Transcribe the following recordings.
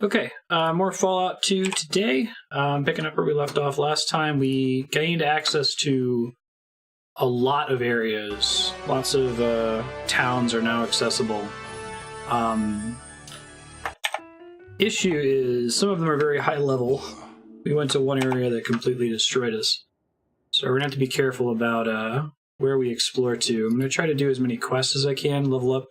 Okay, more Fallout 2 today. Picking up where we left off last time, we gained access to a lot of areas. Lots of towns are now accessible. Issue is some of them are very high level. We went to one area that completely destroyed us. So we're going to have to be careful about where we explore to. I'm going to try to do as many quests as I can, level up.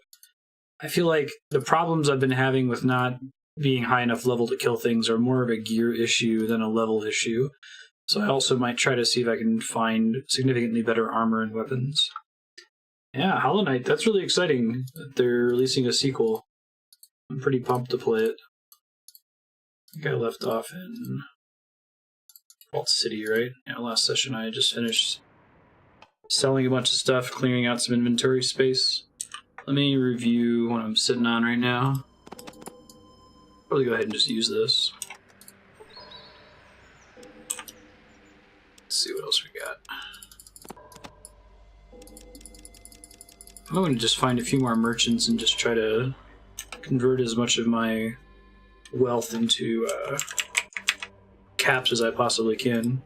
I feel like the problems I've been having with not being high enough level to kill things are more of a gear issue than a level issue. So I also might try to see if I can find significantly better armor and weapons. Yeah, Hollow Knight, that's really exciting that they're releasing a sequel. I'm pretty pumped to play it. I think I left off in Vault City, right? Yeah, last session I just finished selling a bunch of stuff, clearing out some inventory space. Let me review what I'm sitting on right now. Probably go ahead and just use this. Let's see what else we got. I'm going to just find a few more merchants and just try to convert as much of my wealth into caps as I possibly can.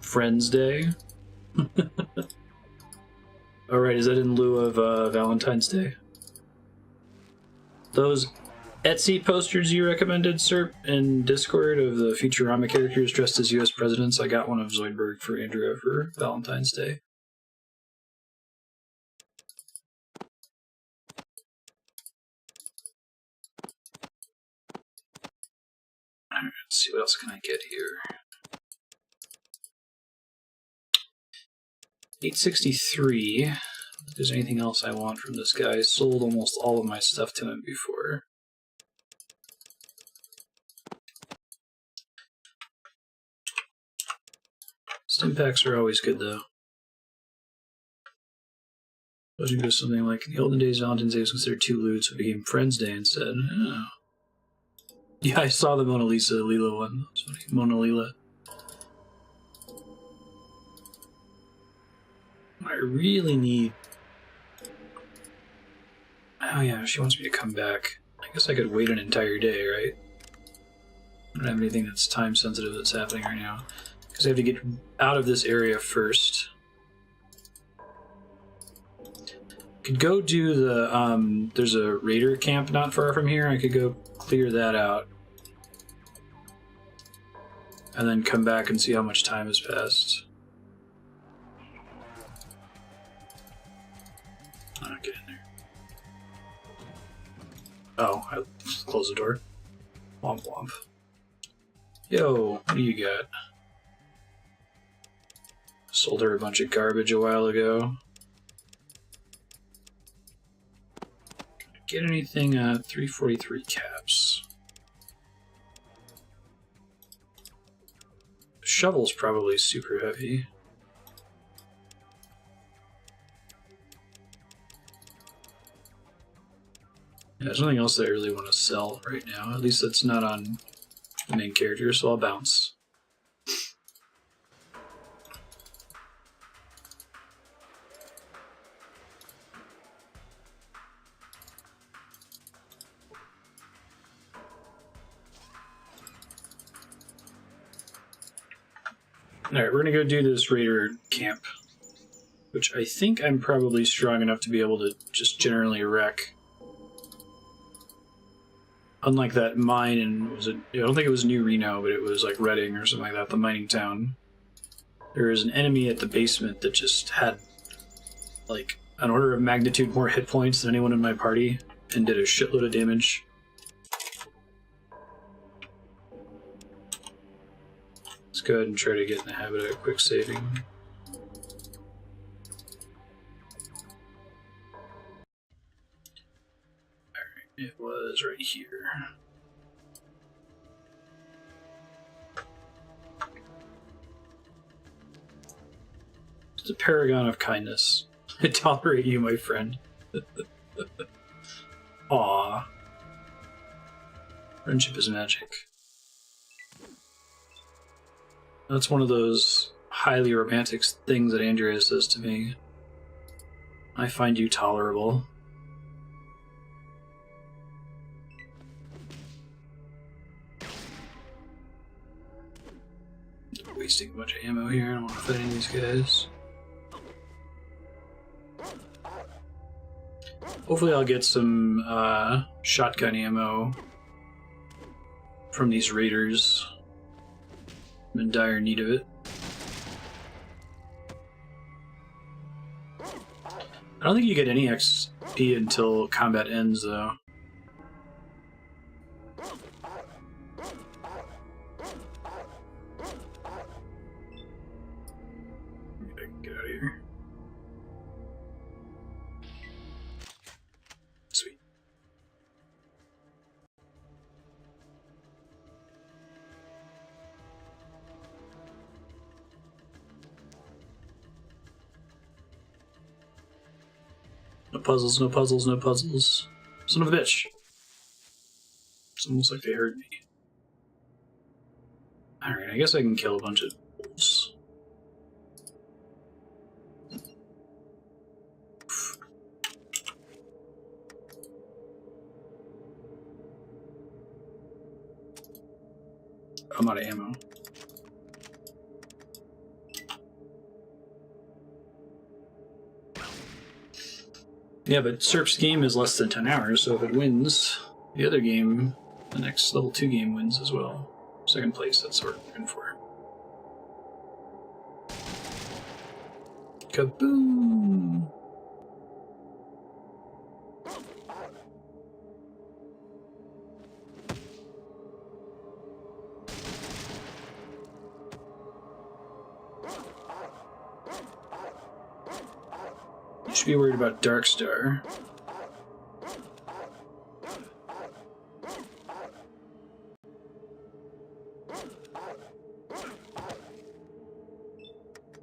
Friends Day. Alright, is that in lieu of Valentine's Day? Those Etsy posters you recommended, Serp, in Discord of the Futurama characters dressed as US presidents, I got one of Zoidberg for Andrea for Valentine's Day. Alright, let's see what else can I get here. 863. If there's anything else I want from this guy, I sold almost all of my stuff to him before. Stim packs are always good though. I was going to go something like, in the olden days, Valentine's Day was considered two lewds, so it became Friends Day instead. Oh. Yeah, I saw the Mona Lisa Lila one. It's funny. Mona Lila. I really need... Oh yeah, she wants me to come back. I guess I could wait an entire day, right? I don't have anything that's time sensitive that's happening right now. Because I have to get out of this area first. Could go do the, there's a raider camp not far from here. I could go clear that out. And then come back and see how much time has passed. Oh, get in there. Oh, I closed the door. Womp womp. Yo, what do you got? Sold her a bunch of garbage a while ago. Get anything 343 caps. Shovel's probably super heavy. Yeah, there's nothing else that I really want to sell right now. At least that's not on the main character, so I'll bounce. Alright, we're gonna go do this raider camp, which I think I'm probably strong enough to be able to just generally wreck. Unlike that mine in, was it, I don't think it was New Reno, but it was like Redding or something like that, the mining town. There was an enemy at the basement that just had like an order of magnitude more hit points than anyone in my party and did a shitload of damage. Let's go ahead and try to get in the habit of quick saving. Alright, it was right here. It's a paragon of kindness. I tolerate you, my friend. Aww. Friendship is magic. That's one of those highly romantic things that Andrea says to me. I find you tolerable. wasting a bunch of ammo here. I don't want to fight any of these guys. Hopefully I'll get some shotgun ammo from these raiders. I'm in dire need of it. I don't think you get any XP until combat ends, though. Get out of here. Sweet. No puzzles, no puzzles, no puzzles. Son of a bitch. It's almost like they heard me. Alright, I guess I can kill a bunch of wolves. I'm out of ammo. Yeah, but Serp's game is less than 10 hours, so if it wins, the other game, the next level 2 game wins as well. Second place, that's what we're looking for. Kaboom! You should be worried about Darkstar.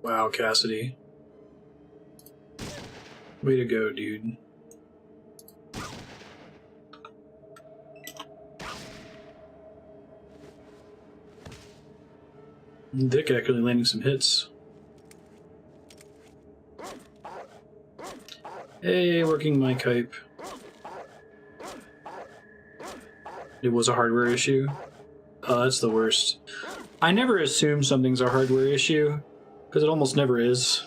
Wow, Cassidy. Way to go, dude. Dick actually landing some hits. Hey, working my hype. It was a hardware issue. Oh, that's the worst. I never assume something's a hardware issue, because it almost never is.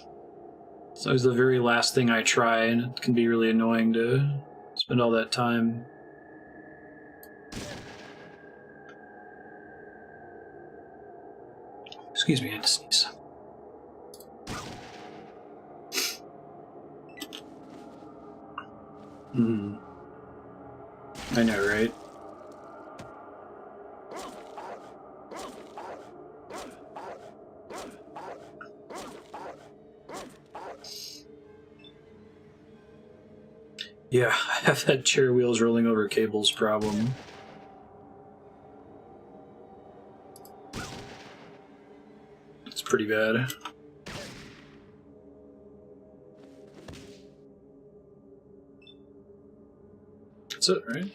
It's always the very last thing I try, and it can be really annoying to spend all that time. Excuse me, I had to sneeze. I know, right? Yeah, I have that chair wheels rolling over cables problem. It's pretty bad. That's it, right?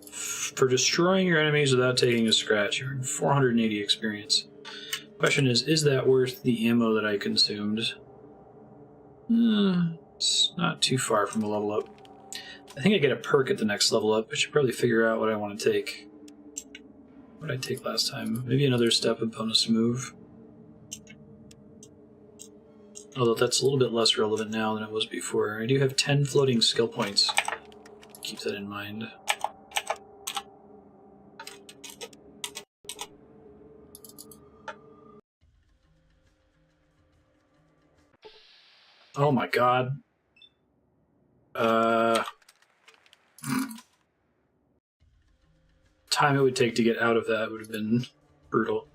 For destroying your enemies without taking a scratch, you earn 480 experience. Question is that worth the ammo that I consumed? It's not too far from a level up. I think I get a perk at the next level up. I should probably figure out what I want to take. What did I take last time? Maybe another step and bonus move. Although that's a little bit less relevant now than it was before. I do have 10 floating skill points. Keep that in mind. Oh my god. Time it would take to get out of that would have been brutal.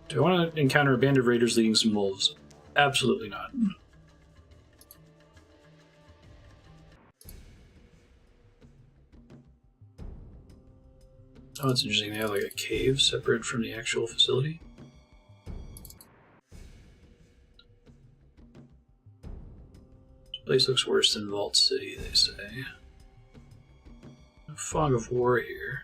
Do I want to encounter a band of raiders leading some wolves? Absolutely not. Oh, it's interesting. They have like a cave separate from the actual facility. This place looks worse than Vault City, they say. A fog of war here.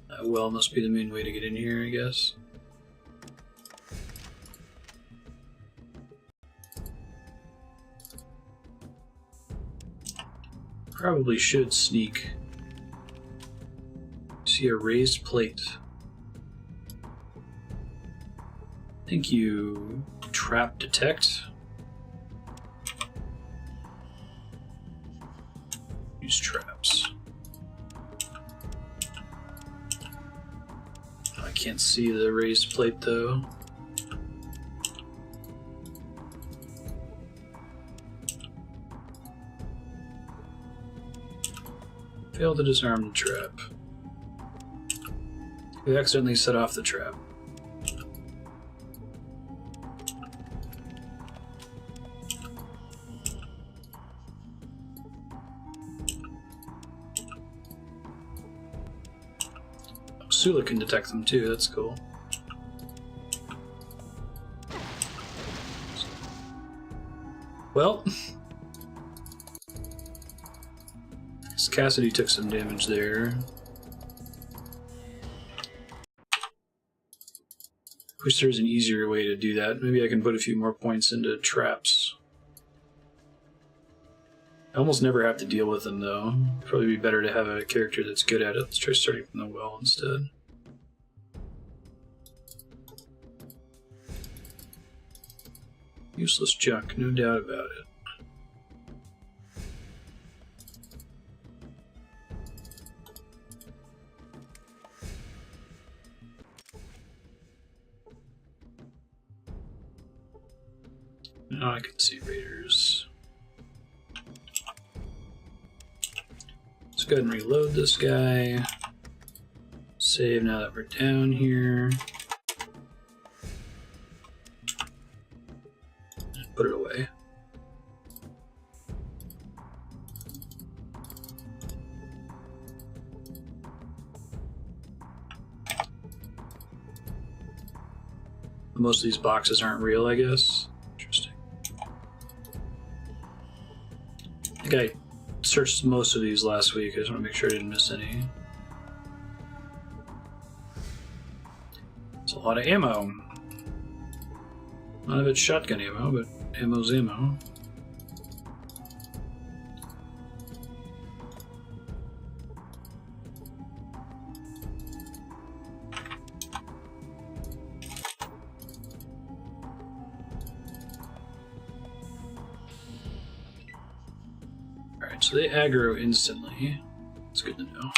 That well must be the main way to get in here, I guess. Probably should sneak. See a raised plate. Thank you. Trap detect. Use traps. I can't see the raised plate though. Failed to disarm the trap. We accidentally set off the trap. Sula can detect them too, that's cool. Well, Cassidy took some damage there. Wish there was an easier way to do that. Maybe I can put a few more points into traps. I almost never have to deal with them though. Probably be better to have a character that's good at it. Let's try starting from the well instead. Useless junk, no doubt about it. Now I can see raiders. Let's go ahead and reload this guy. Save now that we're down here. Put it away. Most of these boxes aren't real, I guess. Interesting. I think I searched most of these last week. I just want to make sure I didn't miss any. It's a lot of ammo. None of it's shotgun ammo, but ammo's ammo. Alright, so they aggro instantly. It's good to know.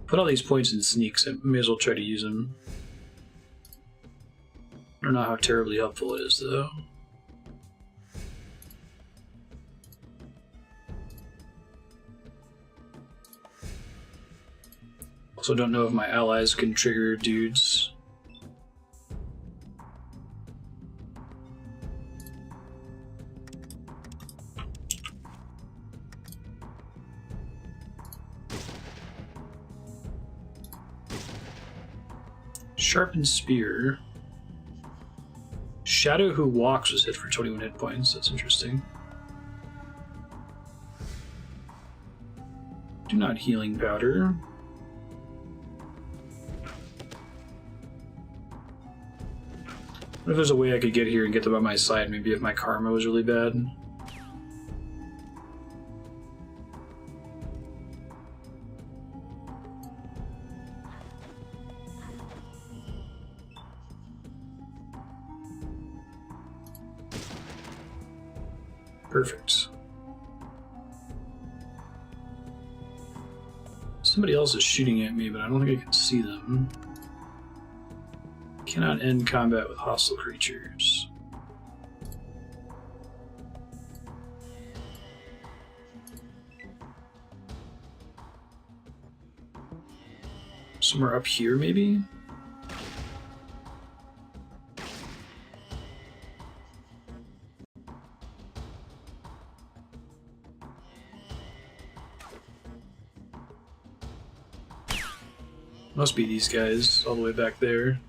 Put all these points in sneaks. I may as well try to use them. I don't know how terribly helpful it is, though. Also don't know if my allies can trigger dudes. Sharpened Spear. Shadow Who Walks was hit for 21 hit points. That's interesting. Do not healing powder. What if there's a way I could get here and get them on my side? Maybe if my karma was really bad. Perfect. Somebody else is shooting at me, but I don't think I can see them. Cannot end combat with hostile creatures. Somewhere up here, maybe? Must be these guys all the way back there.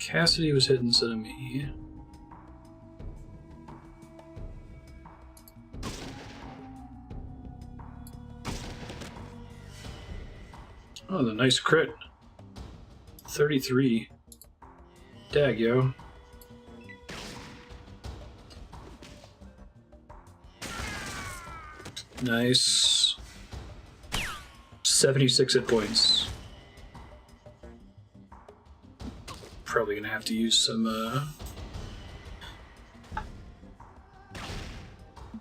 Cassidy was hit instead of me. Oh, the nice crit. 33. Dag, yo. Nice. 76 hit points. Probably gonna have to use some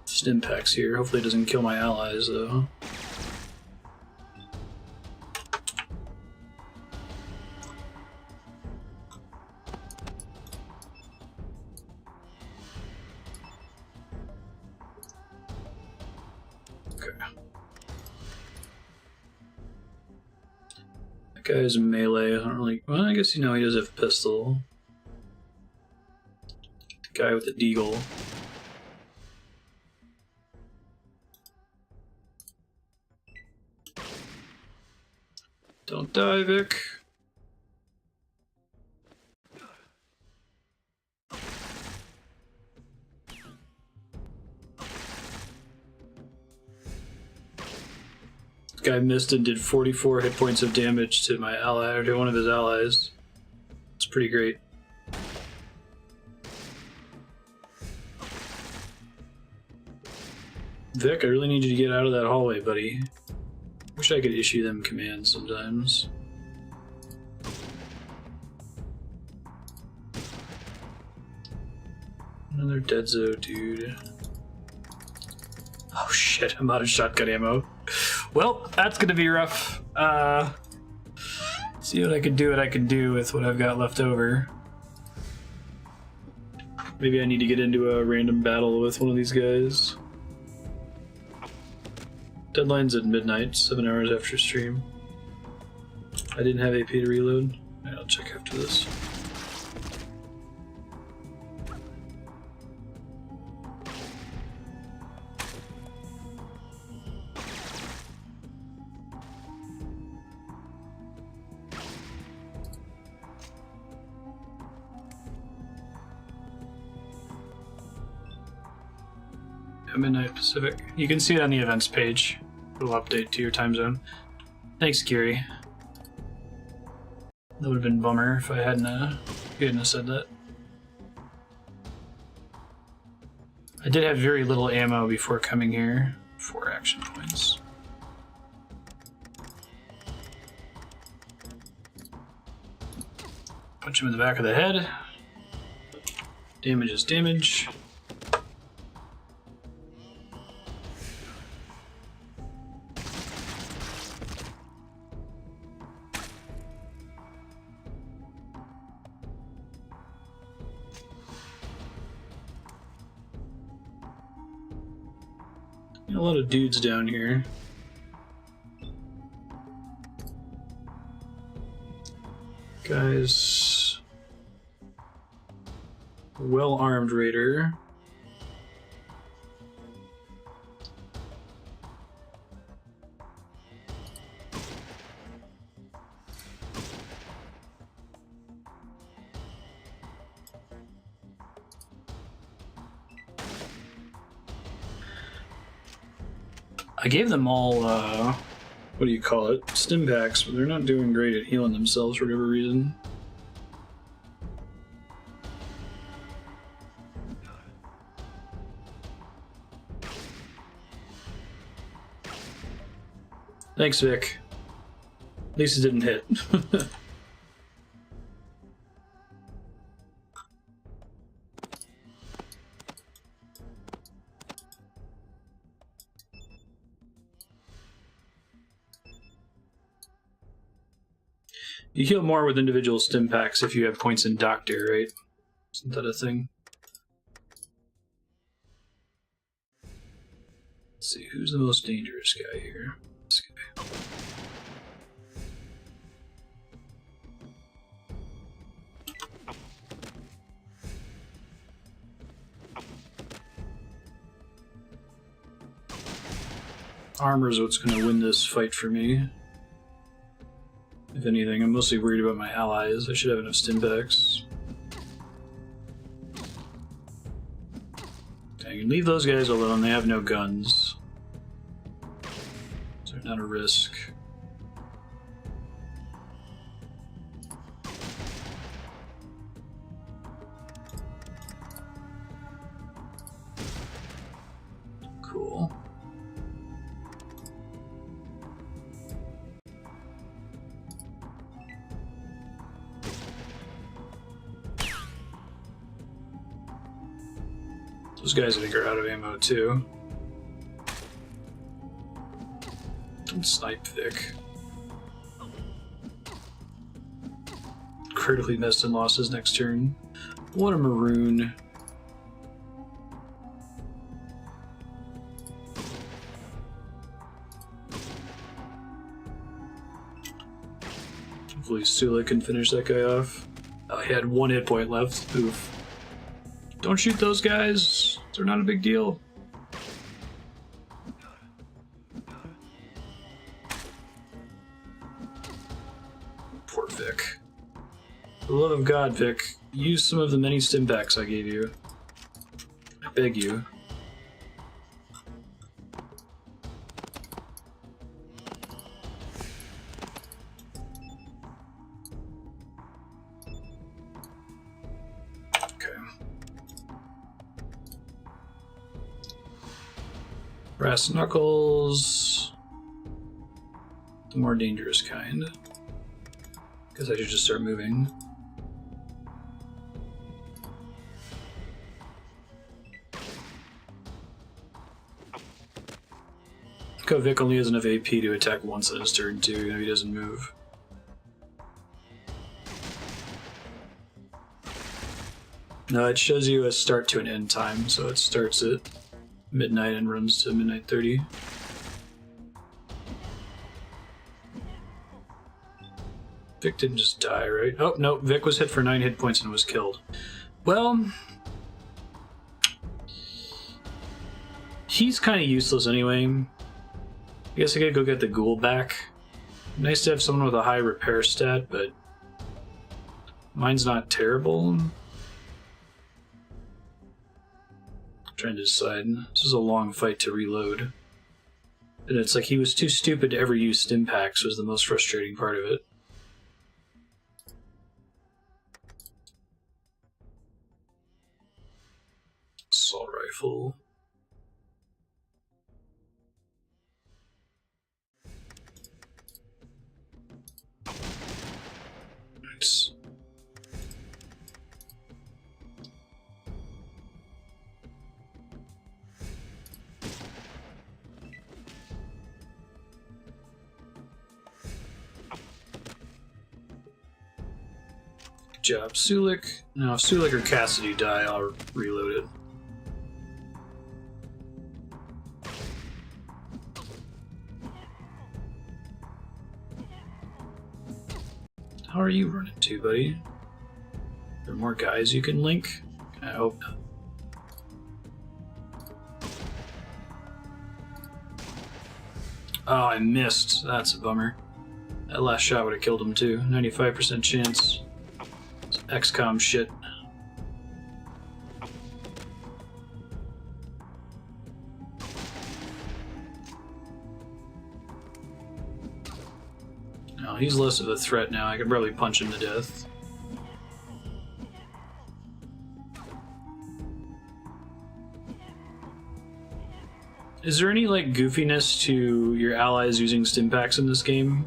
stim packs here. Hopefully it doesn't kill my allies though. Guy's melee. I don't really. Well, I guess he does have a pistol. The guy with the deagle. Don't die, Vic. Guy missed and did 44 hit points of damage to my ally, or to one of his allies. It's pretty great. Vic, I really need you to get out of that hallway, buddy. Wish I could issue them commands sometimes. Another Deadzo dude. Oh shit, I'm out of shotgun ammo. Well, that's gonna be rough. See what I can do with what I've got left over. Maybe I need to get into a random battle with one of these guys. Deadline's at midnight, 7 hours after stream. I didn't have AP to reload. I'll check after this. Midnight Pacific. You can see it on the events page. It'll update to your time zone. Thanks, Gary. That would have been a bummer if I hadn't said that. I did have very little ammo before coming here. 4 action points. Punch him in the back of the head. Damage is damage. A lot of dudes down here. Guys. Well-armed raider. I gave them all, what do you call it? Stim packs, but they're not doing great at healing themselves for whatever reason. Thanks, Vic. At least it didn't hit. You heal more with individual stim packs if you have points in Doctor, right? Isn't that a thing? Let's see, who's the most dangerous guy here? This guy. Armor's what's going to win this fight for me. If anything, I'm mostly worried about my allies. I should have enough stim packs. I can leave those guys alone, they have no guns. So they're not a risk. Cool. Those guys, I think, are out of ammo, too. Don't snipe Vic. Critically missed and lost his next turn. What a maroon. Hopefully Sula can finish that guy off. He had 1 hit point left. Oof. Don't shoot those guys. They're not a big deal. Poor Vic. For the love of God, Vic, use some of the many stim packs I gave you. I beg you. Brass knuckles. The more dangerous kind. Guess I should just start moving. Look how Vic only has enough AP to attack once in his turn too, even if he doesn't move. No, it shows you a start to an end time, so it starts at midnight and runs to midnight 30. Vic didn't just die, right? Oh, no, Vic was hit for 9 hit points and was killed. Well, he's kind of useless anyway. I guess I gotta go get the ghoul back. Nice to have someone with a high repair stat, but mine's not terrible. Trying to decide. This is a long fight to reload. And it's like he was too stupid to ever use stim packs was the most frustrating part of it. Assault rifle. Nice. Good job, Sulik. Now, if Sulik or Cassidy die, I'll reload it. How are you running to, buddy? Are there more guys you can link? I hope not. Oh, I missed. That's a bummer. That last shot would have killed him too. 95% chance. It's XCOM shit. No, he's less of a threat now. I could probably punch him to death. Is there any, like, goofiness to your allies using stim packs in this game?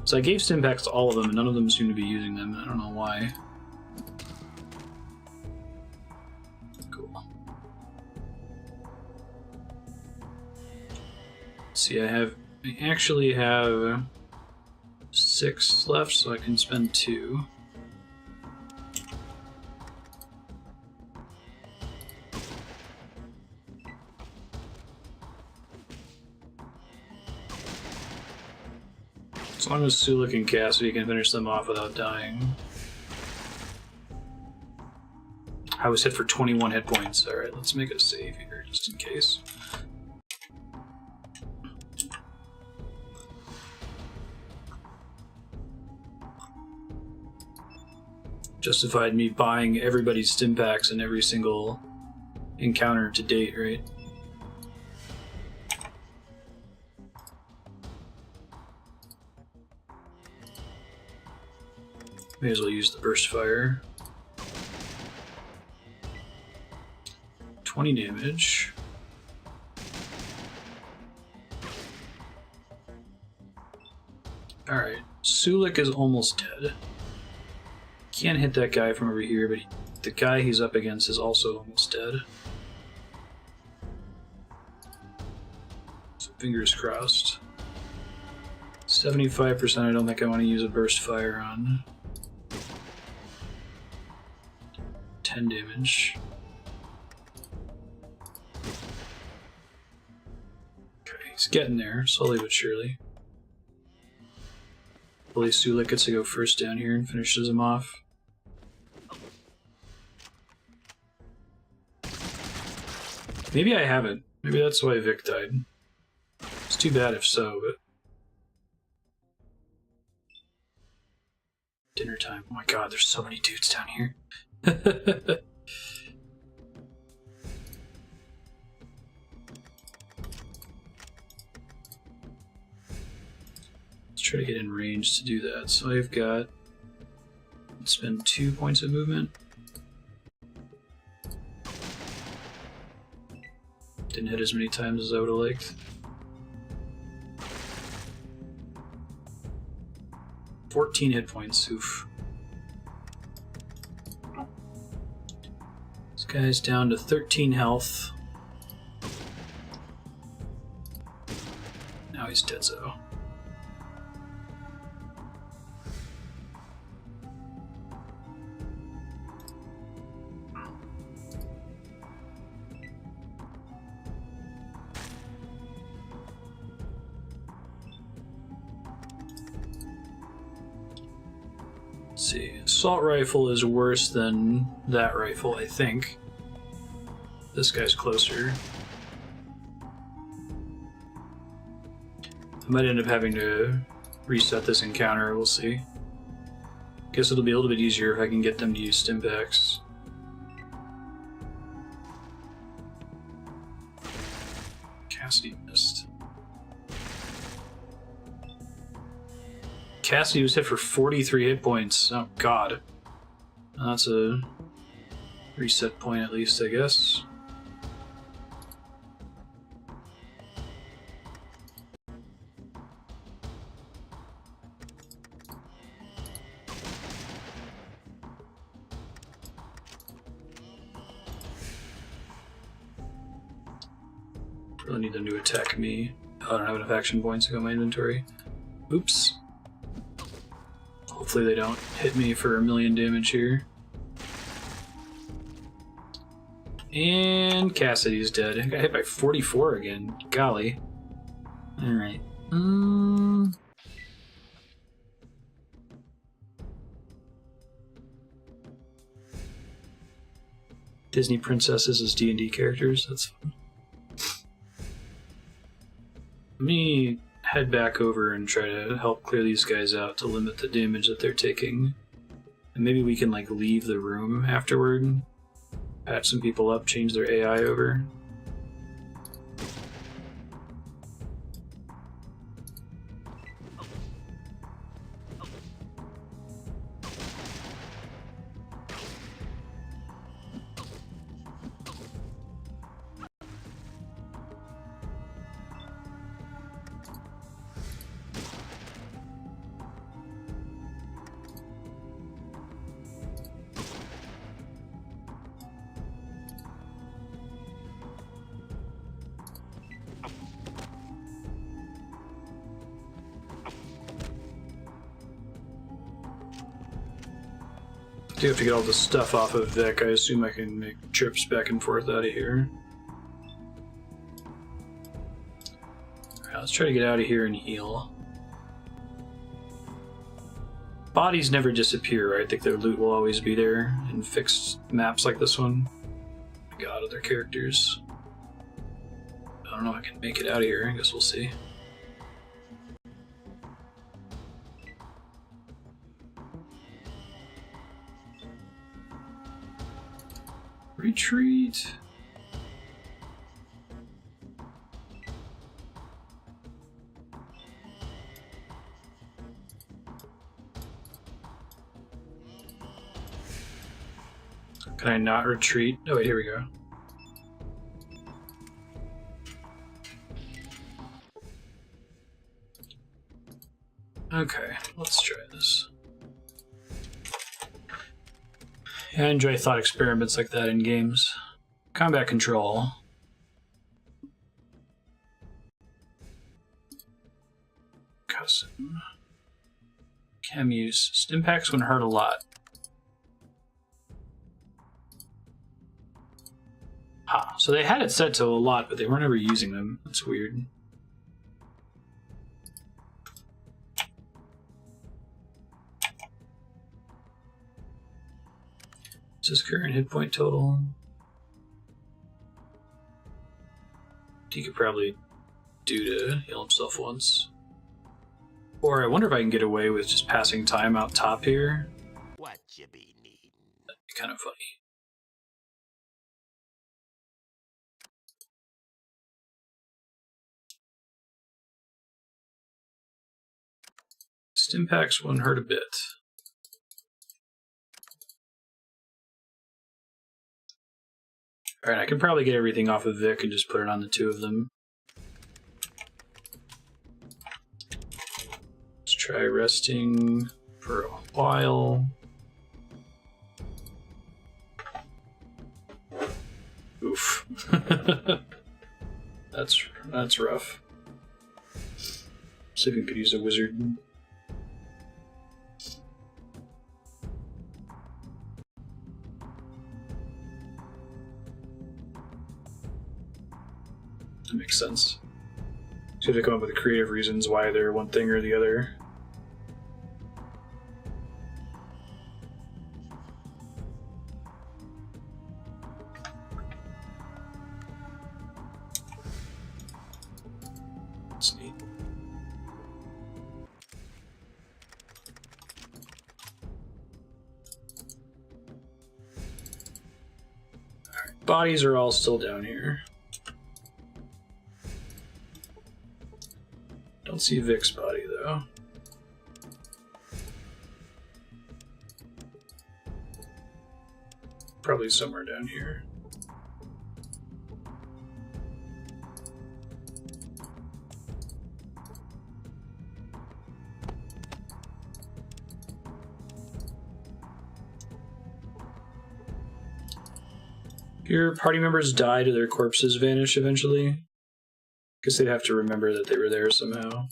So I gave stim packs to all of them, and none of them seem to be using them. I don't know why. Cool. See, I actually have 6 left, so I can spend 2. As long as Sulik and Cassidy can finish them off without dying. I was hit for 21 hit points. Alright, let's make a save here, just in case. Justified me buying everybody's stim packs in every single encounter to date, right? May as well use the burst fire. 20 damage. Alright, Sulik is almost dead. Can't hit that guy from over here, but the guy he's up against is also almost dead. So fingers crossed. 75%, I don't think I want to use a burst fire on. 10 damage. Okay, he's getting there, slowly but surely. Hopefully Sulik gets to go first down here and finishes him off. Maybe I haven't. Maybe that's why Vic died. It's too bad if so, but... Dinner time. Oh my god, there's so many dudes down here. Let's try to get in range to do that. So I've got... Let's spend 2 points of movement. Didn't hit as many times as I would have liked. 14 hit points, oof. This guy's down to 13 health. Now he's dead-zo. See, assault rifle is worse than that rifle, I think. This guy's closer. I might end up having to reset this encounter, we'll see. Guess it'll be a little bit easier if I can get them to use stimpaks. Cassidy missed. Cassidy was hit for 43 hit points. Oh god. That's a reset point at least, I guess. Really need them to attack me. Oh, I don't have enough action points to go in my inventory. Oops. Hopefully they don't hit me for a million damage here. And Cassidy's dead. I got hit by 44 again. Golly. Alright. Disney princesses as D&D characters. That's fun. Let me head back over and try to help clear these guys out to limit the damage that they're taking. And maybe we can, like, leave the room afterward, patch some people up, change their AI over. I do have to get all the stuff off of Vic. I assume I can make trips back and forth out of here. Alright, let's try to get out of here and heal. Bodies never disappear, right? I think their loot will always be there in fixed maps like this one. Oh my god, other characters. I don't know if I can make it out of here. I guess we'll see. Retreat. Can I not retreat? Oh wait, here we go. Okay, let's try this. Yeah, I enjoy thought experiments like that in games. Combat control. Custom. Chem use. Stim packs when hurt a lot. Ah, so they had it set to a lot, but they weren't ever using them. That's weird. What's his current hit point total? He could probably do to heal himself once. Or I wonder if I can get away with just passing time out top here. What you be needing? That'd be kind of funny. Stim packs wouldn't hurt a bit. Alright, I can probably get everything off of Vic and just put it on the two of them. Let's try resting for a while. Oof. That's rough. See if we could use a wizard. That makes sense. So you have to come up with creative reasons why they're one thing or the other. That's neat. Alright, bodies are all still down here. Don't see Vic's body, though. Probably somewhere down here. Your party members die, do their corpses vanish eventually? Guess they'd have to remember that they were there somehow.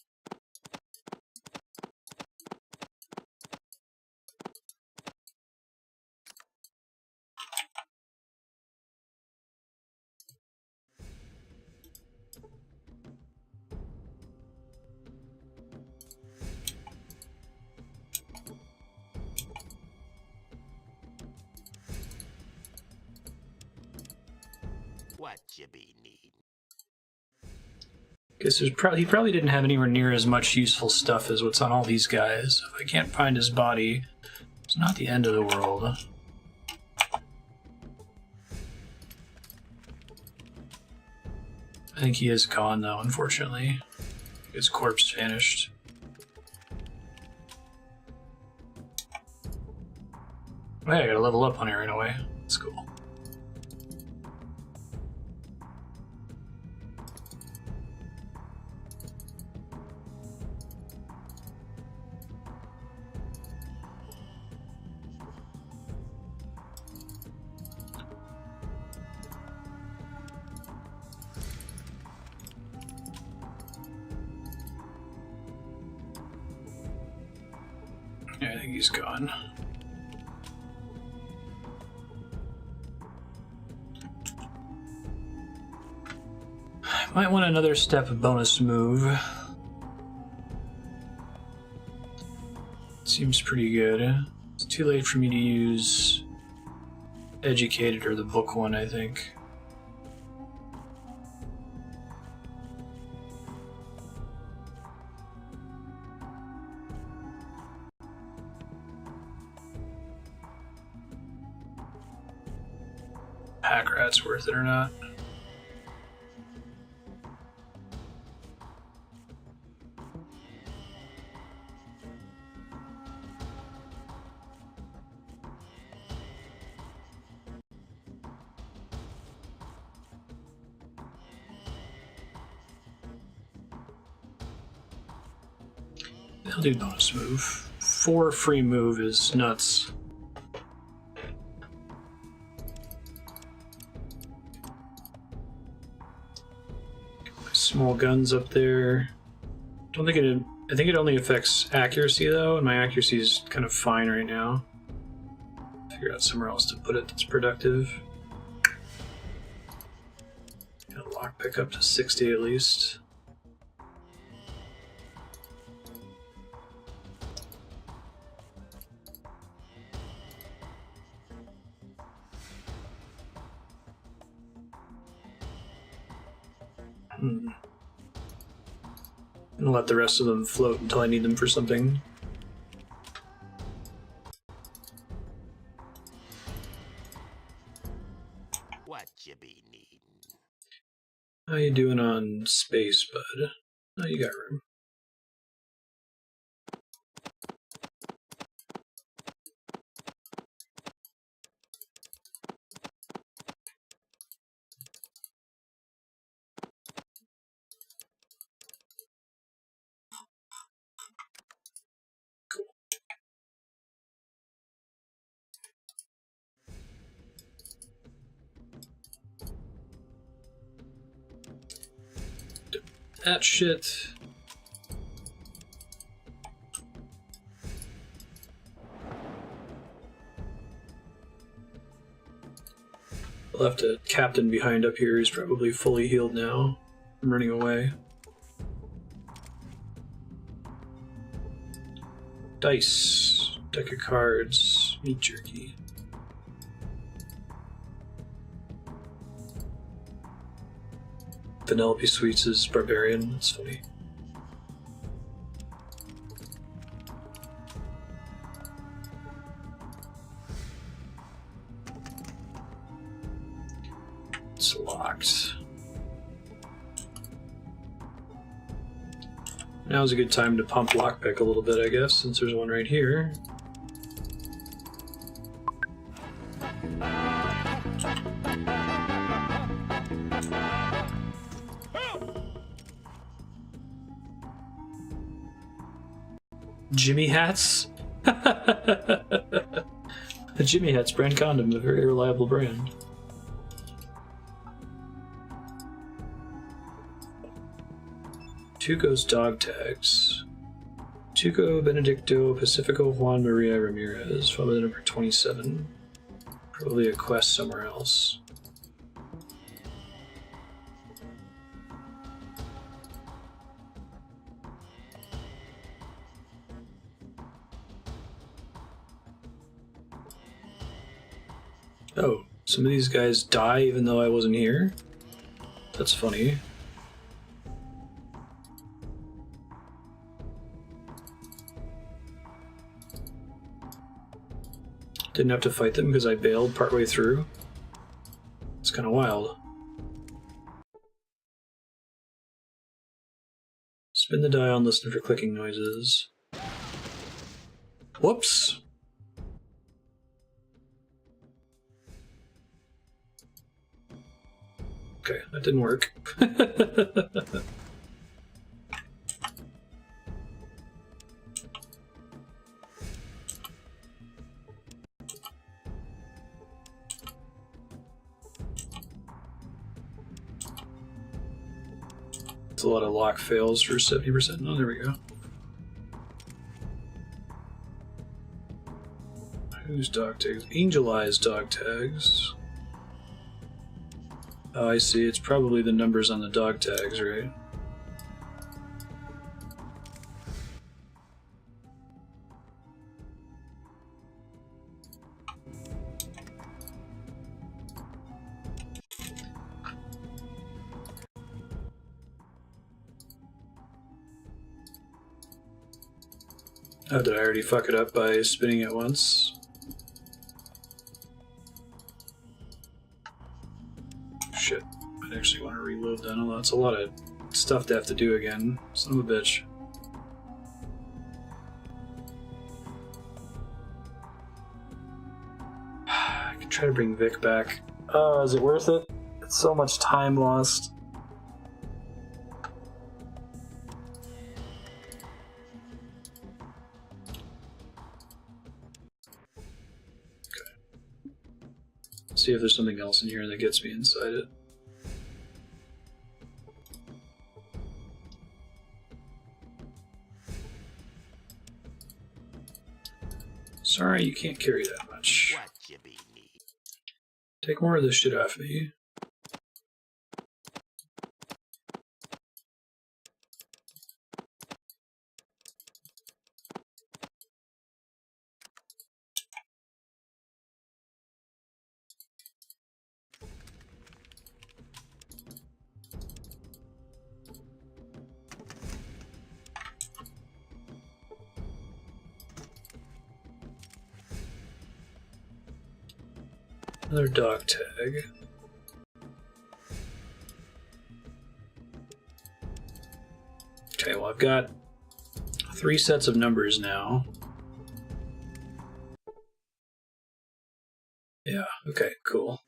What you be needing? Guess he probably didn't have anywhere near as much useful stuff as what's on all these guys. If I can't find his body, it's not the end of the world. I think he is gone, though, unfortunately. His corpse vanished. Hey, I gotta level up on it right away. That's cool. Yeah, I think he's gone. Might want another step bonus move. Seems pretty good. It's too late for me to use Educated or the book one, I think. Pack rat's worth it or not. I'll do bonus move. 4 free move is nuts. My small guns up there. Don't think it. I think it only affects accuracy though, and my accuracy is kind of fine right now. Figure out somewhere else to put it that's productive. Got a lockpick up to 60 at least. And let the rest of them float until I need them for something. What you be needing? How you doing on space, bud? Oh, you got room. That shit. Left a captain behind up here. He's probably fully healed now. I'm running away. Dice. Deck of cards. Meat jerky. Penelope Sweets is barbarian. That's funny. It's locked. Now's a good time to pump lockpick a little bit, I guess, since there's one right here. Jimmy Hats? The Jimmy Hats brand condom, a very reliable brand. Tuco's dog tags. Tuco, Benedicto, Pacifico, Juan Maria Ramirez, family number 27. Probably a quest somewhere else. Oh, some of these guys die even though I wasn't here? That's funny. Didn't have to fight them because I bailed partway through. It's kind of wild. Spin the dial and listen for clicking noises. Whoops! Okay, that didn't work. It's a lot of lock fails for 70%. Oh, there we go. Who's dog tags? Angel Eyes dog tags. Oh, I see. It's probably the numbers on the dog tags, right? Oh, did I already fuck it up by spinning it once? Shit. I actually want to reload that. Oh, that's a lot of stuff to have to do again. Son of a bitch. I could try to bring Vic back. Oh, is it worth it? It's so much time lost. See if there's something else in here that gets me inside it. Sorry, you can't carry that much. What you be need? Take more of this shit off me. Another dog tag. Okay, well I've got 3 sets of numbers now. Yeah, okay, cool.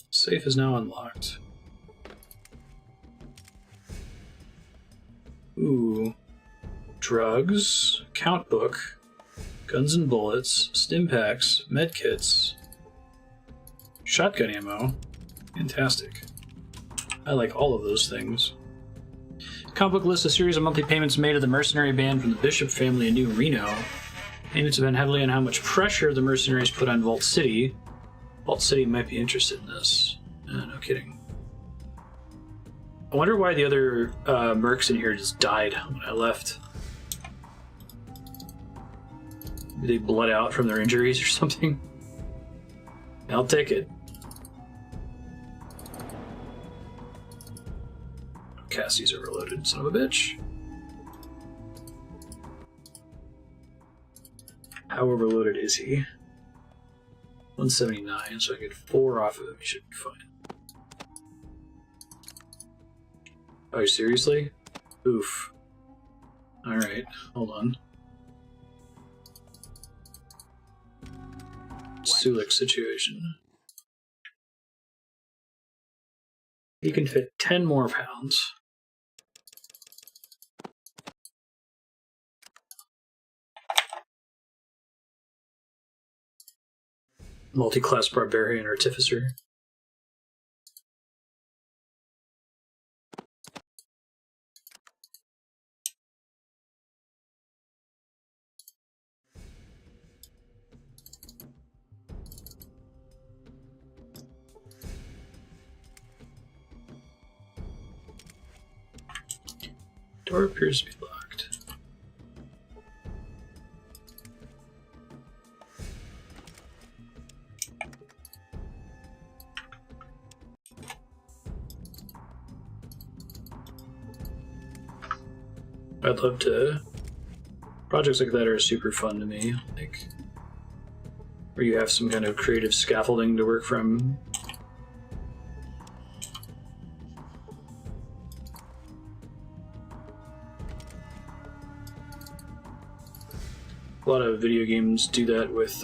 Safe is now unlocked. Ooh. Drugs, count book, guns and bullets, stim packs, medkits, shotgun ammo. Fantastic. I like all of those things. Count book lists a series of monthly payments made to the mercenary band from the Bishop family in New Reno. Payments have been heavily on how much pressure the mercenaries put on Vault City. Vault City might be interested in this. No kidding. I wonder why the other mercs in here just died when I left. Did they blood out from their injuries or something? I'll take it. Cassie's overloaded, son of a bitch. How overloaded is he? 179, so I get 4 off of him. He should be fine. Oh, seriously? Oof. Alright, hold on. Sulik situation. He can fit 10 more pounds. Multi-class barbarian artificer. Door appears to be locked. I'd love to... Projects like that are super fun to me, like where you have some kind of creative scaffolding to work from. A lot of video games do that with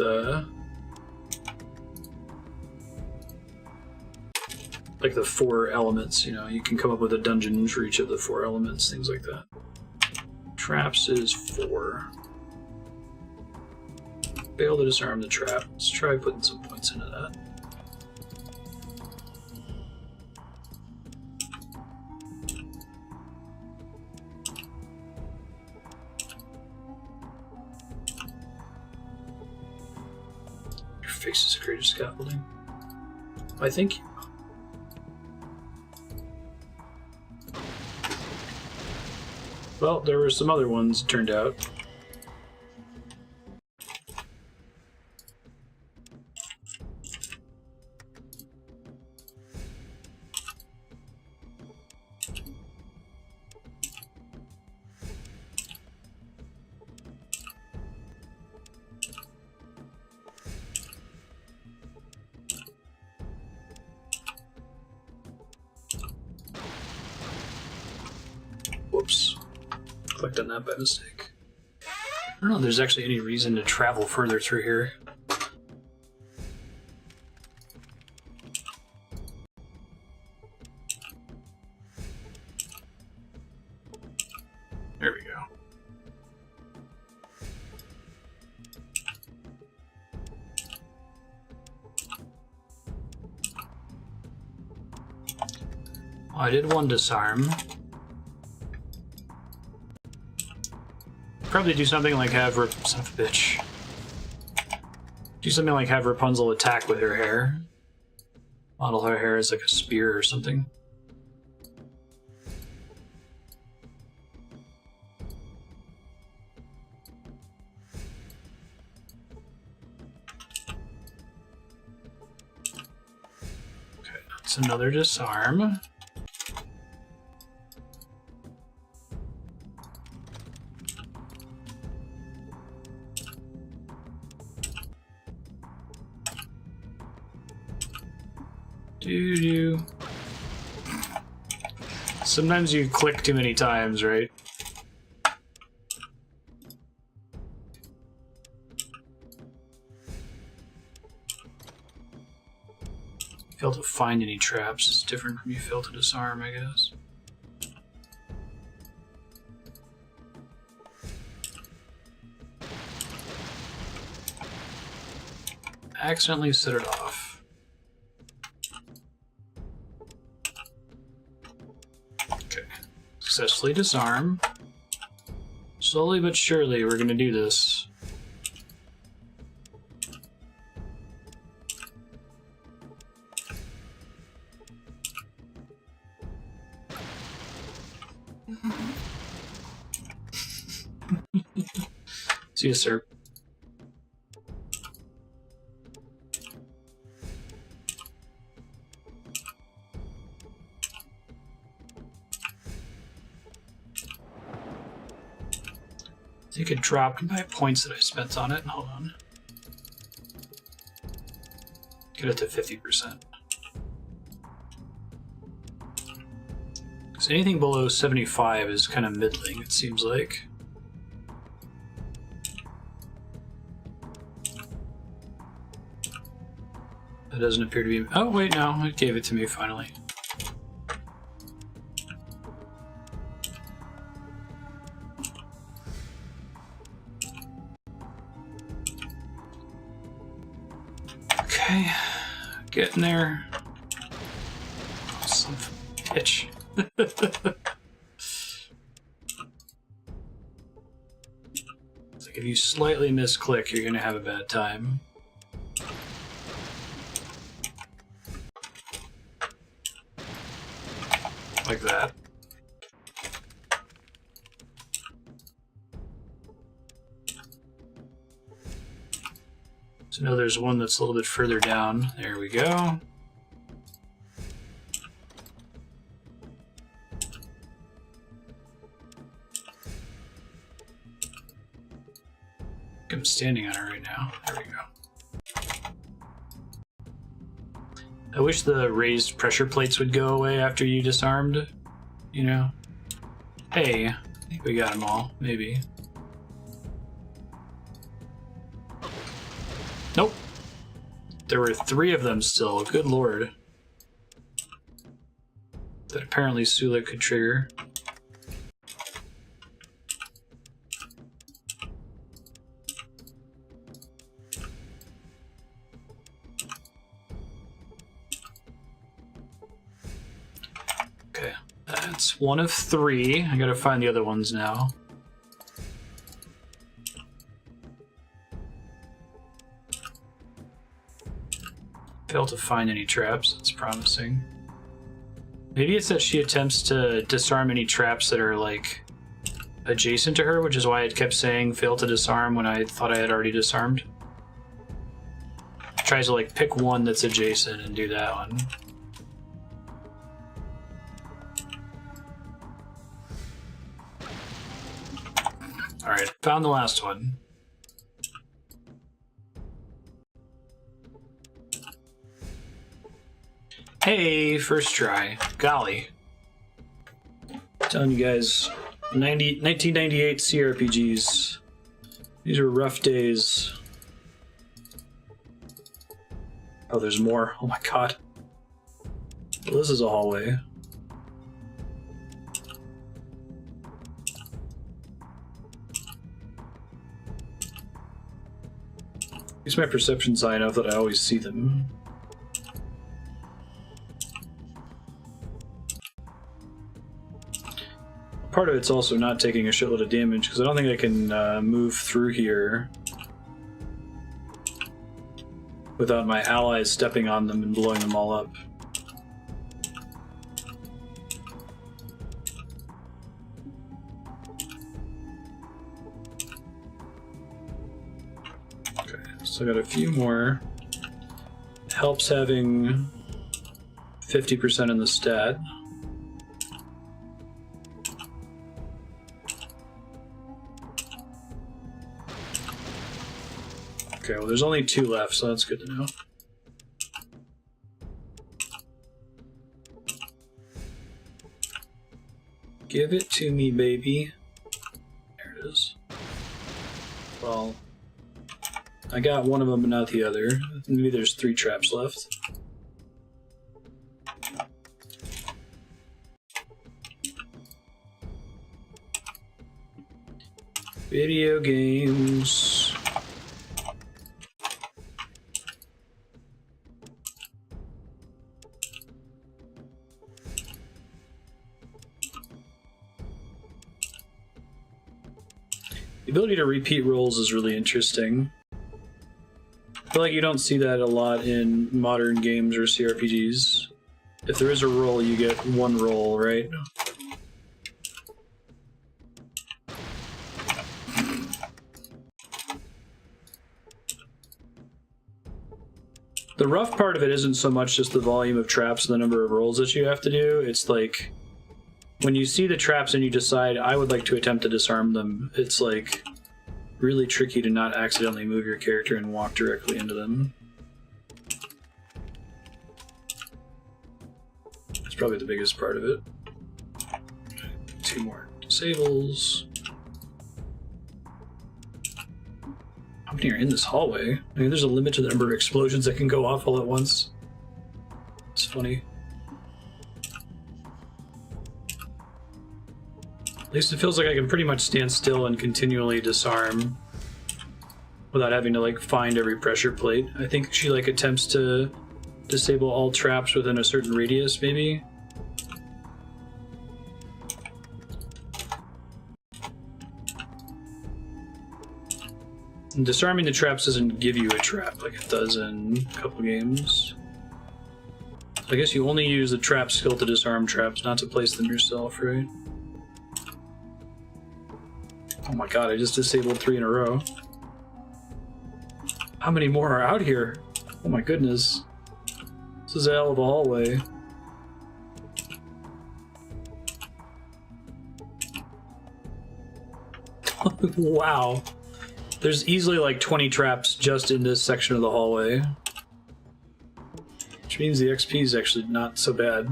like the 4 elements, you know, you can come up with a dungeon for each of the 4 elements, things like that. Traps is 4. Fail to disarm the trap. Let's try putting some points into that. Your face is a creative scaffolding. Why, thank you. Well, there were some other ones, it turned out. Whoops. Clicked on that by mistake. I don't know if there's actually any reason to travel further through here. There we go. Oh, I did one disarm. Probably do something like have son of a bitch. Do something like have Rapunzel attack with her hair. Model her hair as like a spear or something. Okay, that's another disarm. Doo-doo. Sometimes you click too many times, right? Fail to find any traps. It's different from you fail to disarm, I guess. Accidentally set it off. Successfully disarm. Slowly but surely, we're gonna do this. See you, sir. I think it dropped my points that I spent on it. Hold on. Get it to 50%. Because anything below 75 is kind of middling, it seems like. That doesn't appear to be... Oh, wait, no. It gave it to me, finally. Okay, getting there. Son of a bitch. It's like if you slightly misclick, you're gonna have a bad time. Like that. So now there's one that's a little bit further down. There we go. I'm standing on it right now. There we go. I wish the raised pressure plates would go away after you disarmed, you know? Hey, I think we got them all, maybe. Nope. There were 3 of them still. Good lord. That apparently Sula could trigger. Okay, that's 1 of 3. I gotta find the other ones now. Fail to find any traps. That's promising. Maybe it's that she attempts to disarm any traps that are like adjacent to her, which is why it kept saying fail to disarm when I thought I had already disarmed. It tries to like pick one that's adjacent and do that one. Alright, found the last one. Hey, first try. Golly. Telling you guys, 1998 CRPGs. These are rough days. Oh, there's more. Oh my god. Well, this is a hallway. At least my perception's high enough that I always see them. part of it's also not taking a shitload of damage, because I don't think I can move through here without my allies stepping on them and blowing them all up. Okay, so I got a few more. Helps having 50% in the stat. Okay, well there's only 2 left, so that's good to know. Give it to me, baby. There it is. Well, I got one of them but not the other. Maybe there's 3 traps left. Video games. The ability to repeat rolls is really interesting. I feel like you don't see that a lot in modern games or CRPGs. If there is a roll, you get 1 roll, right? The rough part of it isn't so much just the volume of traps and the number of rolls that you have to do. It's like, when you see the traps and you decide, I would like to attempt to disarm them, it's like really tricky to not accidentally move your character and walk directly into them. That's probably the biggest part of it. 2 more disables. How many are in this hallway? I mean, there's a limit to the number of explosions that can go off all at once. It's funny. At least it feels like I can pretty much stand still and continually disarm without having to like find every pressure plate. I think she like attempts to disable all traps within a certain radius, maybe. And disarming the traps doesn't give you a trap like it does in a couple games. I guess you only use the trap skill to disarm traps, not to place them yourself, right? Oh my god, I just disabled 3 in a row. How many more are out here? Oh my goodness. This is a hell of a hallway. Wow. There's easily like 20 traps just in this section of the hallway. Which means the XP is actually not so bad.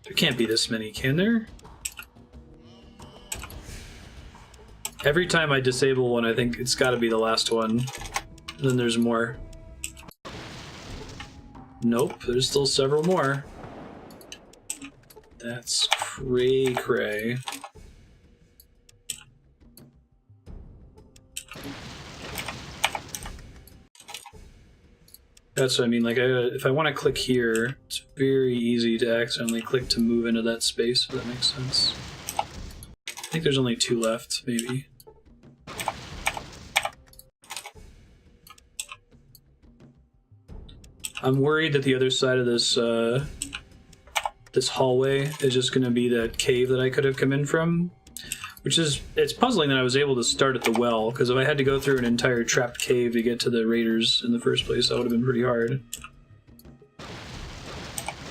There can't be this many, can there? Every time I disable one, I think it's gotta be the last one. And then there's more. Nope, there's still several more. That's cray-cray. That's what I mean, like, if I want to click here, it's very easy to accidentally click to move into that space, if that makes sense. I think there's only 2 left, maybe. I'm worried that the other side of this this hallway is just going to be that cave that I could have come in from, which is, it's puzzling that I was able to start at the well, because if I had to go through an entire trapped cave to get to the raiders in the first place, that would have been pretty hard.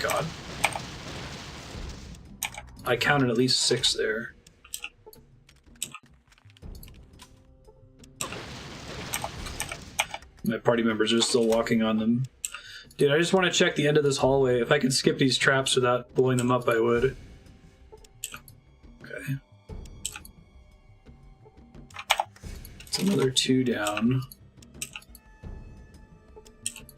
God. I counted at least 6 there. My party members are still walking on them. Dude, I just want to check the end of this hallway. If I could skip these traps without blowing them up, I would. Okay. It's another 2 down.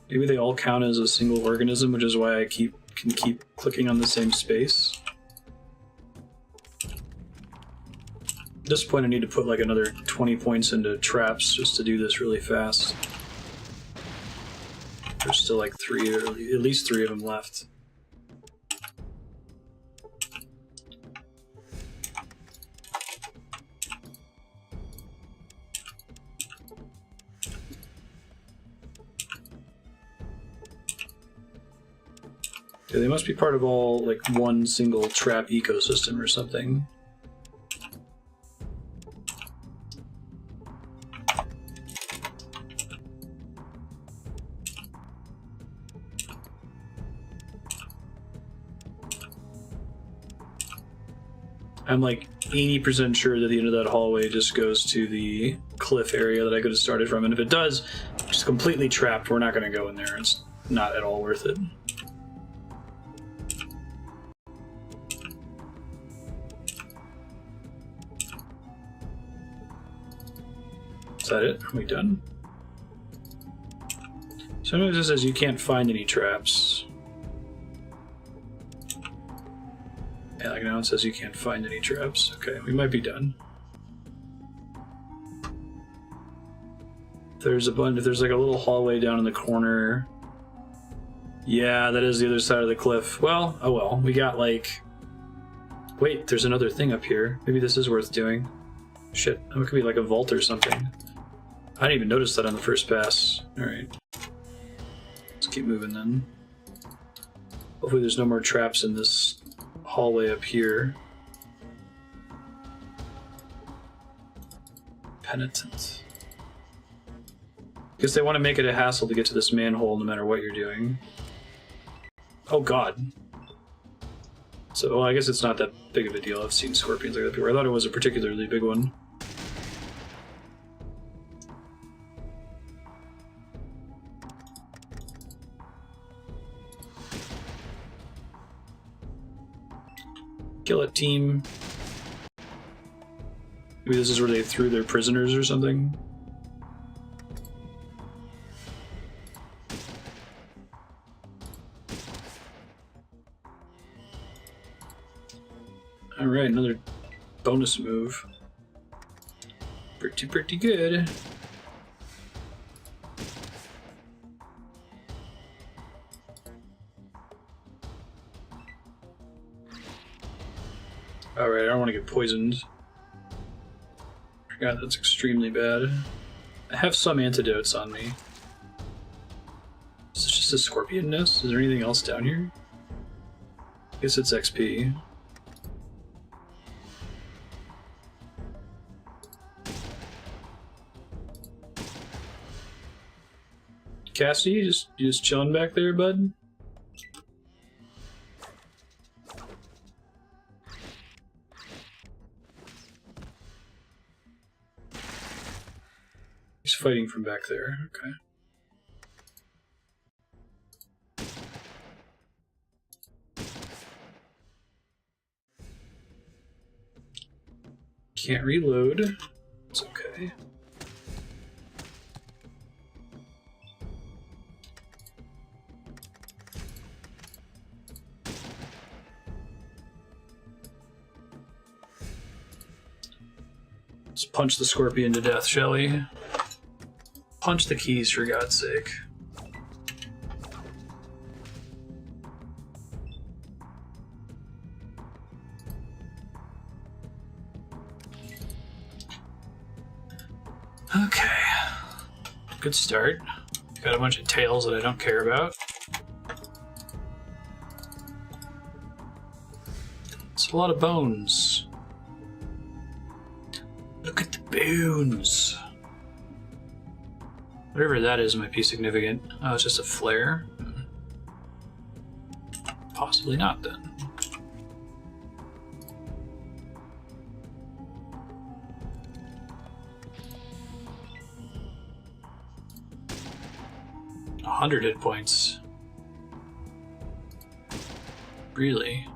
Maybe they all count as a single organism, which is why I can keep clicking on the same space. this point I need to put like another 20 points into traps just to do this really fast. There's still like at least three of them left. Yeah, they must be part of all, like, one single trap ecosystem or something. I'm like 80% sure that the end of that hallway just goes to the cliff area that I could have started from, and if it does, it's completely trapped. We're not going to go in there. It's not at all worth it. Is that it? Are we done? Sometimes it says you can't find any traps. Yeah, like now it says you can't find any traps. Okay, we might be done. There's a bunch. If there's like a little hallway down in the corner. Yeah, that is the other side of the cliff. Well, oh well. We got like. Wait, there's another thing up here. Maybe this is worth doing. Shit, it could be like a vault or something. I didn't even notice that on the first pass. Alright. Let's keep moving then. Hopefully there's no more traps in this hallway up here. Penitent. Because they want to make it a hassle to get to this manhole no matter what you're doing. Oh god. So, well, I guess it's not that big of a deal. I've seen scorpions like that before. I thought it was a particularly big one. Kill it, team. Maybe this is where they threw their prisoners or something. Alright, another bonus move. Pretty good. Alright, I don't want to get poisoned. Forgot that's extremely bad. I have some antidotes on me. Is this just a scorpion nest? Is there anything else down here? I guess it's XP. Cassidy, you just chilling back there, bud? He's fighting from back there, okay. Can't reload. It's okay. Let's punch the scorpion to death, shall we? Punch the keys, for God's sake. Okay. Good start. Got a bunch of tails that I don't care about. It's a lot of bones. Look at the bones. Whatever that is might be significant. Oh, it's just a flare? Possibly not, then. $100 hit points. Really?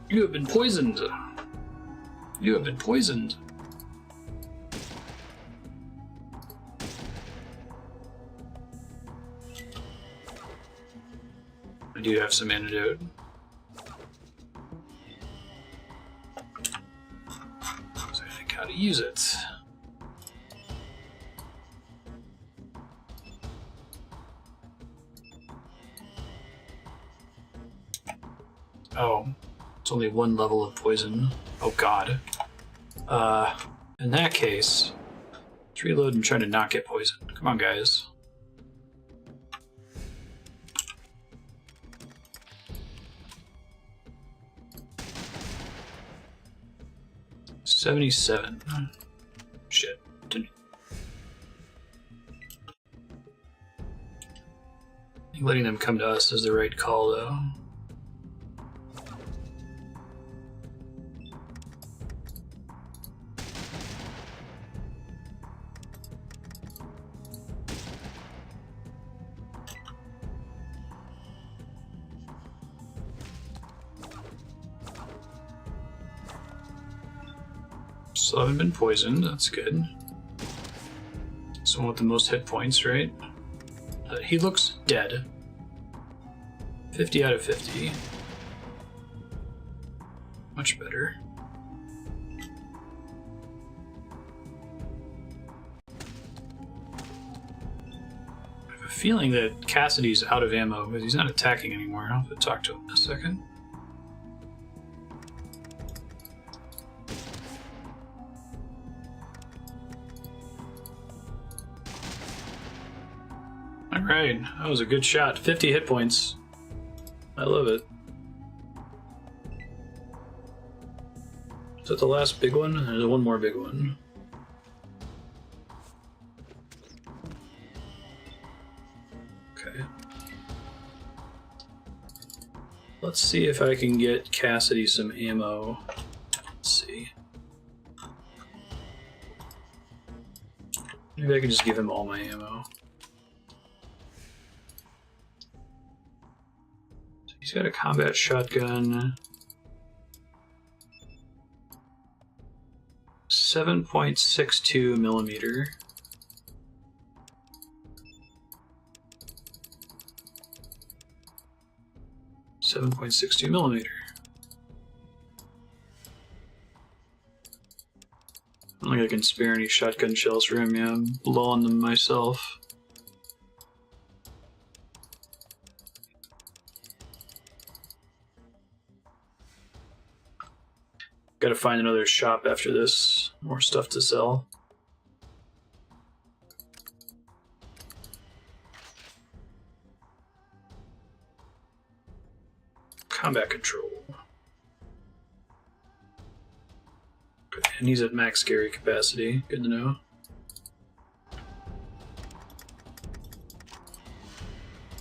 You have been poisoned. You have been poisoned. I do have some antidote. to use it. Oh, it's only one level of poison. Oh god. In that case, let's reload and try to not get poisoned. Come on, guys. $77. Shit. Didn't... I think letting them come to us is the right call, though. Still haven't been poisoned, that's good. Someone with the most hit points, right? He looks dead. 50 out of 50. Much better. I have a feeling that Cassidy's out of ammo because he's not attacking anymore. I'll have to talk to him in a second. Alright, that was a good shot. 50 hit points. I love it. Is that the last big one? There's one more big one. Okay. Let's see if I can get Cassidy some ammo. Let's see. Maybe I can just give him all my ammo. He's got a combat shotgun. 7.62 millimeter. .62 millimeter. I don't think I can spare any shotgun shells for him. Yeah, I'm blowing them myself. Gotta find another shop after this. More stuff to sell. Combat control. Okay, and he's at max carry capacity. Good to know.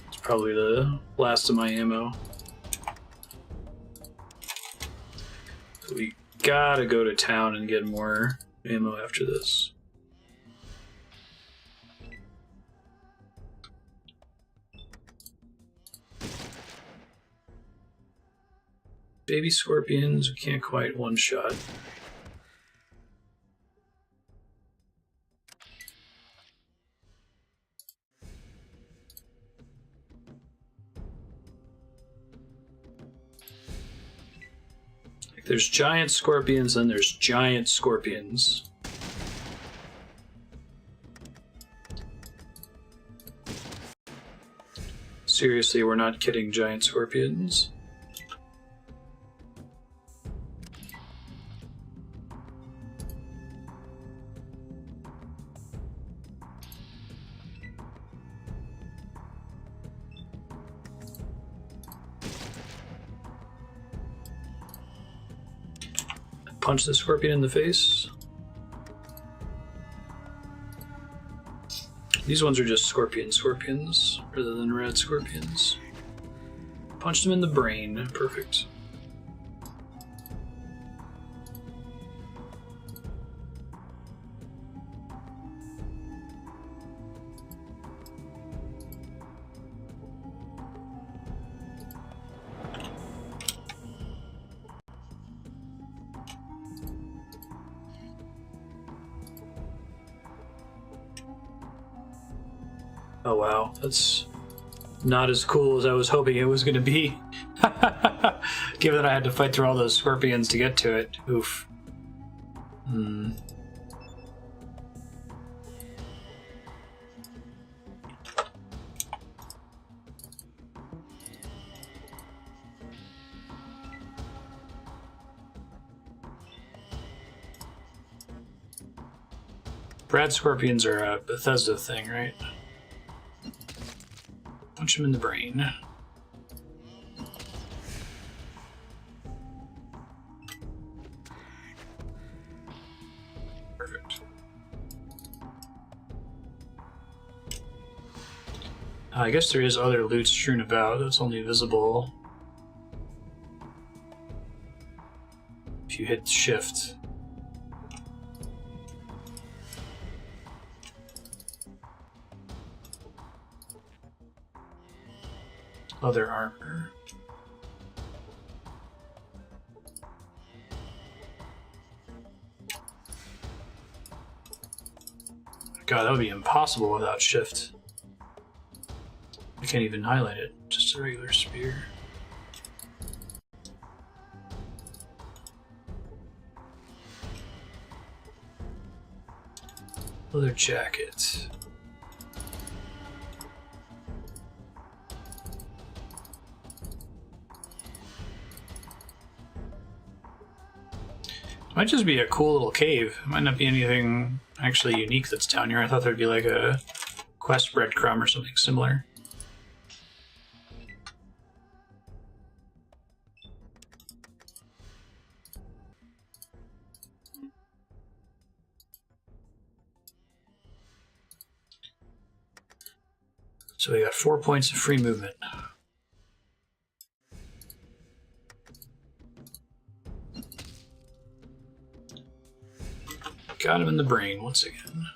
It's probably the last of my ammo. So we gotta go to town and get more ammo after this. Baby scorpions, we can't quite one shot. There's giant scorpions and there's giant scorpions. Seriously, we're not kidding, giant scorpions. Punch the scorpion in the face. These ones are just scorpions rather than red scorpions. Punched him in the brain. Perfect. Oh wow, that's not as cool as I was hoping it was going to be. Given that I had to fight through all those scorpions to get to it. Oof. Brad scorpions are a Bethesda thing, right? Punch him in the brain. Perfect. I guess there is other loot strewn about that's only visible if you hit shift. Other armor. God, that would be impossible without shift. I can't even highlight it, just a regular spear. Leather jacket. Might just be a cool little cave. It might not be anything actually unique that's down here. I thought there'd be like a quest breadcrumb or something similar. So we got 4 points of free movement. Got him in the brain once again.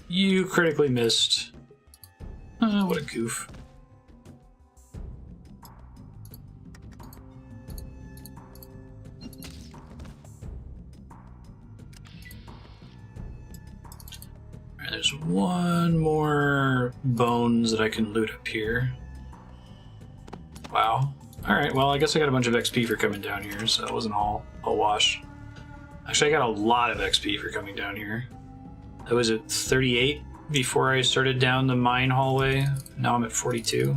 You critically missed. What a goof. Alright, there's one more bones that I can loot up here. Wow. Alright, well, I guess I got a bunch of XP for coming down here, so it wasn't all a wash. Actually, I got a lot of XP for coming down here. I was at 38 before I started down the mine hallway. Now I'm at 42.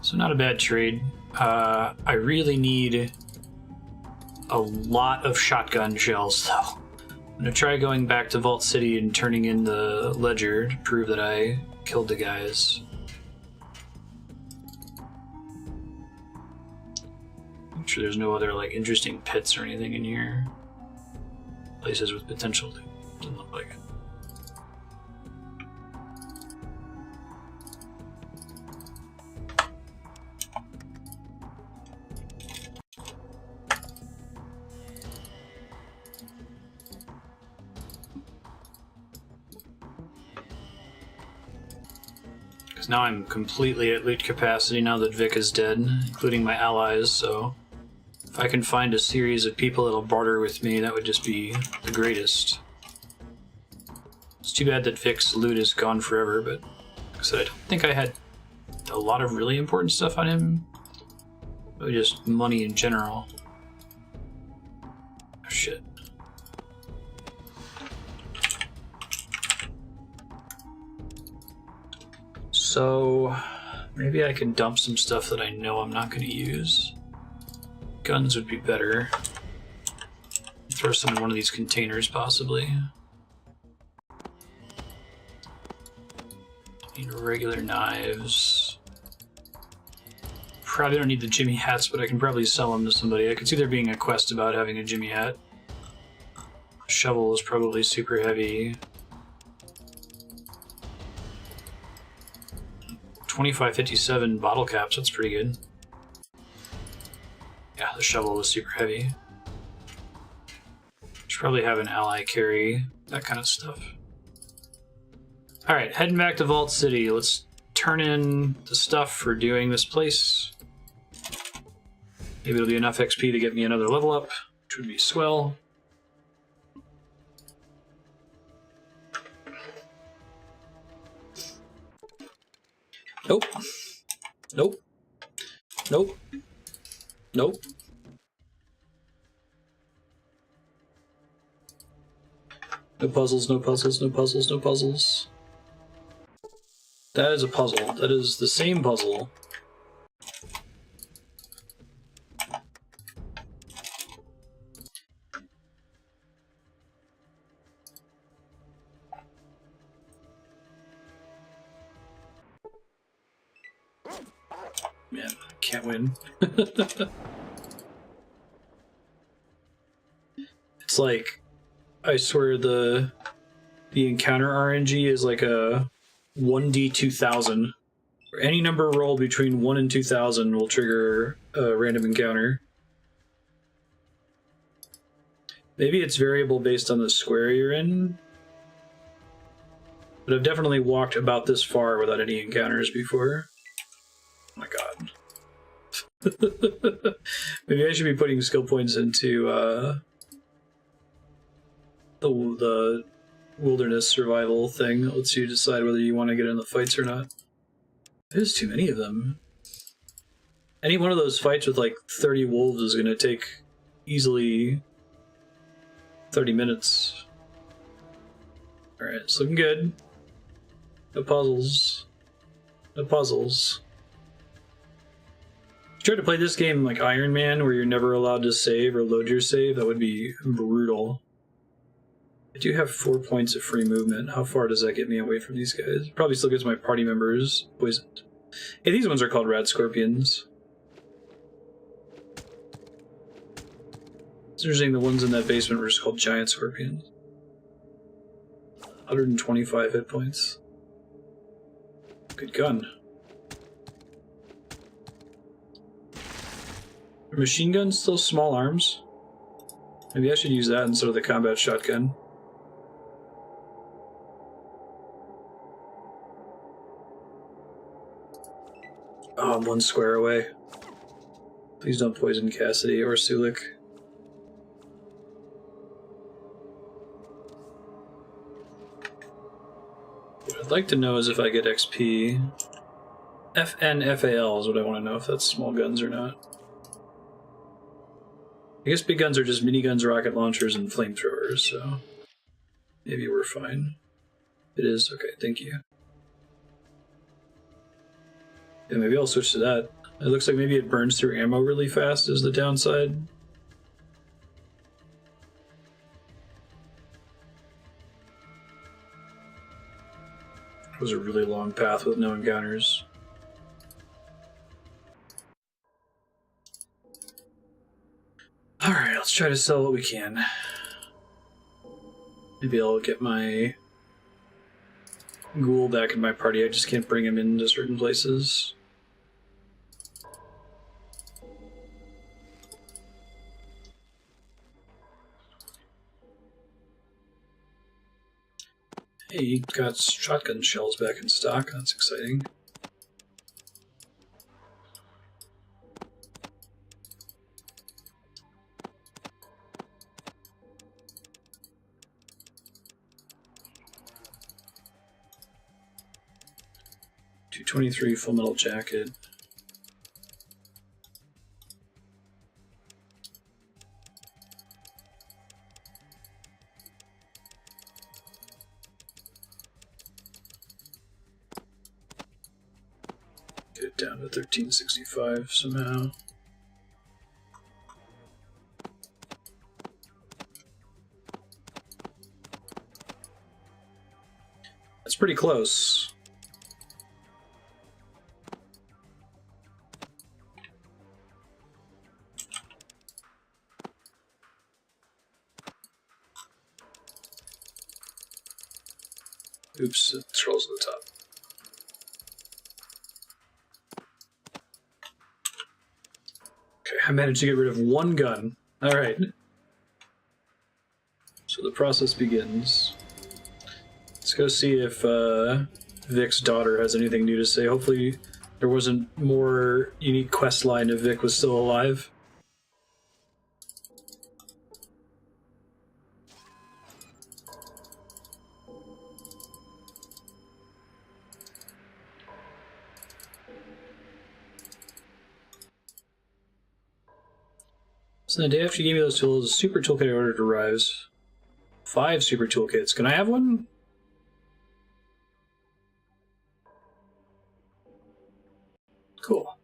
So not a bad trade. I really need a lot of shotgun shells, though. I'm gonna try going back to Vault City and turning in the ledger to prove that I killed the guys. Make sure there's no other like interesting pits or anything in here. Places with potential to. Doesn't look like it. Because now I'm completely at loot capacity now that Vic is dead, including my allies, so if I can find a series of people that'll barter with me, that would just be the greatest. It's too bad that Vic's loot is gone forever, but like I said, I don't think I had a lot of really important stuff on him. But just money in general. Oh, shit. So maybe I can dump some stuff that I know I'm not going to use. Guns would be better. Throw some in one of these containers, possibly. Need regular knives. Probably don't need the Jimmy hats, but I can probably sell them to somebody. I could see there being a quest about having a Jimmy hat. Shovel is probably super heavy. 2557 bottle caps, that's pretty good. Yeah, the shovel was super heavy. Should probably have an ally carry that kind of stuff. Alright, heading back to Vault City. Let's turn in the stuff for doing this place. Maybe it'll be enough XP to get me another level up, which would be swell. Nope. Nope. Nope. Nope. No puzzles, no puzzles, no puzzles, no puzzles. That is a puzzle. That is the same puzzle Man, I can't win. It's like, I swear the encounter RNG is like a 1d2000. Where any number rolled between 1 and 2000 will trigger a random encounter. Maybe it's variable based on the square you're in. But I've definitely walked about this far without any encounters before. Oh my god. Maybe I should be putting skill points into the wilderness survival thing that lets you decide whether you want to get in the fights or not. There's too many of them. Any one of those fights with like 30 wolves is going to take easily 30 minutes. Alright, it's looking good. No puzzles. No puzzles. Try to play this game like Iron Man, where you're never allowed to save or load your save. That would be brutal. I do have 4 points of free movement. How far does that get me away from these guys? Probably still gets my party members poisoned. Hey, these ones are called rat scorpions. It's interesting, the ones in that basement were just called giant scorpions. 125 hit points. Good gun. Are machine guns still small arms? Maybe I should use that instead of the combat shotgun. Oh, I'm 1 square away. Please don't poison Cassidy or Sulik. What I'd like to know is if I get XP. FNFAL is what I want to know, if that's small guns or not. I guess big guns are just miniguns, rocket launchers, and flamethrowers, so maybe we're fine. It is? Okay, thank you. Yeah, maybe I'll switch to that. It looks like maybe it burns through ammo really fast is the downside. It was a really long path with no encounters. Alright, let's try to sell what we can. Maybe I'll get my ghoul back in my party. I just can't bring him into certain places. Hey, you got shotgun shells back in stock. That's exciting. .223 Full Metal Jacket. Get it down to 1365 somehow. That's pretty close. Oops, it scrolls to the top. Okay, I managed to get rid of 1 gun. Alright. So the process begins. Let's go see if Vic's daughter has anything new to say. Hopefully there wasn't more unique quest line if Vic was still alive. So the day after you gave me those tools, a super toolkit I ordered arrives. 5 super toolkits. Can I have one? Cool.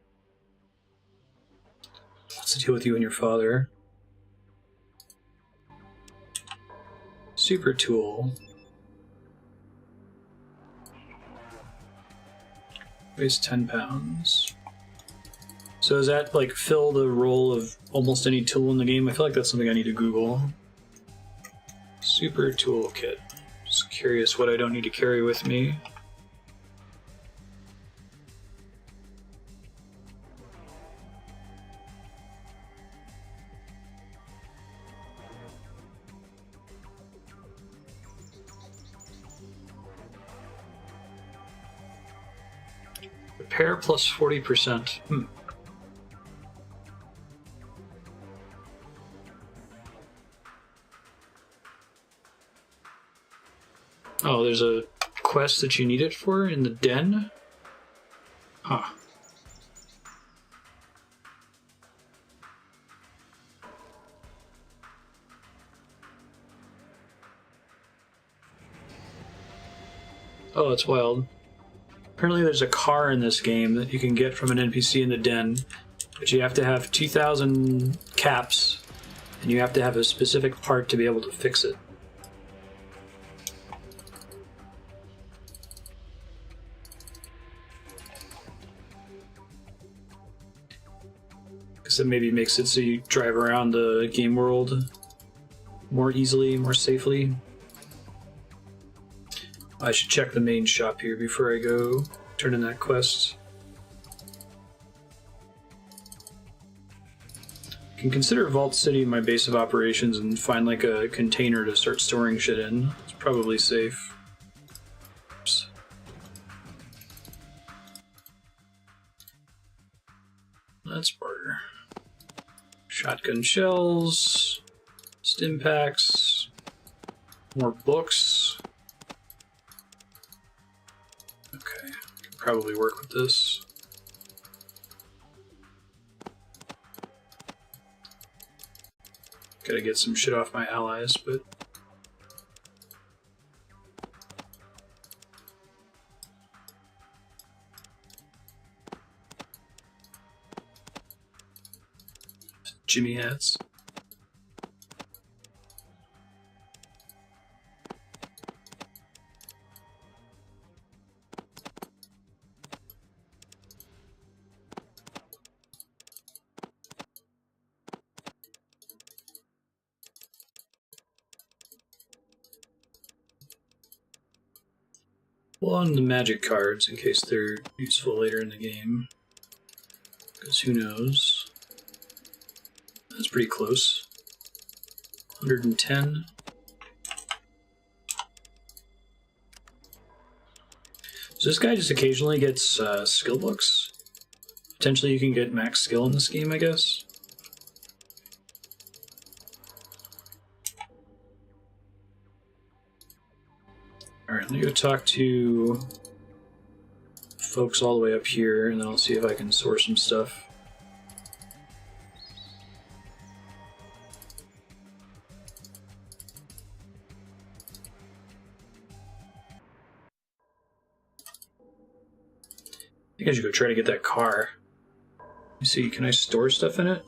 What's the deal with you and your father? Super tool. Weighs 10 pounds. So does that like fill the role of almost any tool in the game? I feel like that's something I need to Google. Super toolkit. Just curious what I don't need to carry with me. Repair plus 40%. Oh, there's a quest that you need it for in the den? Huh. Oh, that's wild. Apparently there's a car in this game that you can get from an NPC in the den, but you have to have 2,000 caps, and you have to have a specific part to be able to fix it. Because it maybe makes it so you drive around the game world more easily, more safely. I should check the main shop here before I go turn in that quest. I can consider Vault City my base of operations and find like a container to start storing shit in. It's probably safe. Oops. Let's barter. Shotgun shells, stim packs, more books. Okay, can probably work with this. Gotta get some shit off my allies, but Jimmy hats. Well, on the magic cards in case they're useful later in the game. Because who knows? That's pretty close. 110. So this guy just occasionally gets skill books. Potentially you can get max skill in this game, I guess. Alright, let me go talk to folks all the way up here, and then I'll see if I can source some stuff. I think I should go try to get that car. Let me see, can I store stuff in it?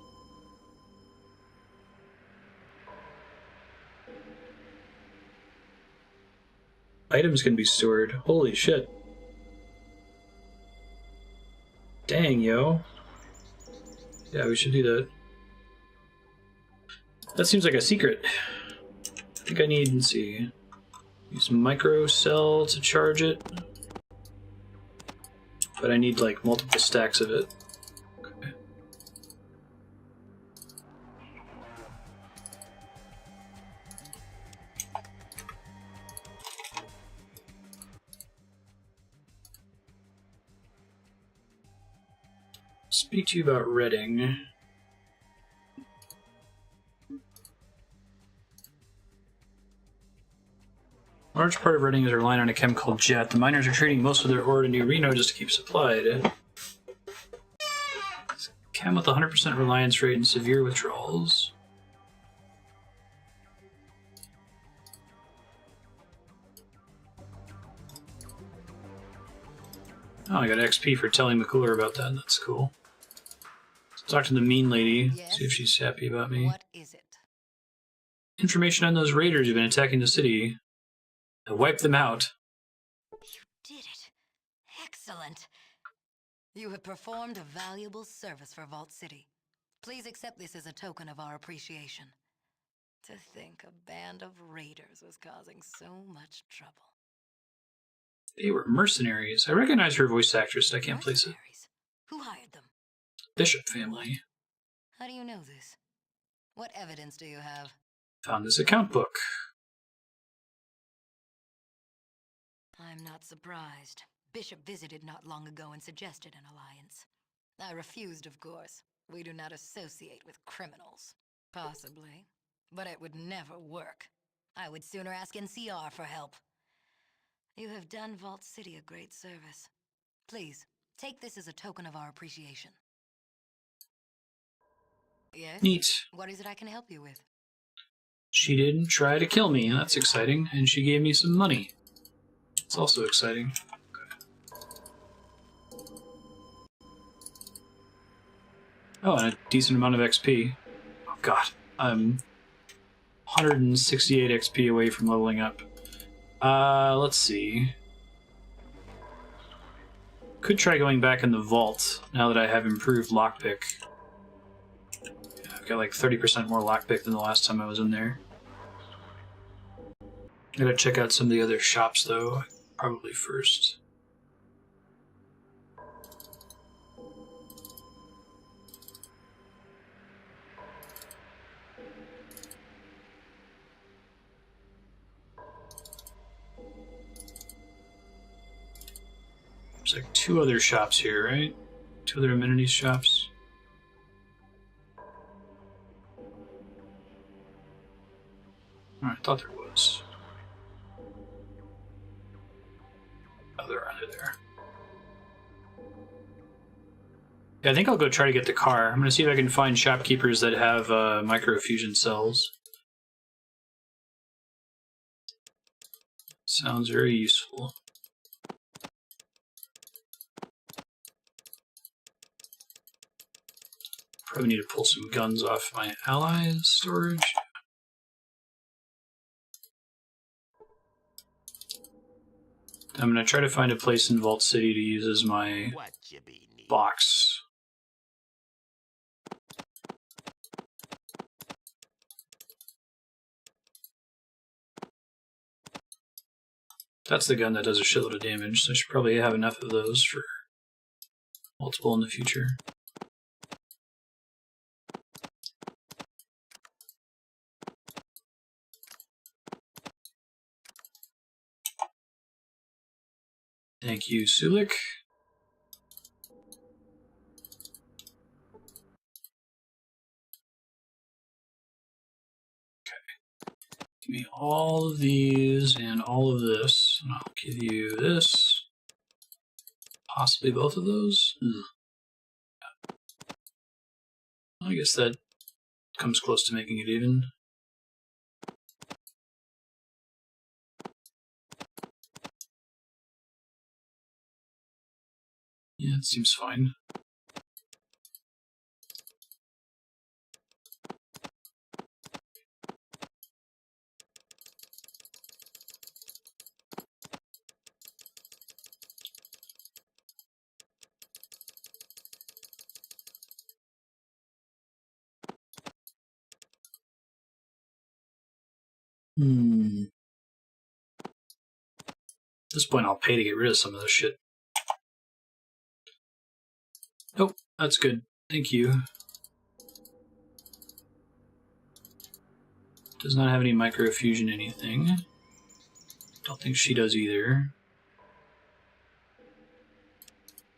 Items can be stored. Holy shit. Dang, yo. Yeah, we should do that. That seems like a secret. I think I need, let's see, use micro cell to charge it. But I need like multiple stacks of it. Okay. Speak to you about Redding. A large part of Redding is relying on a chem called jet. The miners are treating most of their ore to New Reno just to keep supplied. It's chem with 100% reliance rate and severe withdrawals. Oh, I got XP for telling McClure about that. That's cool. Let's talk to the mean lady, Yes? see if she's happy about me. What is it? Information on those raiders who've been attacking the city. I wiped them out. You did it. Excellent. You have performed a valuable service for Vault City. Please accept this as a token of our appreciation. To think a band of raiders was causing so much trouble. They were mercenaries. I recognize her voice actress. I can't place it. Mercenaries? Who hired them? Bishop family. How do you know this? What evidence do you have? Found this account book. I'm not surprised. Bishop visited not long ago and suggested an alliance. I refused, of course. We do not associate with criminals. Possibly. But it would never work. I would sooner ask NCR for help. You have done Vault City a great service. Please, take this as a token of our appreciation. Yes? Neat. What is it I can help you with? She didn't try to kill me. That's exciting. And she gave me some money. It's also exciting. Oh, and a decent amount of XP. Oh god, I'm 168 XP away from leveling up. Let's see. Could try going back in the vault now that I have improved lockpick. I've got like 30% more lockpick than the last time I was in there. Gotta check out some of the other shops though, probably first. There's like 2 other shops here, right? 2 other amenities shops. Oh, I thought there was. Oh, they're under there. Yeah, I think I'll go try to get the car. I'm gonna see if I can find shopkeepers that have microfusion cells. Sounds very useful. Probably need to pull some guns off my allies' storage. I'm going to try to find a place in Vault City to use as my box. That's the gun that does a shitload of damage, so I should probably have enough of those for multiple in the future. Thank you, Sulik. Okay. Give me all of these and all of this, and I'll give you this. Possibly both of those? Yeah. I guess that comes close to making it even. Yeah, it seems fine. At this point, I'll pay to get rid of some of this shit. Oh, that's good. Thank you. Does not have any microfusion anything. Don't think she does either.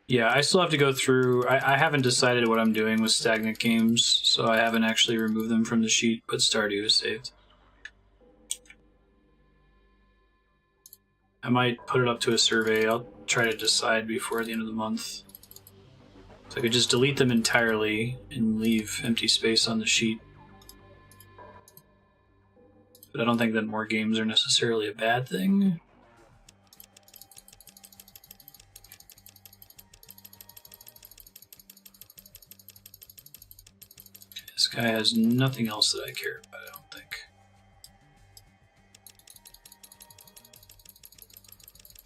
Yeah, I still have to go through. I haven't decided what I'm doing with stagnant games, so I haven't actually removed them from the sheet, but Stardew is saved. I might put it up to a survey. I'll try to decide before the end of the month. So I could just delete them entirely and leave empty space on the sheet. But I don't think that more games are necessarily a bad thing. This guy has nothing else that I care about, I don't think.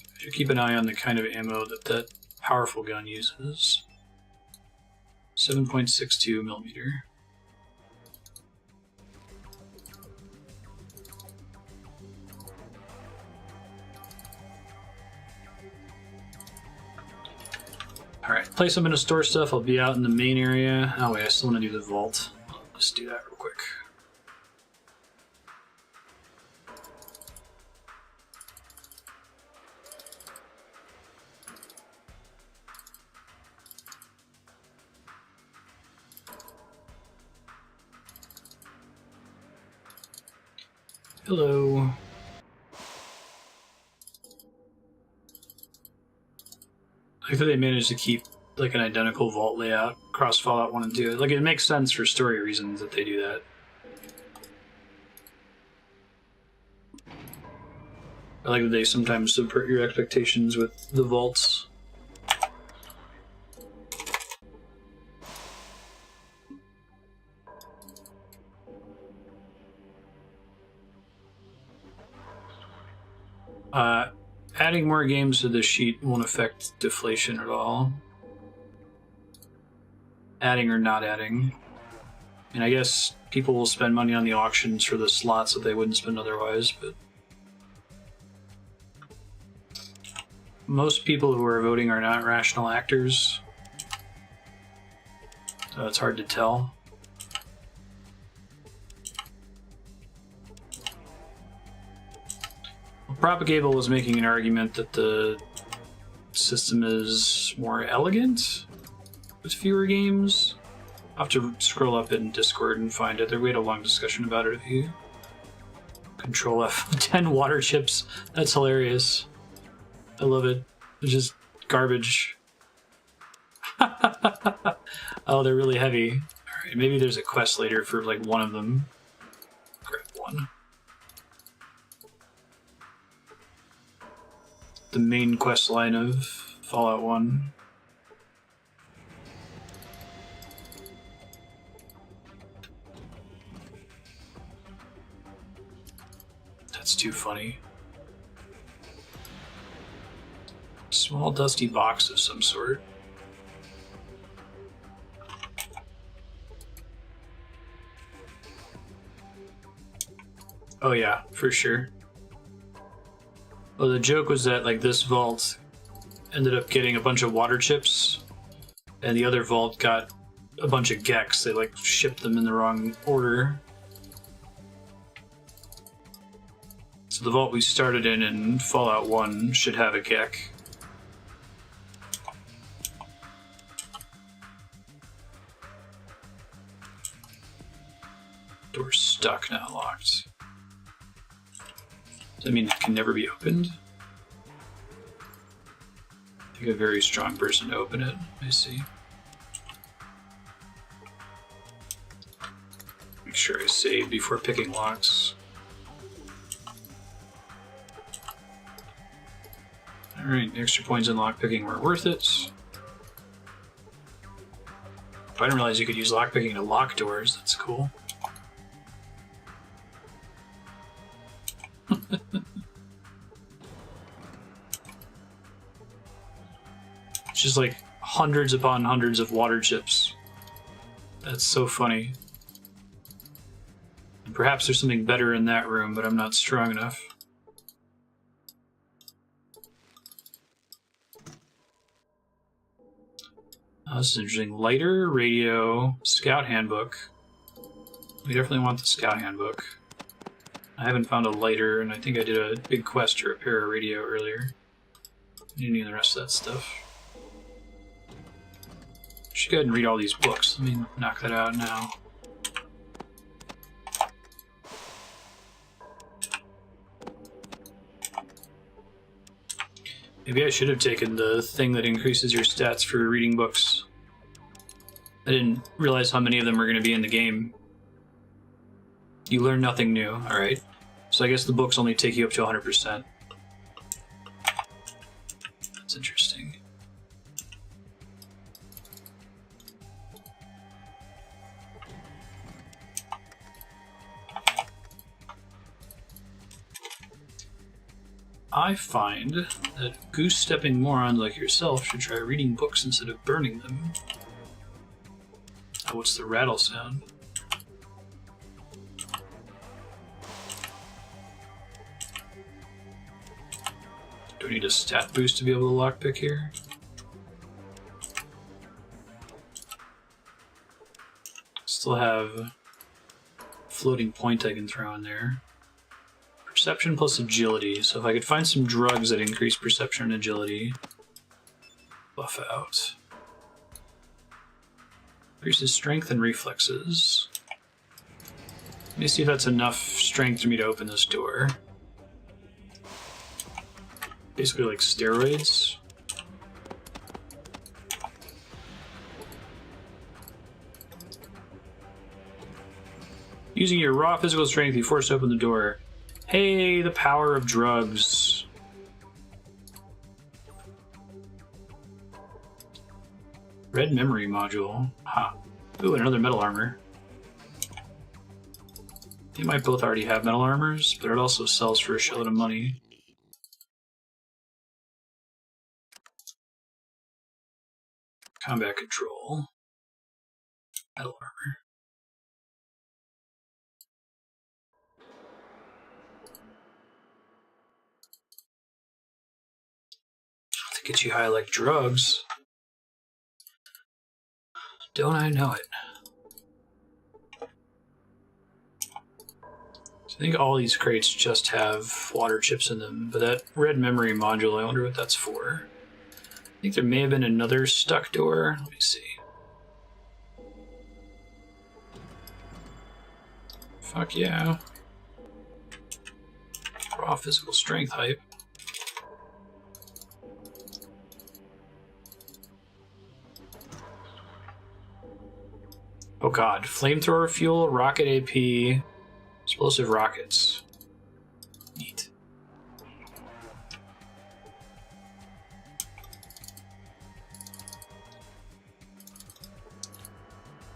I should keep an eye on the kind of ammo that powerful gun uses. 7.62 millimeter. Alright, place I'm going to store stuff. I'll be out in the main area. Oh wait, I still want to do the vault. Let's do that real quick. Hello. I think they managed to keep like an identical vault layout across Fallout 1 and 2. Like, it makes sense for story reasons that they do that. I like that they sometimes subvert your expectations with the vaults. Adding more games to this sheet won't affect deflation at all. Adding or not adding. And I guess people will spend money on the auctions for the slots that they wouldn't spend otherwise, but most people who are voting are not rational actors, so it's hard to tell. Propagable was making an argument that the system is more elegant with fewer games. I'll have to scroll up in Discord and find it. We had a long discussion about it if you control F. 10 water chips. That's hilarious. I love it. It's just garbage. Oh, they're really heavy. Alright, maybe there's a quest later for like one of them. Grab one. The main quest line of Fallout 1. That's too funny. Small dusty box of some sort. Oh yeah, for sure. Well, the joke was that like this vault ended up getting a bunch of water chips, and the other vault got a bunch of Gecks. They like shipped them in the wrong order. So the vault we started in Fallout 1 should have a Gek. Door's stuck, not locked. Does that mean it can never be opened? I think a very strong person to open it. I see. Make sure I save before picking locks. Alright, extra points in lockpicking were worth it. I didn't realize you could use lockpicking to lock doors. That's cool. It's just like hundreds upon hundreds of water chips. That's so funny. And perhaps there's something better in that room, but I'm not strong enough. Oh, this is interesting. Lighter, radio, scout handbook. We definitely want the scout handbook. I haven't found a lighter, and I think I did a big quest to repair a radio earlier. I didn't need the rest of that stuff. I should go ahead and read all these books. Let me knock that out now. Maybe I should have taken the thing that increases your stats for reading books. I didn't realize how many of them are going to be in the game. You learn nothing new, alright. So I guess the books only take you up to 100%. That's interesting. I find that goose-stepping morons like yourself should try reading books instead of burning them. Oh, what's the rattle sound? Do I need a stat boost to be able to lockpick here? Still have floating point I can throw in there. Perception plus agility. So if I could find some drugs that increase perception and agility, buff out. Increases strength and reflexes. Let me see if that's enough strength for me to open this door. Basically like steroids. Using your raw physical strength, you force to open the door. Hey, the power of drugs. Red memory module. Ha. Ooh, and another metal armor. They might both already have metal armors, but it also sells for a shitload of money. Combat control. Metal armor. To get you high like drugs. Don't I know it? So I think all these crates just have water chips in them, but that red memory module, I wonder what that's for. I think there may have been another stuck door. Let me see. Fuck yeah. Raw physical strength hype. Oh god, flamethrower fuel, rocket AP, explosive rockets. Neat.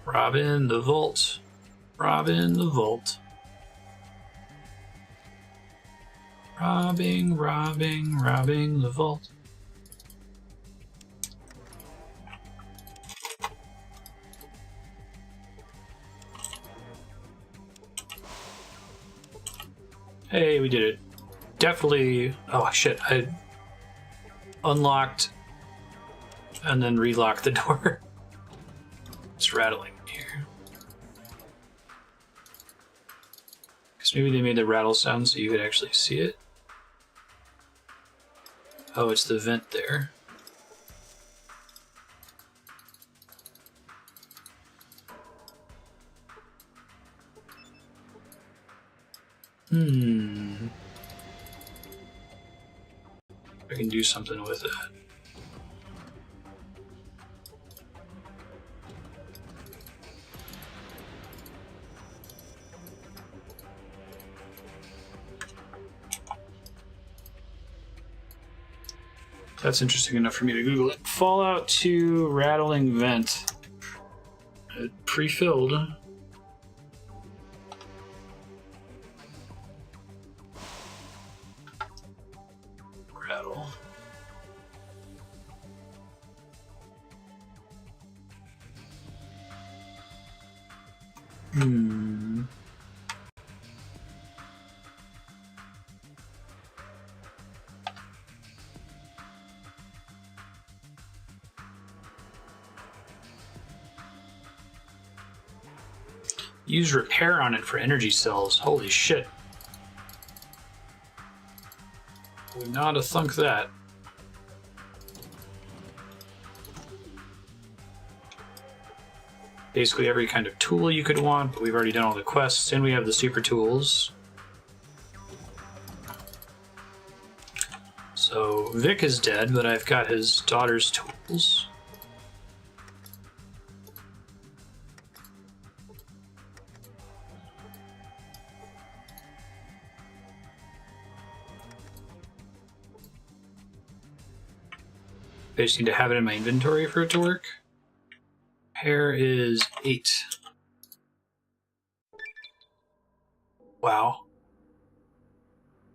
Robin the Vault. Robin the Vault. Robbing the vault. Hey, we did it. Definitely. Oh shit, I unlocked and then relocked the door. It's rattling here. Because maybe they made the rattle sound so you could actually see it. Oh, it's the vent there. I can do something with that. That's interesting enough for me to Google it. Fallout 2 rattling vent. Pre-filled. Rattle. Use repair on it for energy cells. Holy shit. Would not have thunk that. Basically every kind of tool you could want, but we've already done all the quests, and we have the super tools. So Vic is dead, but I've got his daughter's tools. I just need to have it in my inventory for it to work. Hair is 8. Wow.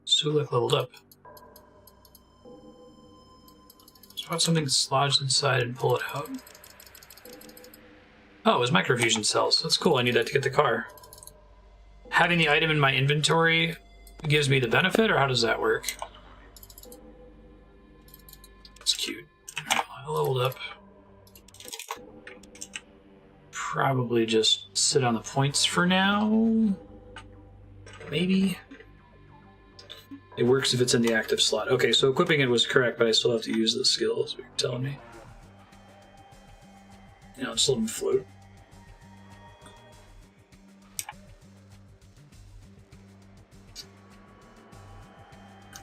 So like leveled up. Spot something lodged inside and pull it out. Oh, it was microfusion cells. That's cool. I need that to get the car. Having the item in my inventory gives me the benefit, or how does that work? That's cute. I leveled up. Probably just sit on the points for now. Maybe. It works if it's in the active slot. Okay, so equipping it was correct, but I still have to use the skills, what you're telling me. I'll just let them float.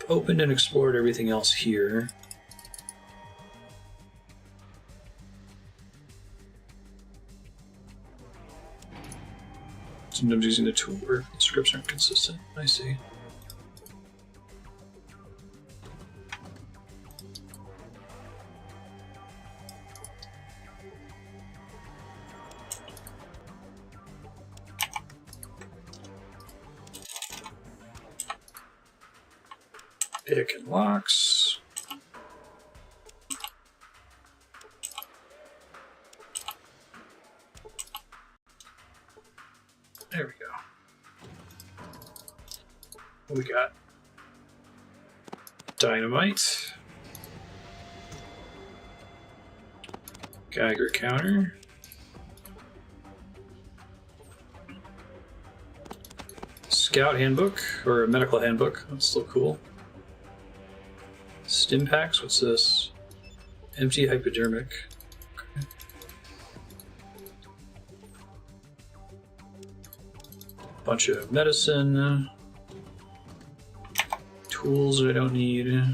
Opened and explored everything else here. Sometimes using the tool where the scripts aren't consistent. I see. Pick and locks. There we go. What we got? Dynamite. Geiger counter. Scout handbook, or a medical handbook. That's still cool. Stim packs, what's this? Empty hypodermic. Okay. Bunch of medicine. Tools that I don't need.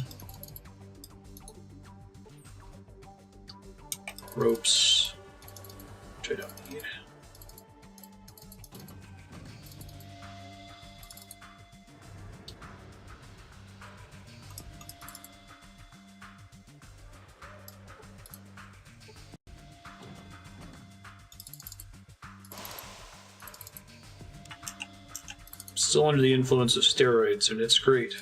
Ropes, which I don't need. Still under the influence of steroids, and it's great.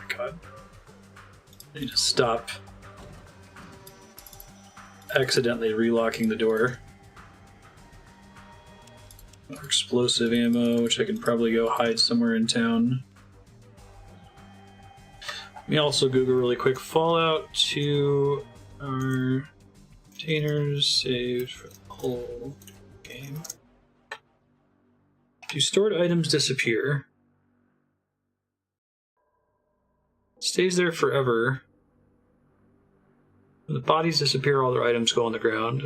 God. I need to stop accidentally relocking the door. Explosive ammo, which I can probably go hide somewhere in town. Let me also Google really quick. Fallout 2 our containers saved for the whole game. Do stored items disappear? It stays there forever. When the bodies disappear, all their items go on the ground.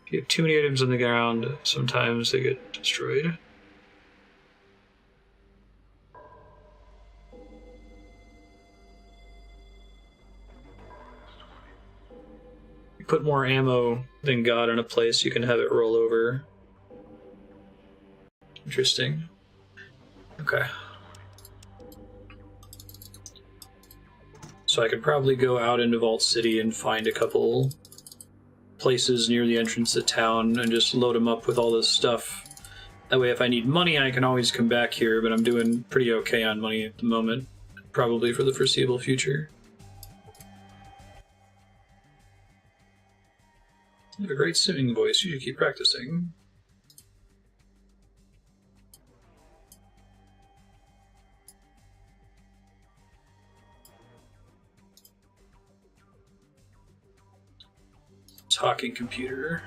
If you have too many items on the ground, sometimes they get destroyed. You put more ammo than God in a place, you can have it roll over. Interesting. Okay. So I could probably go out into Vault City and find a couple places near the entrance to town and just load them up with all this stuff. That way if I need money I can always come back here, but I'm doing pretty okay on money at the moment. Probably for the foreseeable future. You have a great singing voice, you should keep practicing. Talking computer.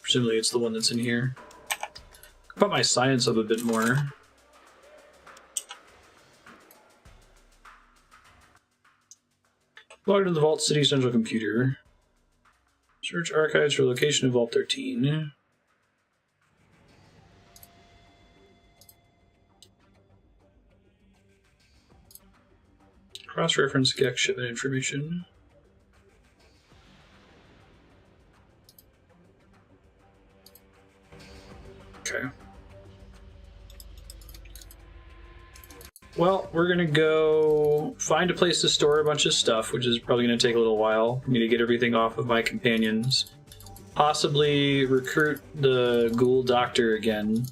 Presumably it's the one that's in here. Put my science up a bit more. Log into the Vault City Central Computer. Search archives for location of Vault 13. Cross-reference Gecko shipment information. Okay. Well, we're gonna go find a place to store a bunch of stuff, which is probably gonna take a little while for me to get everything off of my companions. Possibly recruit the ghoul doctor again.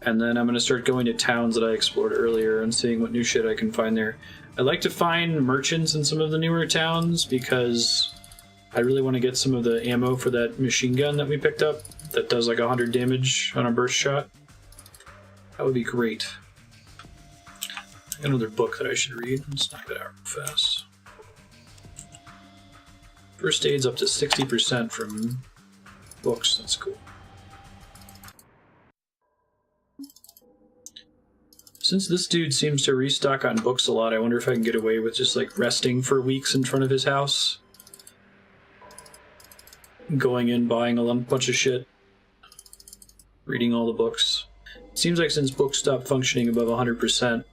And then I'm gonna start going to towns that I explored earlier and seeing what new shit I can find there. I'd like to find merchants in some of the newer towns because I really want to get some of the ammo for that machine gun that we picked up that does like 100 damage on a burst shot. That would be great. I got another book that I should read. Let's knock that out real fast. First aid's up to 60% from books. That's cool. Since this dude seems to restock on books a lot, I wonder if I can get away with just like resting for weeks in front of his house. Going in, buying a bunch of shit. Reading all the books. It seems like since books stopped functioning above 100%, you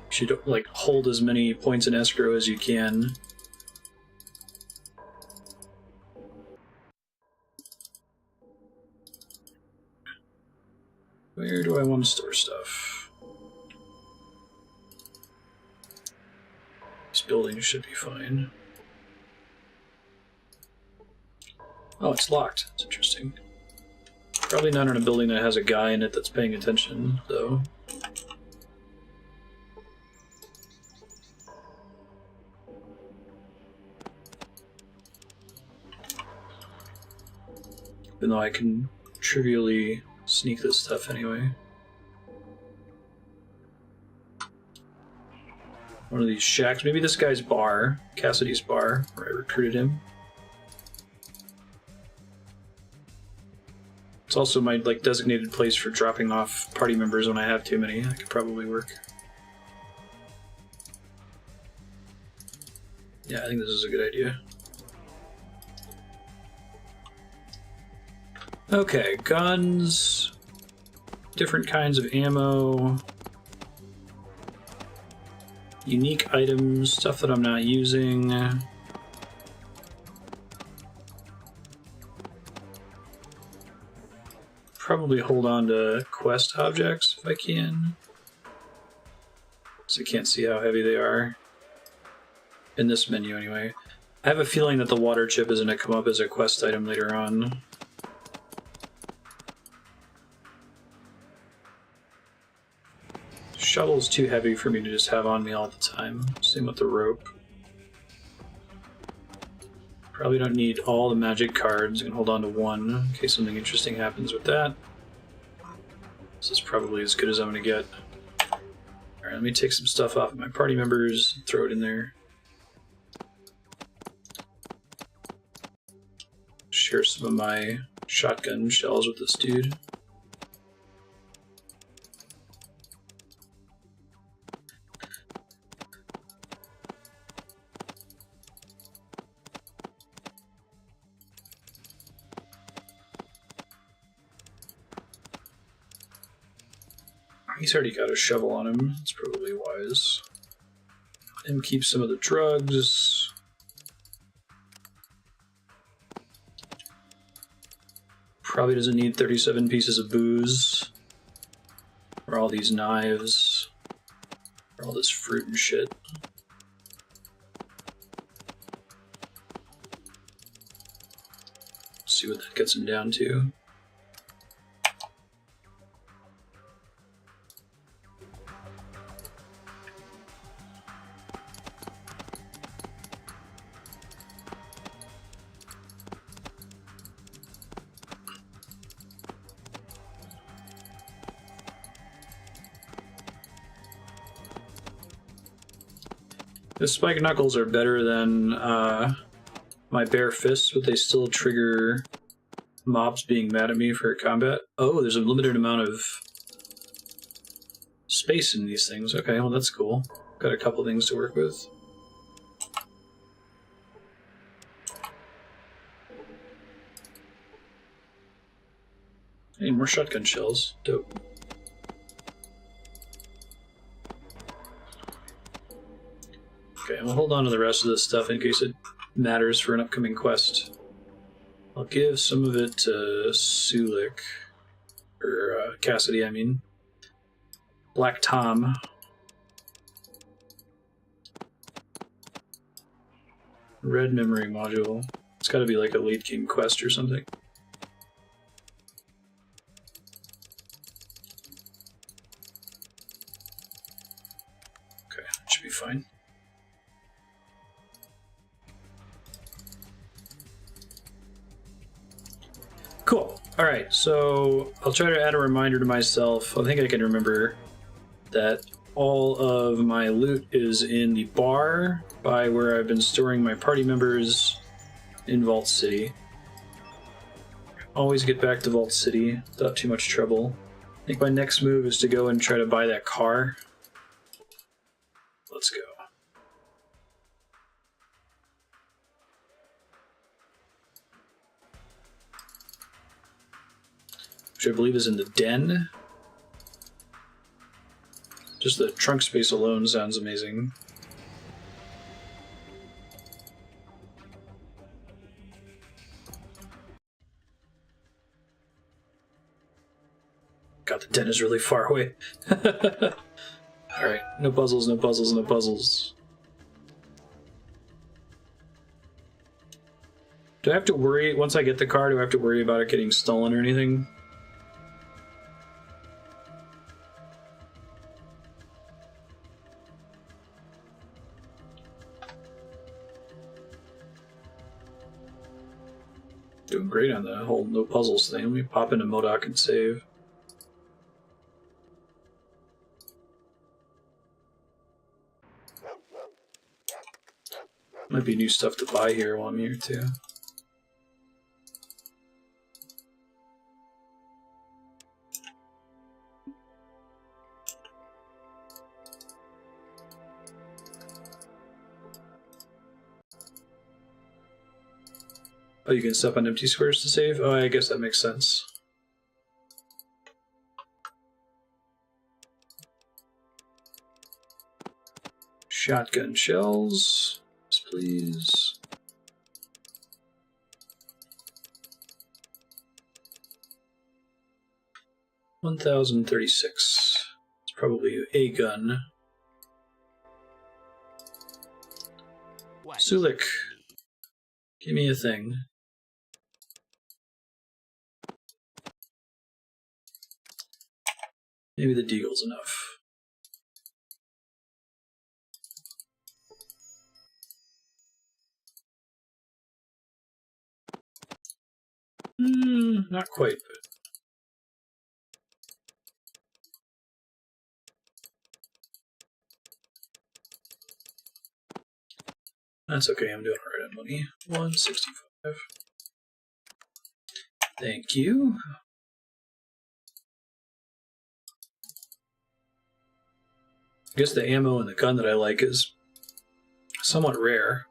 should like hold as many points in escrow as you can. Where do I want to store stuff? This building should be fine. Oh, it's locked. That's interesting. Probably not in a building that has a guy in it that's paying attention, though. Even though I can trivially sneak this stuff anyway. One of these shacks. Maybe this guy's bar. Cassidy's bar, where I recruited him. It's also my like designated place for dropping off party members when I have too many. That could probably work. Yeah, I think this is a good idea. Okay, guns, different kinds of ammo, unique items, stuff that I'm not using. Probably hold on to quest objects if I can. So I can't see how heavy they are. In this menu anyway. I have a feeling that the water chip is going to come up as a quest item later on. Shovel's too heavy for me to just have on me all the time. Same with the rope. Probably don't need all the magic cards. I can hold on to one in case something interesting happens with that. This is probably as good as I'm going to get. Alright, let me take some stuff off of my party members and throw it in there. Share some of my shotgun shells with this dude. He's already got a shovel on him. It's probably wise. And keep some of the drugs. Probably doesn't need 37 pieces of booze. Or all these knives. Or all this fruit and shit. Let's see what that gets him down to. The spike knuckles are better than my bare fists, but they still trigger mobs being mad at me for combat. Oh, there's a limited amount of space in these things. Okay, well that's cool. Got a couple things to work with. I need more shotgun shells. Dope. Okay, we'll hold on to the rest of this stuff in case it matters for an upcoming quest. I'll give some of it to Sulik. Or Cassidy, I mean. Black Tom. Red memory module. It's gotta be like a late game quest or something. Okay, that should be fine. Cool. Alright, so I'll try to add a reminder to myself. I think I can remember that all of my loot is in the bar by where I've been storing my party members in Vault City. Always get back to Vault City without too much trouble. I think my next move is to go and try to buy that car. Let's go. Which I believe is in the den. Just the trunk space alone sounds amazing. God, the den is really far away. Alright, no puzzles, no puzzles, no puzzles. Do I have to worry, once I get the car, do I have to worry about it getting stolen or anything? Doing great on the whole no puzzles thing. Let me pop into Modoc and save. Might be new stuff to buy here while I'm here too. Oh, you can step on empty squares to save? Oh, I guess that makes sense. Shotgun shells, yes, please. $1,036. It's probably a gun. What Sulik, give me a thing. Maybe the deagle's enough. Not quite, but... That's okay, I'm doing alright on money. 165. Thank you. I guess the ammo in the gun that I like is somewhat rare.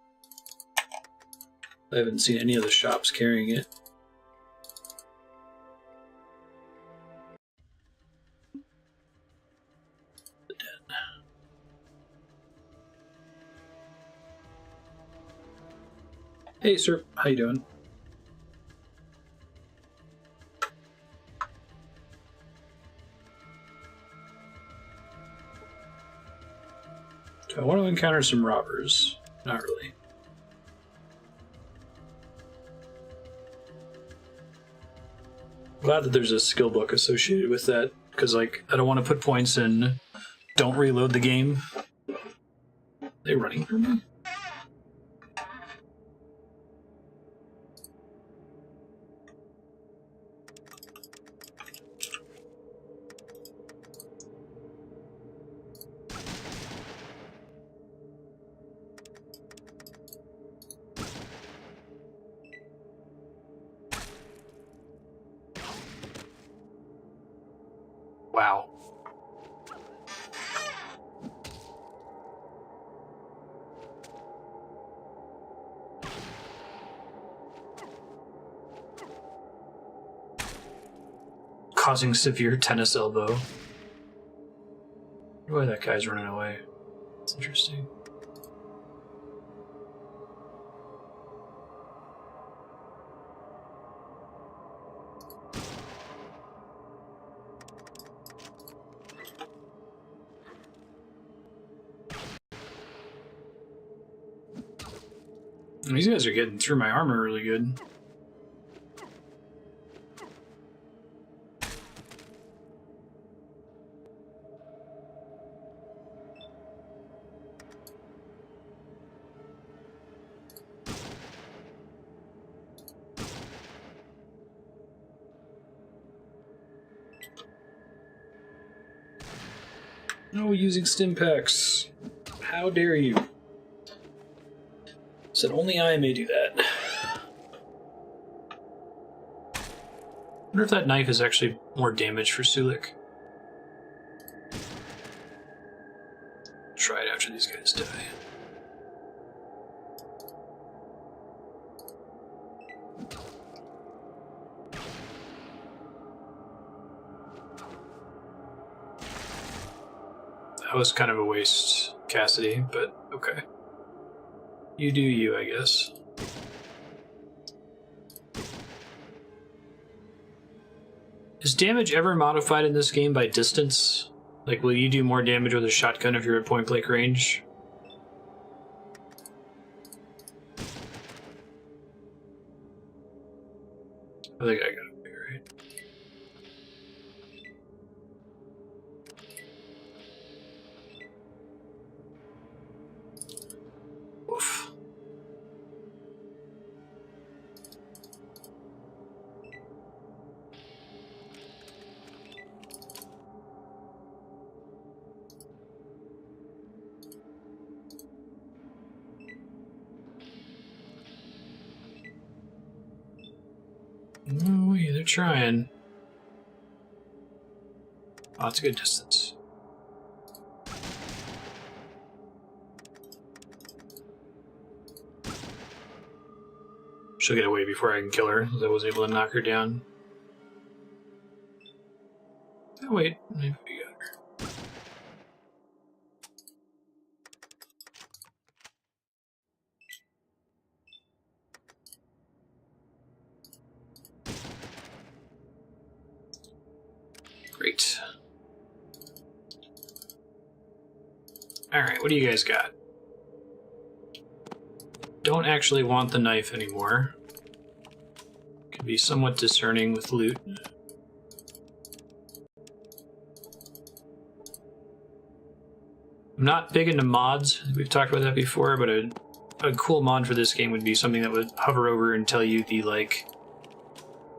I haven't seen any of the shops carrying it. Hey, sir. How you doing? Do I want to encounter some robbers? Not really. Glad that there's a skill book associated with that, because, like, I don't want to put points in don't reload the game. Are they running from me? Wow. Causing severe tennis elbow. Why that guy's running away? That's interesting. These guys are getting through my armor really good. No, using stim packs. How dare you? Said only I may do that. Wonder if that knife is actually more damage for Sulik. Try it after these guys die. That was kind of a waste, Cassidy, but okay. You do you, I guess. Is damage ever modified in this game by distance? Like, will you do more damage with a shotgun if you're at point-blank range? I think I got it here, right? Woof. Oh, yeah, they're trying. Oh, that's a good distance. She'll get away before I can kill her, as I was able to knock her down. Oh, wait, maybe we got her. Great. Alright, what do you guys got? Don't actually want the knife anymore. Can be somewhat discerning with loot. I'm not big into mods. We've talked about that before, but a cool mod for this game would be something that would hover over and tell you the, like,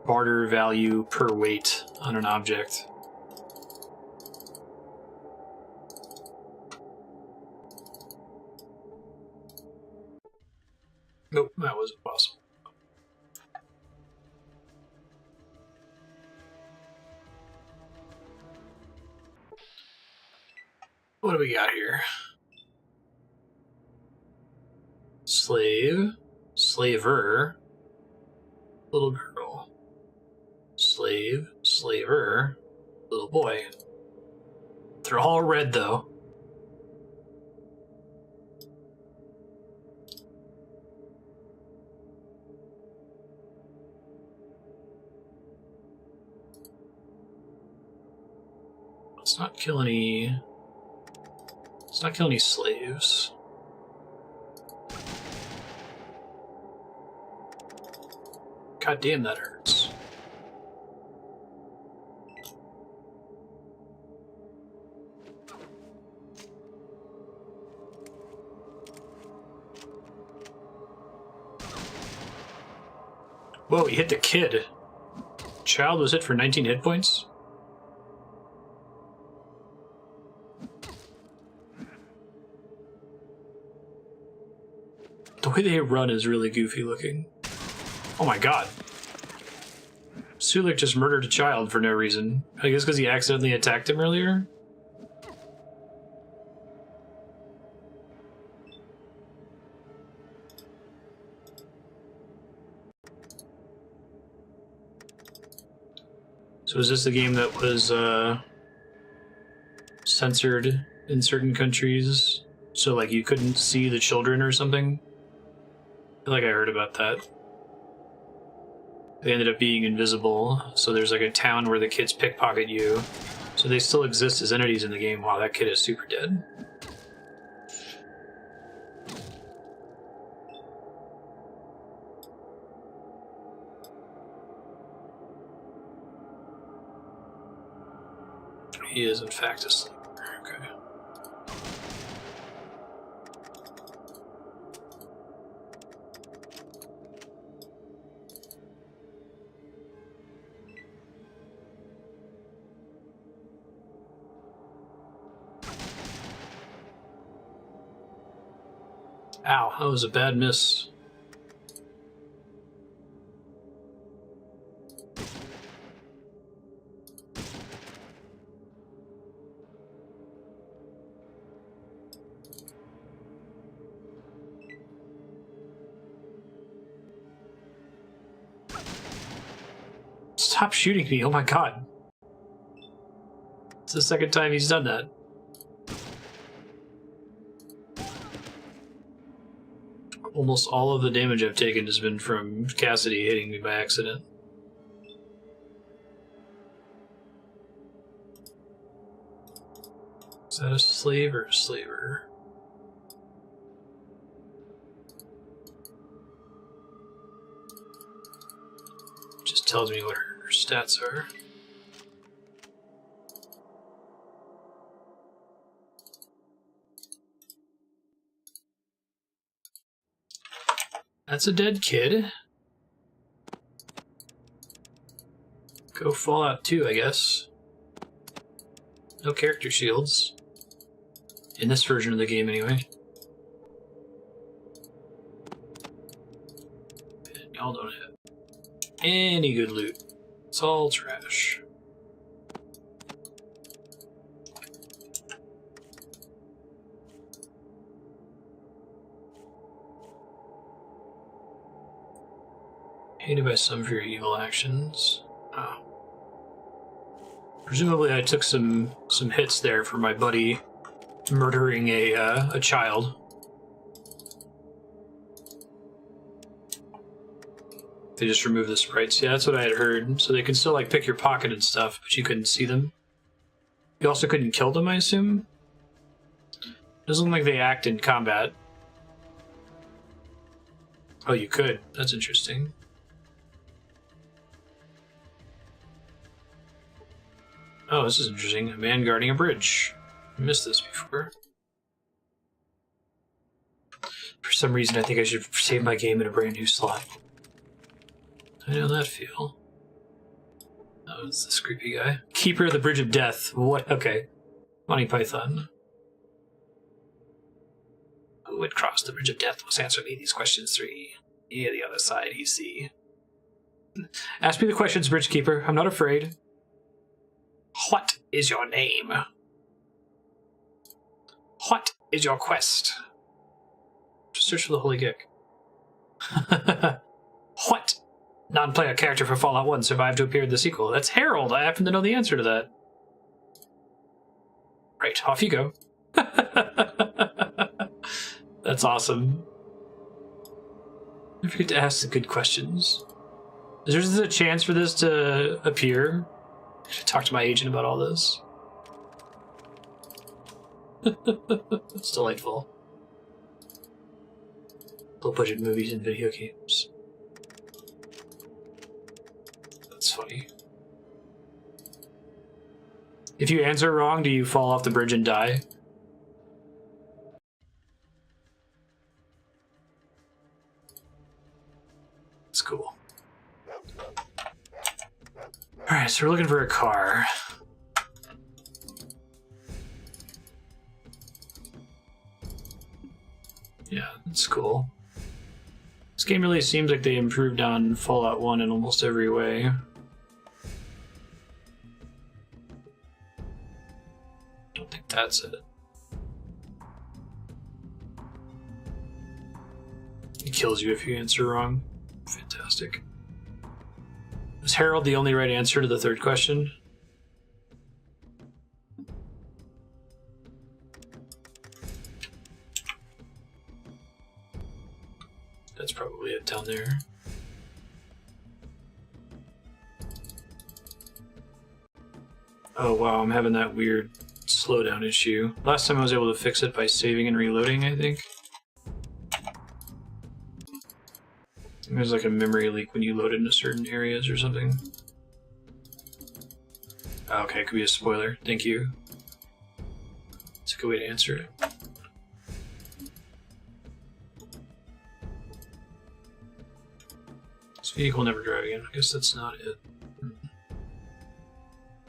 barter value per weight on an object. Nope, that wasn't possible. What do we got here? Slave, slaver, little girl. Slave, slaver, little boy. They're all red, though. Let's not kill any... Let's not kill any slaves. God damn, that hurts. Whoa, he hit the kid. Child was hit for 19 hit points? The way they run is really goofy looking. Oh my god. Sulik just murdered a child for no reason. I guess because he accidentally attacked him earlier? So is this a game that was censored in certain countries? So like you couldn't see the children or something? I feel like I heard about that. They ended up being invisible, so there's like a town where the kids pickpocket you. So they still exist as entities in the game. Wow, that kid is super dead. he is in fact a sleeper. Okay. Ow, that was a bad miss. Stop shooting me, oh my god. It's the second time he's done that. Almost all of the damage I've taken has been from Cassidy hitting me by accident. Is that a slave or a slaver? Just tells me what her stats are. That's a dead kid. Go Fallout 2, I guess. No character shields. In this version of the game, anyway. And y'all don't have any good loot. It's all trash. Hated by some for your evil actions. Oh. Presumably I took some hits there for my buddy murdering a child. They just removed the sprites. Yeah, that's what I had heard. So they can still like pick your pocket and stuff, but you couldn't see them. You also couldn't kill them, I assume? Doesn't look like they act in combat. Oh, you could. That's interesting. Oh, this is interesting. A man guarding a bridge. I missed this before. For some reason, I think I should save my game in a brand new slot. I know that feel. Oh, it's this creepy guy. Keeper of the Bridge of Death. What? Okay. Monty Python. Who would cross the Bridge of Death must answer me these questions 3. Yeah, the other side, you see. Ask me the questions, Bridge Keeper. I'm not afraid. What is your name? What is your quest? Search for the Holy Gecko. What non-player character for Fallout 1 survived to appear in the sequel? That's Harold. I happen to know the answer to that. Right, off you go. That's awesome. Don't forget to ask the good questions. Is there a chance for this to appear? I should talk to my agent about all this. It's delightful. Low-budget movies and video games. That's funny. If you answer wrong, do you fall off the bridge and die? It's cool. Alright, so we're looking for a car. Yeah, that's cool. This game really seems like they improved on Fallout 1 in almost every way. Don't think that's it. It kills you if you answer wrong. Fantastic. Was Harold the only right answer to the third question? That's probably it down there. Oh wow, I'm having that weird slowdown issue. Last time I was able to fix it by saving and reloading, I think. There's like a memory leak when you load into certain areas or something. Okay, it could be a spoiler. Thank you. It's a good way to answer it. This vehicle never drive again. I guess that's not it.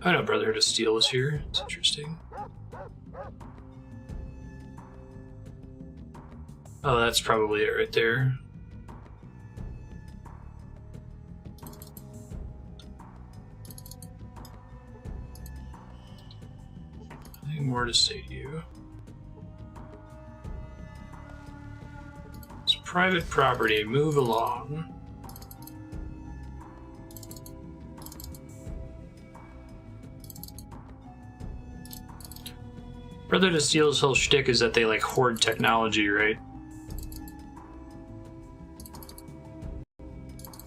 I know Brotherhood of Steel was here. It's interesting. Oh, that's probably it right there. Nothing more to say to you. It's private property. Move along. Brotherhood of Steel's whole shtick is that they like hoard technology, right?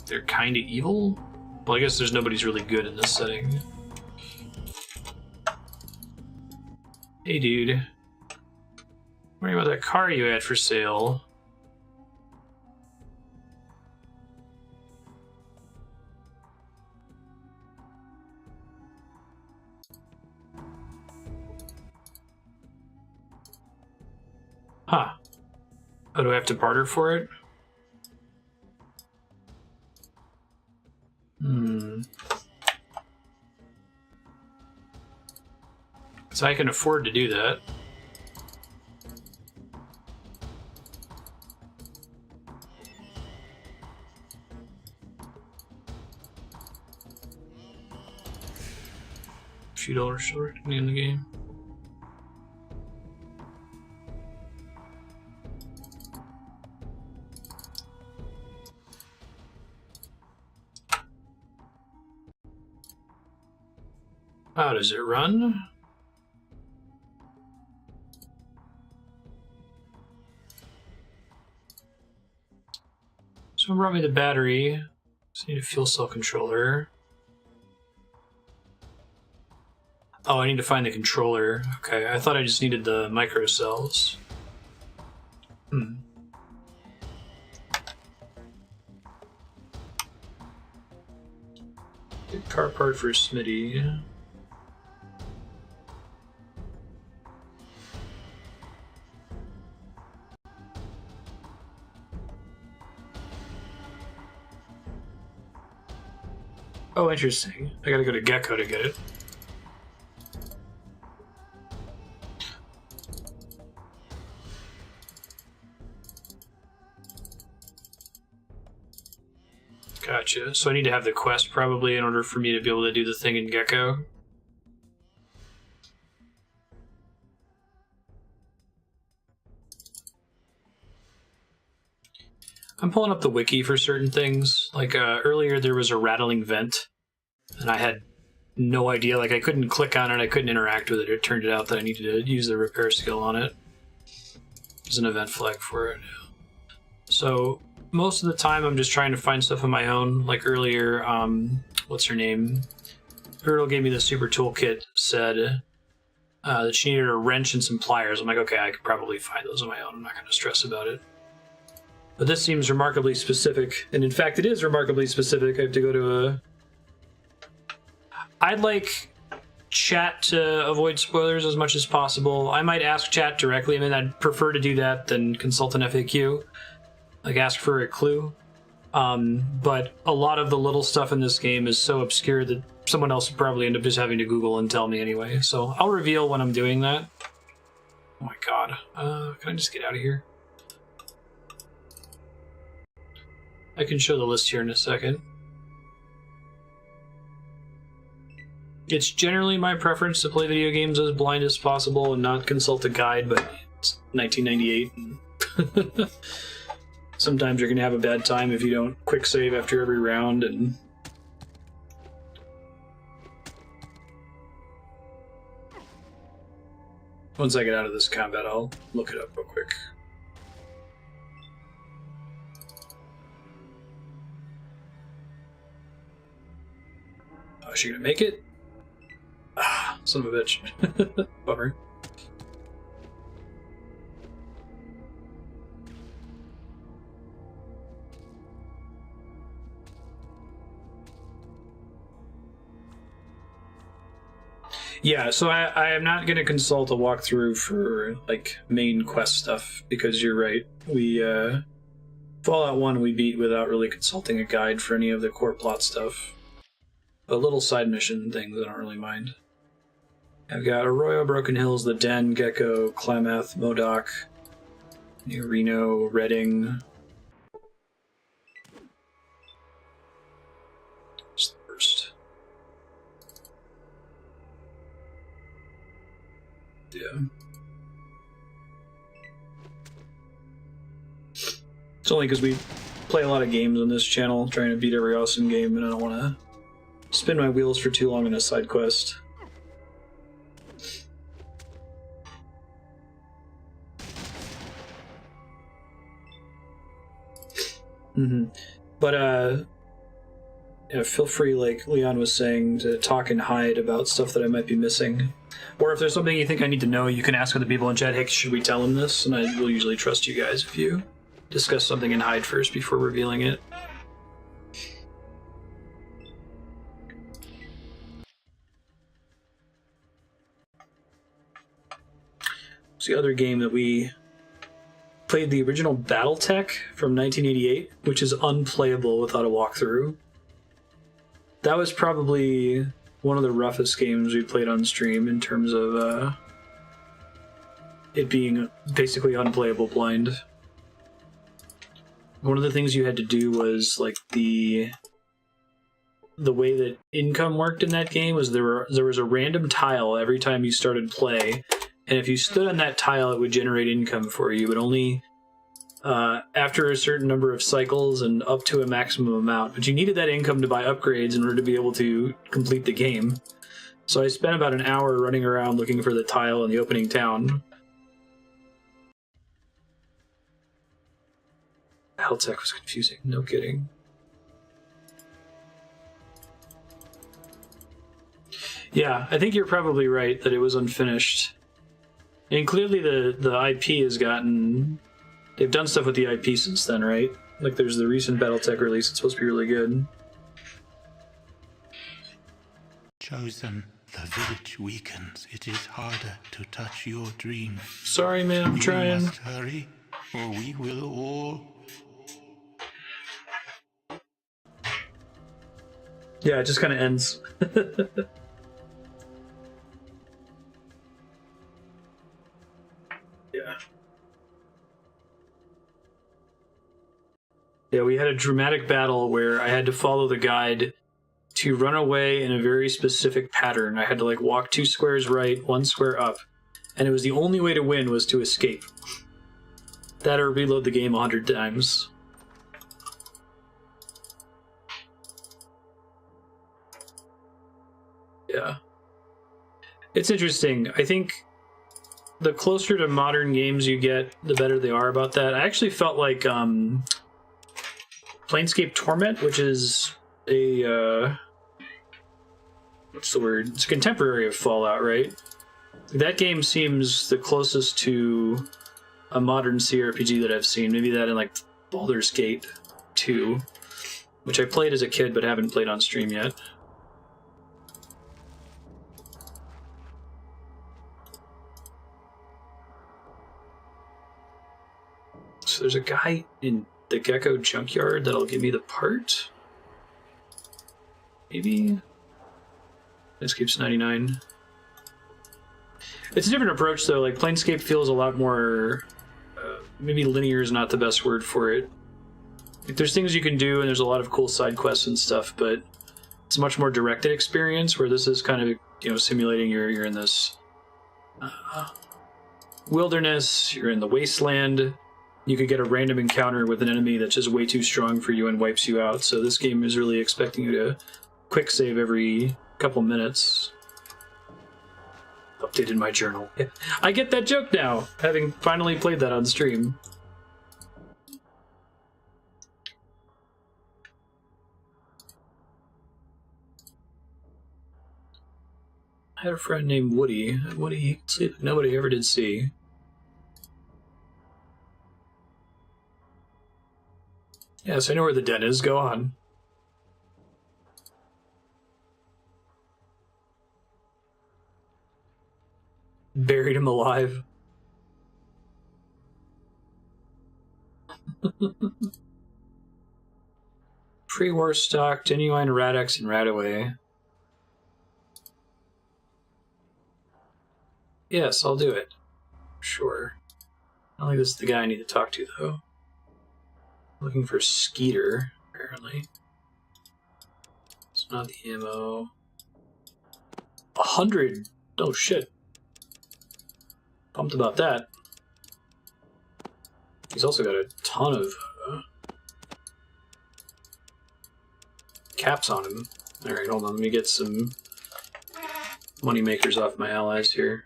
They're kinda evil? Well, I guess there's nobody's really good in this setting. Hey dude. Worry about that car you had for sale. Huh. Oh, do I have to barter for it? So I can afford to do that. A few dollars short in the game. How does it run? So brought me the battery. Just need a fuel cell controller. Oh, I need to find the controller. Okay, I thought I just needed the micro cells. Good car part for Smitty. Oh, interesting. I gotta go to Gecko to get it. Gotcha. So I need to have the quest probably in order for me to be able to do the thing in Gecko. I'm pulling up the wiki for certain things. Like earlier there was a rattling vent and I had no idea. Like I couldn't click on it, I couldn't interact with it. It turned out that I needed to use the repair skill on it. There's an event flag for it. So most of the time I'm just trying to find stuff on my own. Like earlier, what's her name? Girdle gave me the super toolkit, said that she needed a wrench and some pliers. I'm like, okay, I could probably find those on my own. I'm not going to stress about it. But this seems remarkably specific, and in fact it is remarkably specific. I have to go to a... I'd like chat to avoid spoilers as much as possible. I might ask chat directly. I mean, I'd prefer to do that than consult an FAQ. Like, ask for a clue. But a lot of the little stuff in this game is so obscure that someone else would probably end up just having to Google and tell me anyway. So I'll reveal when I'm doing that. Oh my god. Can I just get out of here? I can show the list here in a second. It's generally my preference to play video games as blind as possible and not consult a guide, but it's 1998. And sometimes you're going to have a bad time if you don't quick save after every round. And once I get out of this combat, I'll look it up real quick. Oh, is she gonna make it? Ah, son of a bitch. Bummer. Yeah, so I am not going to consult a walkthrough for like main quest stuff because you're right. We Fallout 1 we beat without really consulting a guide for any of the core plot stuff. But little side mission things I don't really mind. I've got Arroyo, Broken Hills, The Den, Gecko, Klamath, Modoc, New Reno, Redding. What's the first? Yeah. It's only because we play a lot of games on this channel, trying to beat every awesome game, and I don't want to spin my wheels for too long in a side quest. But yeah, feel free, like Leon was saying, to talk and hide about stuff that I might be missing. Or if there's something you think I need to know, you can ask other people in chat, hey, should we tell them this? And I will usually trust you guys if you discuss something and hide first before revealing it. It's the other game that we played, the original BattleTech from 1988, which is unplayable without a walkthrough. That was probably one of the roughest games we played on stream in terms of it being basically unplayable blind. One of the things you had to do was like the way that income worked in that game was there was a random tile every time you started play, and if you stood on that tile it would generate income for you, but only after a certain number of cycles and up to a maximum amount. But you needed that income to buy upgrades in order to be able to complete the game. So I spent about an hour running around looking for the tile in the opening town. Battletech was confusing, no kidding. Yeah, I think you're probably right that it was unfinished. And clearly the IP has gotten... They've done stuff with the IP since then, right? Like there's the recent Battletech release, it's supposed to be really good. Chosen, the village weakens. It is harder to touch your dream. Sorry, man, I'm trying. You must hurry, or we will all... Yeah, it just kind of ends. Yeah. Yeah, we had a dramatic battle where I had to follow the guide to run away in a very specific pattern. I had to like walk 2 squares right, 1 square up, and it was the only way to win was to escape. That or reload the game 100 times. Yeah. It's interesting. I think the closer to modern games you get, the better they are about that. I actually felt like Planescape Torment, which is a what's the word? It's a contemporary of Fallout, right? That game seems the closest to a modern CRPG that I've seen. Maybe that in like Baldur's Gate 2, which I played as a kid but haven't played on stream yet. So there's a guy in the Gecko junkyard that'll give me the part? Maybe? Planescape's 99. It's a different approach, though. Like, Planescape feels a lot more... maybe linear is not the best word for it. Like, there's things you can do, and there's a lot of cool side quests and stuff, but it's a much more directed experience, where this is kind of, you know, simulating you're in this wilderness, you're in the wasteland. You could get a random encounter with an enemy that's just way too strong for you and wipes you out. So this game is really expecting you to quick save every couple minutes. Updated my journal. I get that joke now, having finally played that on stream. I had a friend named Woody. Woody, nobody ever did see. Yes, I know where the den is. Go on. Buried him alive. Pre-war stock, genuine Radex and Radaway. Yes, I'll do it. Sure. I don't think this is the guy I need to talk to, though. Looking for Skeeter, apparently. It's not the ammo. 100! Oh shit. Pumped about that. He's also got a ton of caps on him. Alright, hold on, let me get some money makers off my allies here.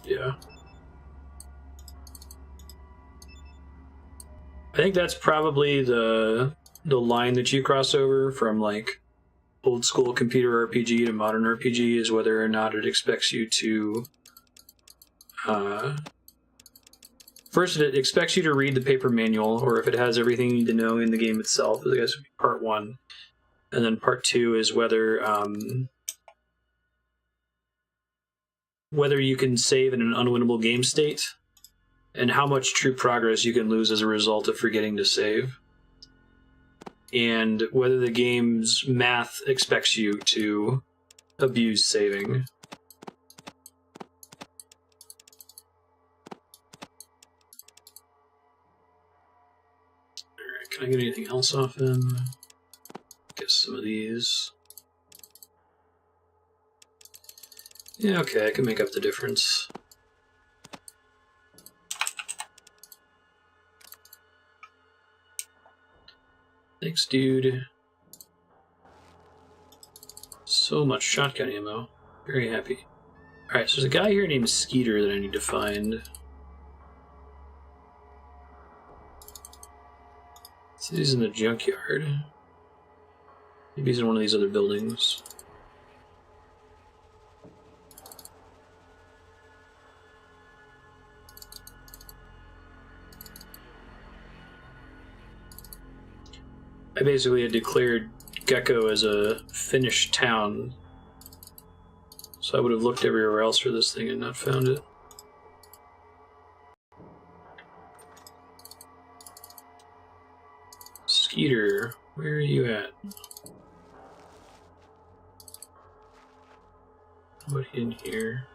Yeah. I think that's probably the line that you cross over from like old school computer RPG to modern RPG is whether or not it expects you to first it expects you to read the paper manual, or if it has everything you need to know in the game itself. I guess would be part 1. And then part 2 is whether you can save in an unwinnable game state, and how much true progress you can lose as a result of forgetting to save. And whether the game's math expects you to abuse saving. Alright, can I get anything else off him? Guess some of these. Yeah, okay, I can make up the difference. Thanks, dude. So much shotgun ammo. Very happy. Alright, so there's a guy here named Skeeter that I need to find. So he's in the junkyard. Maybe he's in one of these other buildings. I basically had declared Gecko as a finished town, so I would have looked everywhere else for this thing and not found it. Skeeter, where are you at? What in here?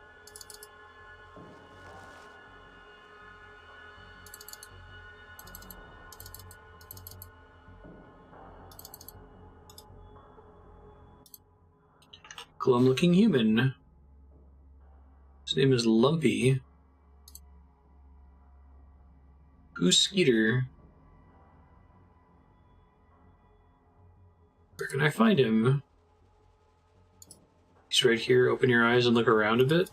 Glum-looking human. His name is Lumpy. Who's Skeeter? Where can I find him? He's right here. Open your eyes and look around a bit.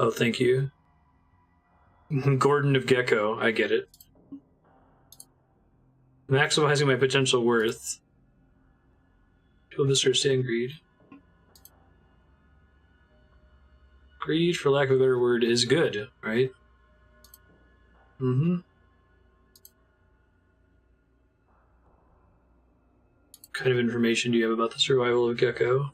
Oh, thank you. Gordon of Gecko, I get it. Maximizing my potential worth. People misunderstand greed. Greed, for lack of a better word, is good, right? Mm-hmm. What kind of information do you have about the survival of Gecko?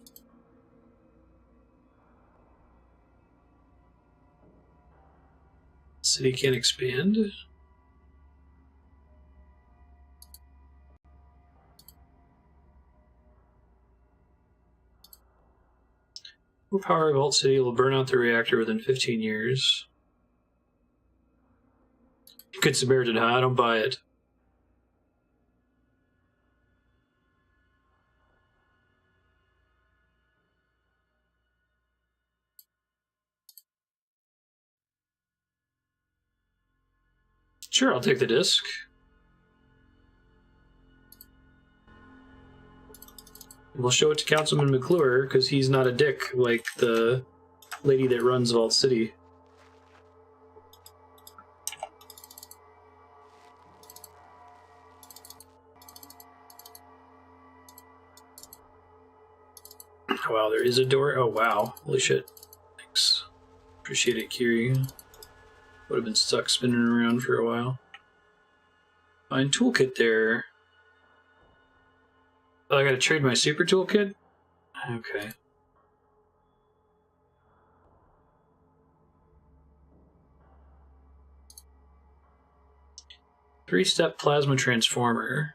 City can't expand. Power Vault City will burn out the reactor within 15 years. Good Samaritan, huh? I don't buy it. Sure, I'll take the disc. We'll show it to Councilman McClure, because he's not a dick like the lady that runs Vault City. Wow, there is a door? Oh, wow. Holy shit. Thanks. Appreciate it, Kiri. Would have been stuck spinning around for a while. Find toolkit there. Oh, I gotta trade my super toolkit? Okay. Three-step plasma transformer.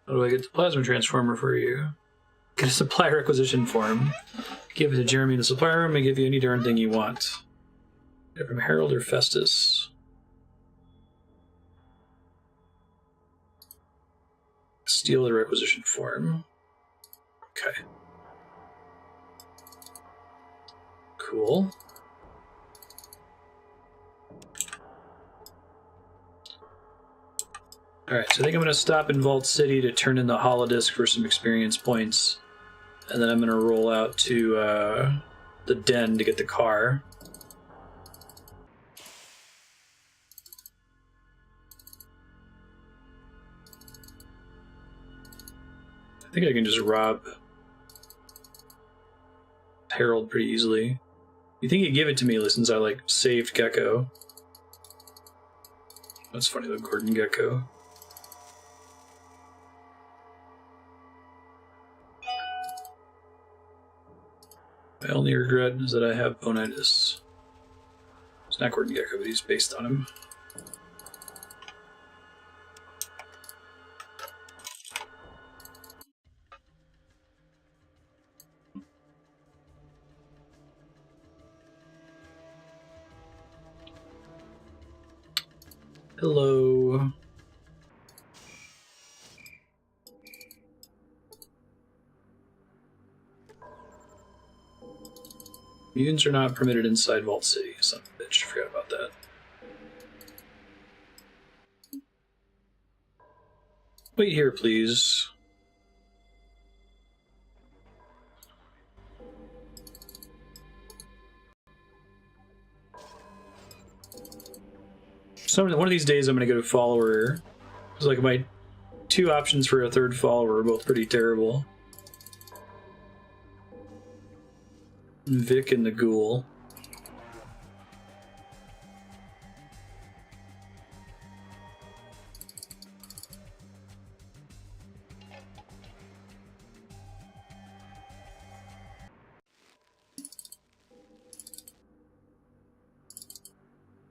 How do I get the plasma transformer for you? Get a supply requisition form. Give it to Jeremy in the supply room and give you any darn thing you want. Get it from Harold or Festus. Steal the requisition form. Okay. Cool. Alright, so I think I'm going to stop in Vault City to turn in the holodisc for some experience points. And then I'm going to roll out to the den to get the car. I think I can just rob Harold pretty easily. You think he'd give it to me since I, like, saved Gecko. That's funny, though, Gordon Gecko. My only regret is that I have bonitis. It's not Gordon Gecko, but he's based on him. Hello. Mutants are not permitted inside Vault City. Son of a bitch, I forgot about that. Wait here, please. One of these days I'm going to go to follower. It's like my two options for a third follower are both pretty terrible. Vic and the Ghoul.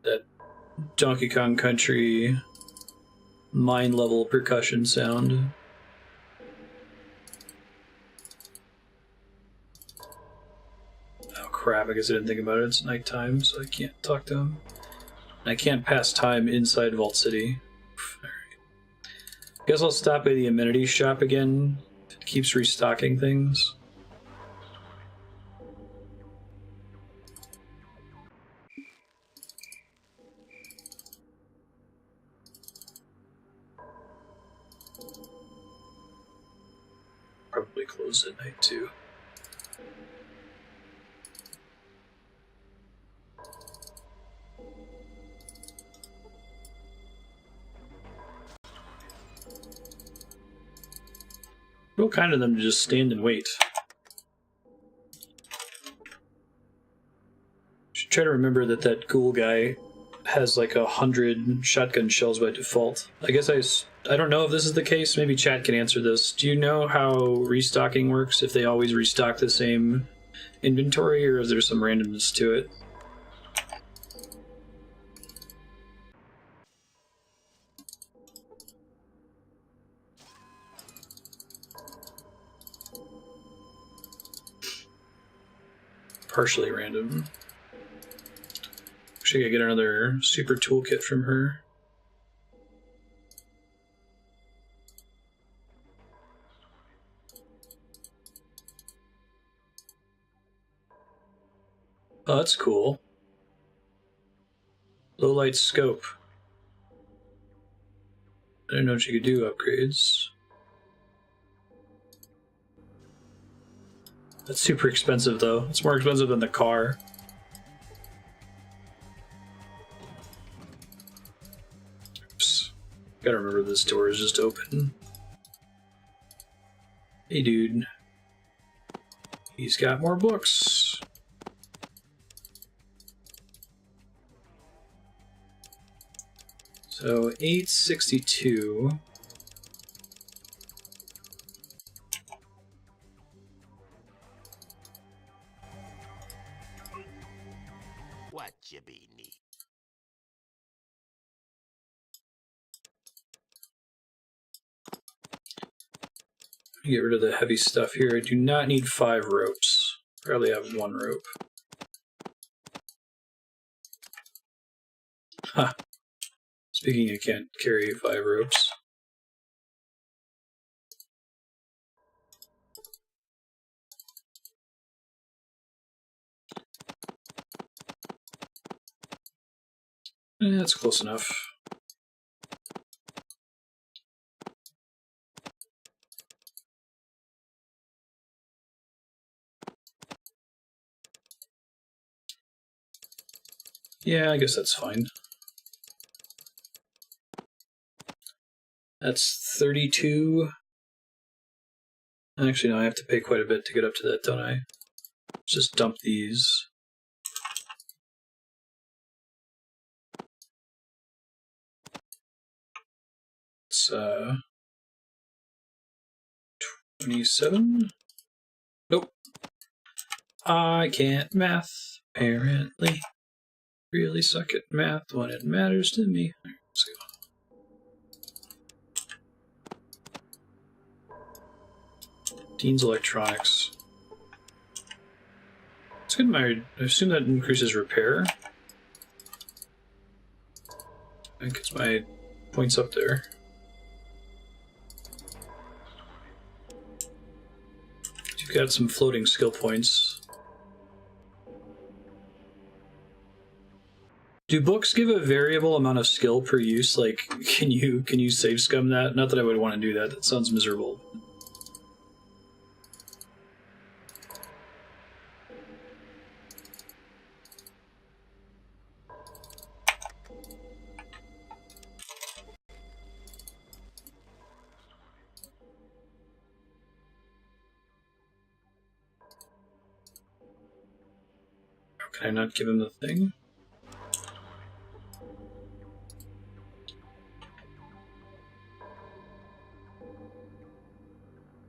That Donkey Kong Country mine level percussion sound. Crap, I guess I didn't think about it. It's nighttime, so I can't talk to him. And I can't pass time inside Vault City. Alright. Guess I'll stop by the amenity shop again. It keeps restocking things. Probably closed at night too. Real kind of them to just stand and wait. Should try to remember that ghoul guy has like 100 shotgun shells by default. I guess I don't know if this is the case. Maybe chat can answer this. Do you know how restocking works? If they always restock the same inventory, or is there some randomness to it? Partially random. Actually, I get another super toolkit from her. Oh, that's cool. Low light scope. I didn't know what you could do upgrades. That's super expensive though. It's more expensive than the car. Oops. Gotta remember this door is just open. Hey dude. He's got more books. So 862. What you be need? Get rid of the heavy stuff here. I do not need 5 ropes. Probably have 1 rope. Huh. Speaking, I can't carry 5 ropes. That's close enough. Yeah, I guess that's fine. That's 32. Actually, no, I have to pay quite a bit to get up to that, don't I? Just dump these. It's 27? Nope. I can't math, apparently. Really suck at math when it matters to me. Let's go. Dean's Electronics. It's good. I assume that increases repair. I think it's my points up there. You've got some floating skill points. Do books give a variable amount of skill per use? Like, can you save scum that? Not that I would want to do that. That sounds miserable. Can I not give him the thing?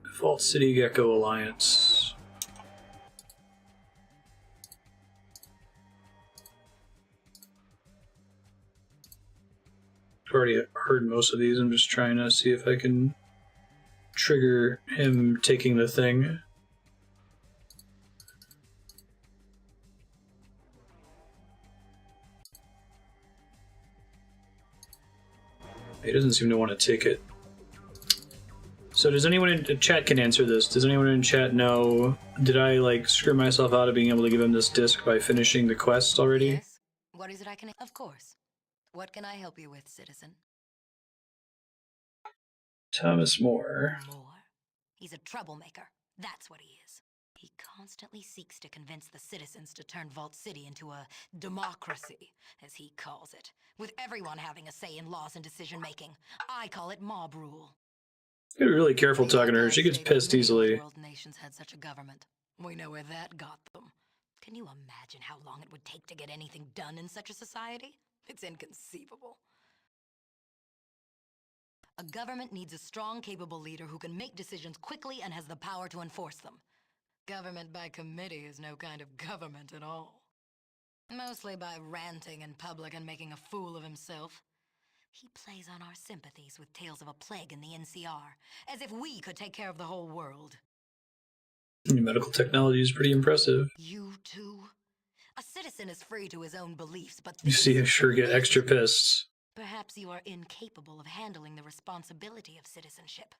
Default City Gecko Alliance. I've already heard most of these. I'm just trying to see if I can trigger him taking the thing. He doesn't seem to want to take it. So does anyone in chat can answer this? Does anyone in chat know, did I like screw myself out of being able to give him this disc by finishing the quest already? Yes? What is it I can... Of course. What can I help you with, citizen? Thomas More. More? He's a troublemaker. That's what he is. He constantly seeks to convince the citizens to turn Vault City into a democracy, as he calls it, with everyone having a say in laws and decision-making. I call it mob rule. You gotta be really careful talking to her. She gets pissed easily. World nations had such a government. We know where that got them. Can you imagine how long it would take to get anything done in such a society? It's inconceivable. A government needs a strong, capable leader who can make decisions quickly and has the power to enforce them. Government by committee is no kind of government at all. Mostly by ranting in public and making a fool of himself. He plays on our sympathies with tales of a plague in the NCR, as if we could take care of the whole world. New medical technology is pretty impressive. You too? A citizen is free to his own beliefs, but... You see, I sure get extra pissed. Perhaps you are incapable of handling the responsibility of citizenship.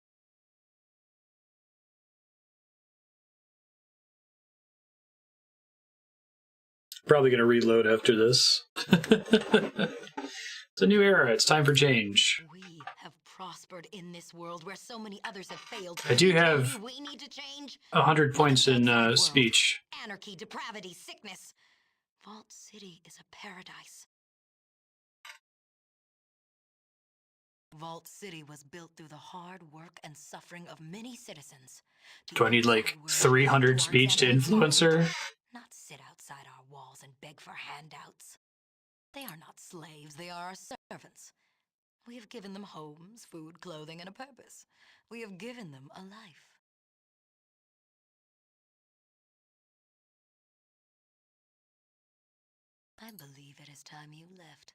Probably gonna reload after this. It's a new era. It's time for change. We have prospered in this world where so many others have failed. I do have We need to change. 100 points in World. speech. Anarchy, depravity, sickness. Vault City is a paradise. Vault City was built through the hard work and suffering of many citizens. Do I need like 300 speech to influence her? Not sit outside our walls and beg for handouts. They are not slaves, they are our servants. We have given them homes, food, clothing, and a purpose. We have given them a life. I believe it is time you left.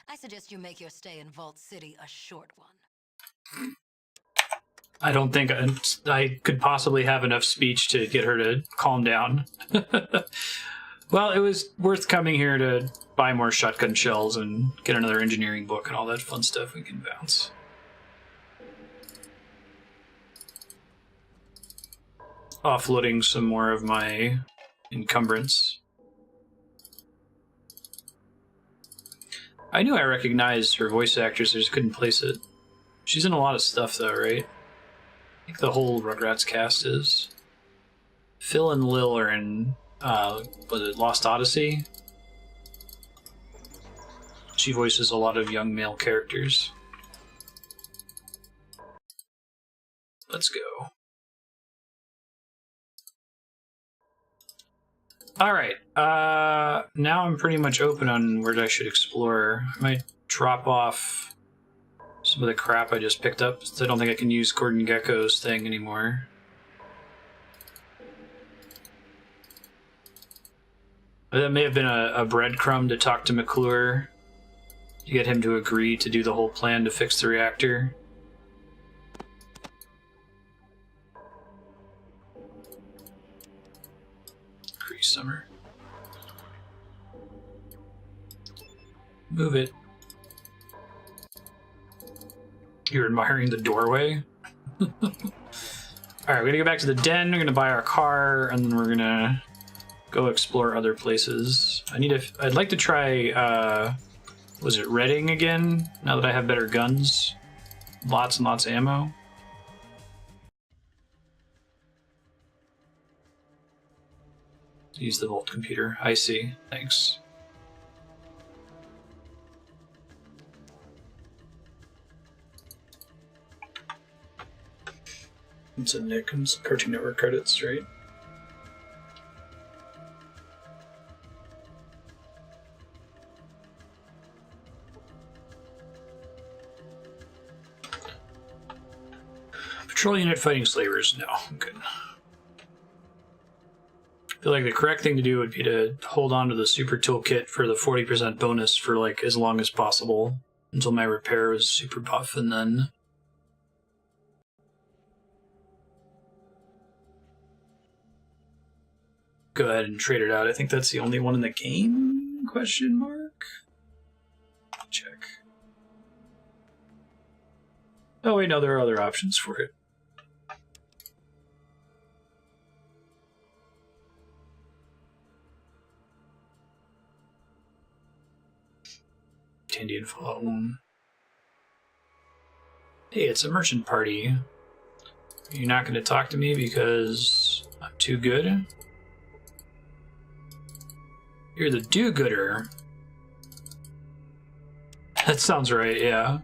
I suggest you make your stay in Vault City a short one. I don't think I could possibly have enough speech to get her to calm down. Well, it was worth coming here to buy more shotgun shells and get another engineering book and all that fun stuff we can bounce. Offloading some more of my encumbrance. I knew I recognized her voice actress, I just couldn't place it. She's in a lot of stuff though, right? I think the whole Rugrats cast is. Phil and Lil are in, was it Lost Odyssey? She voices a lot of young male characters. Let's go. Alright, now I'm pretty much open on where I should explore. I might drop off some of the crap I just picked up, so I don't think I can use Gordon Gecko's thing anymore. That may have been a breadcrumb to talk to McClure, to get him to agree to do the whole plan to fix the reactor. Summer. Move it. You're admiring the doorway? Alright, we're gonna go back to the den, we're gonna buy our car, and then we're gonna go explore other places. I'd like to try, was it Redding again? Now that I have better guns. Lots and lots of ammo. Use the Vault computer. I see. Thanks. It's a Nick and Cartoon Network credits, right? Patrol unit fighting slavers. No, I'm good. I feel like the correct thing to do would be to hold on to the super toolkit for the 40% bonus for like as long as possible until my repair is super buff, and then go ahead and trade it out. I think that's the only one in the game? Question mark? Check. Oh wait, no, there are other options for it. Indian phone. Hey, it's a merchant party. You're not going to talk to me because I'm too good? You're the do-gooder. That sounds right, yeah.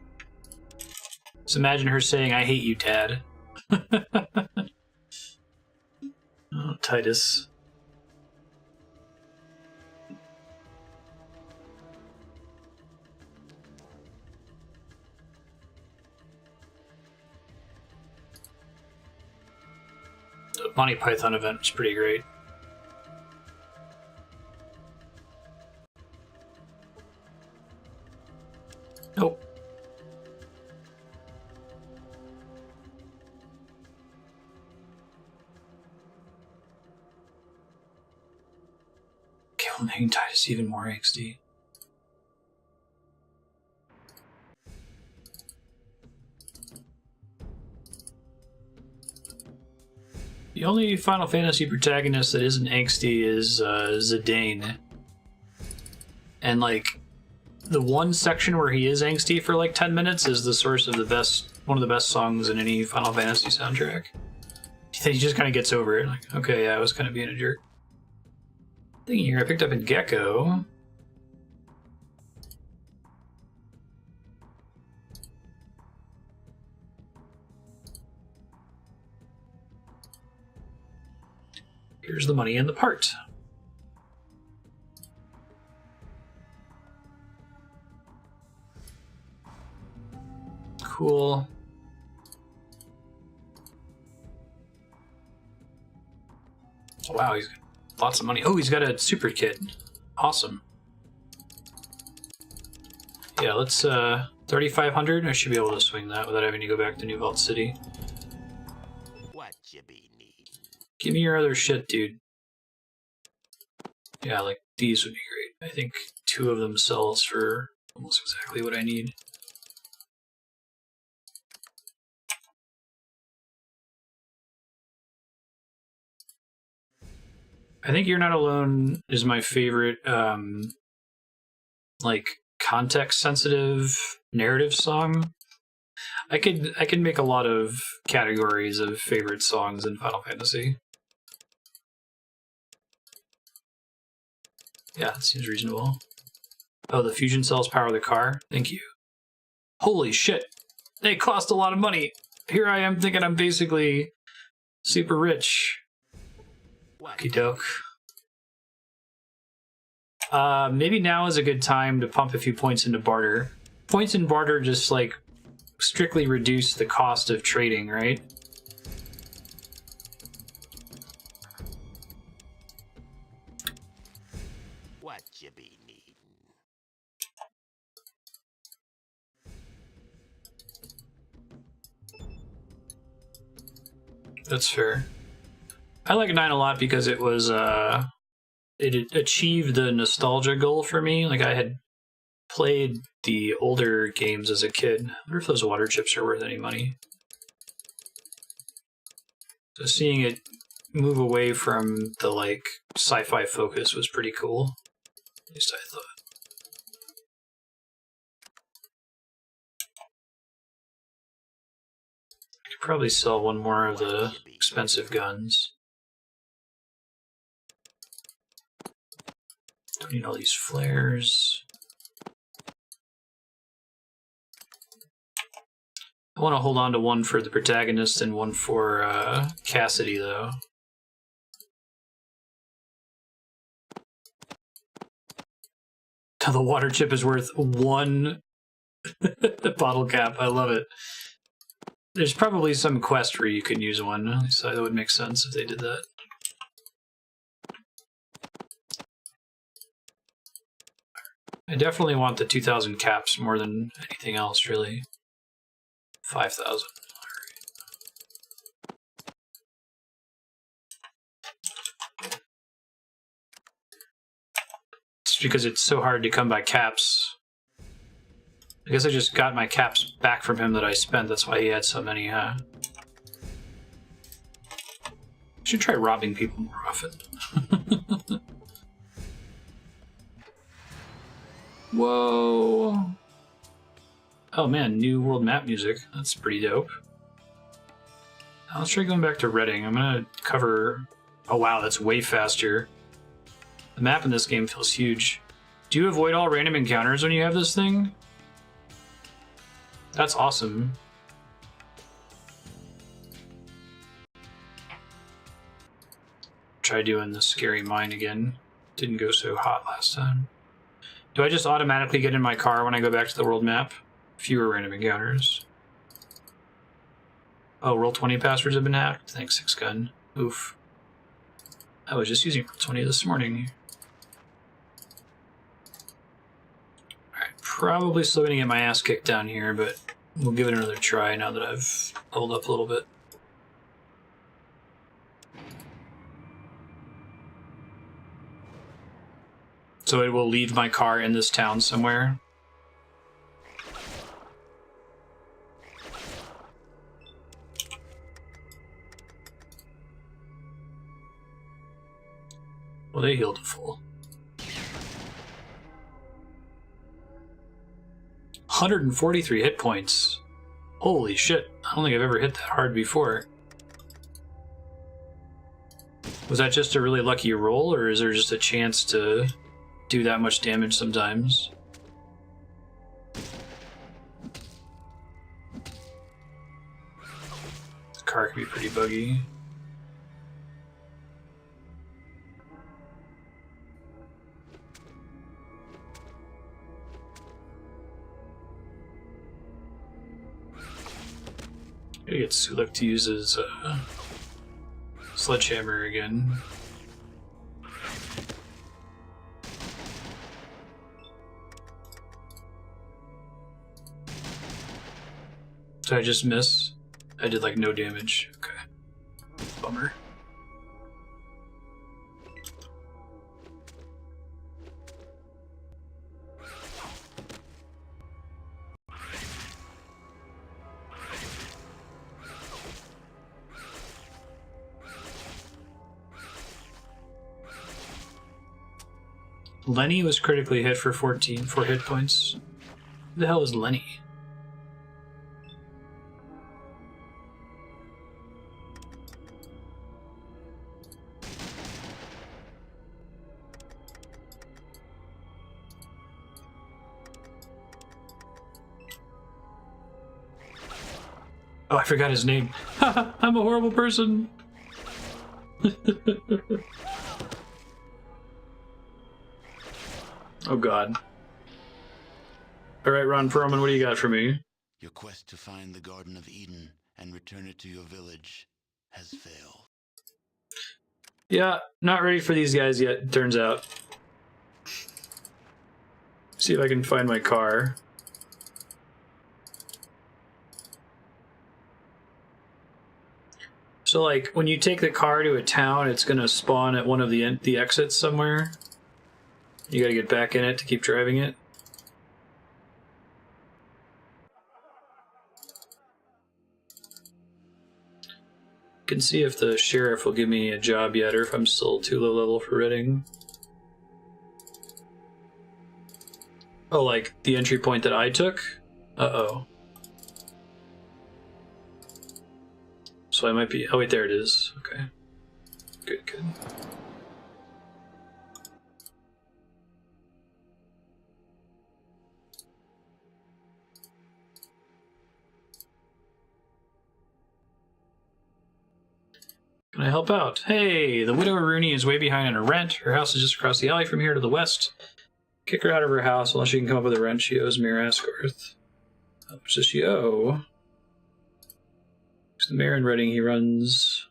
Just imagine her saying, I hate you, Dad. Oh, Titus. The Monty Python event was pretty great. Nope. Okay, well, making Titus even more angsty. The only Final Fantasy protagonist that isn't angsty is Zidane. And like the one section where he is angsty for like 10 minutes is the source of one of the best songs in any Final Fantasy soundtrack. He just kind of gets over it. Like, okay, yeah, I was kind of being a jerk. Thing here, I picked up a Gecko. Here's the money and the part. Cool. Wow, he's got lots of money. Oh, he's got a super kit. Awesome. Yeah, let's 3,500. I should be able to swing that without having to go back to New Vault City. What you be needing? Give me your other shit, dude. Yeah, like these would be great. I think 2 of them sells for almost exactly what I need. I think You're Not Alone is my favorite, like, context-sensitive narrative song. I could make a lot of categories of favorite songs in Final Fantasy. Yeah, that seems reasonable. Oh, the fusion cells power the car? Thank you. Holy shit! They cost a lot of money! Here I am thinking I'm basically super rich. Okie doke. Maybe now is a good time to pump a few points into barter. Points in barter just, like, strictly reduce the cost of trading, right? What you be needing? That's fair. I like 9 a lot because it was, it achieved the nostalgia goal for me. Like, I had played the older games as a kid. I wonder if those water chips are worth any money. So seeing it move away from the, like, sci-fi focus was pretty cool. At least I thought. I could probably sell one more of the expensive guns. Don't need all these flares. I want to hold on to one for the protagonist and one for Cassidy, though. The water chip is worth 1 bottle cap. I love it. There's probably some quest where you can use one, so that would make sense if they did that. I definitely want the 2,000 caps more than anything else, really. 5,000. It's because it's so hard to come by caps. I guess I just got my caps back from him that I spent. That's why he had so many, huh? Should try robbing people more often. Whoa! Oh man, new world map music. That's pretty dope. Now let's try going back to Redding. I'm gonna cover... Oh wow, that's way faster. The map in this game feels huge. Do you avoid all random encounters when you have this thing? That's awesome. Try doing the scary mine again. Didn't go so hot last time. Do I just automatically get in my car when I go back to the world map? Fewer random encounters. Oh, Roll20 passwords have been hacked? Thanks, 6gun. Oof. I was just using Roll20 this morning. Alright, probably still gonna get my ass kicked down here, but we'll give it another try now that I've leveled up a little bit. So it will leave my car in this town somewhere. Well, they healed to full. 143 hit points. Holy shit. I don't think I've ever hit that hard before. Was that just a really lucky roll, or is there just a chance to do that much damage sometimes? The car can be pretty buggy. Gotta get Sulek to use his sledgehammer again. Did I just miss? I did like no damage. Okay. Bummer. Lenny was critically hit for 4 hit points. Who the hell is Lenny? Oh, I forgot his name. I'm a horrible person. Oh god. Alright, Ron Perlman, what do you got for me? Your quest to find the Garden of Eden and return it to your village has failed. Yeah, not ready for these guys yet, it turns out. See if I can find my car. So, like, when you take the car to a town, it's gonna spawn at one of the exits somewhere. You gotta get back in it to keep driving it. Can see if the sheriff will give me a job yet, or if I'm still too low level for Redding. Oh, like the entry point that I took? Uh-oh. So I might be... Oh wait, there it is. Okay. Good, good. Can I help out? Hey, the widow Rooney is way behind on her rent. Her house is just across the alley from here to the west. Kick her out of her house unless she can come up with a rent she owes Mayor Ascorti. How much does she owe? He's the mayor in Redding. He runs...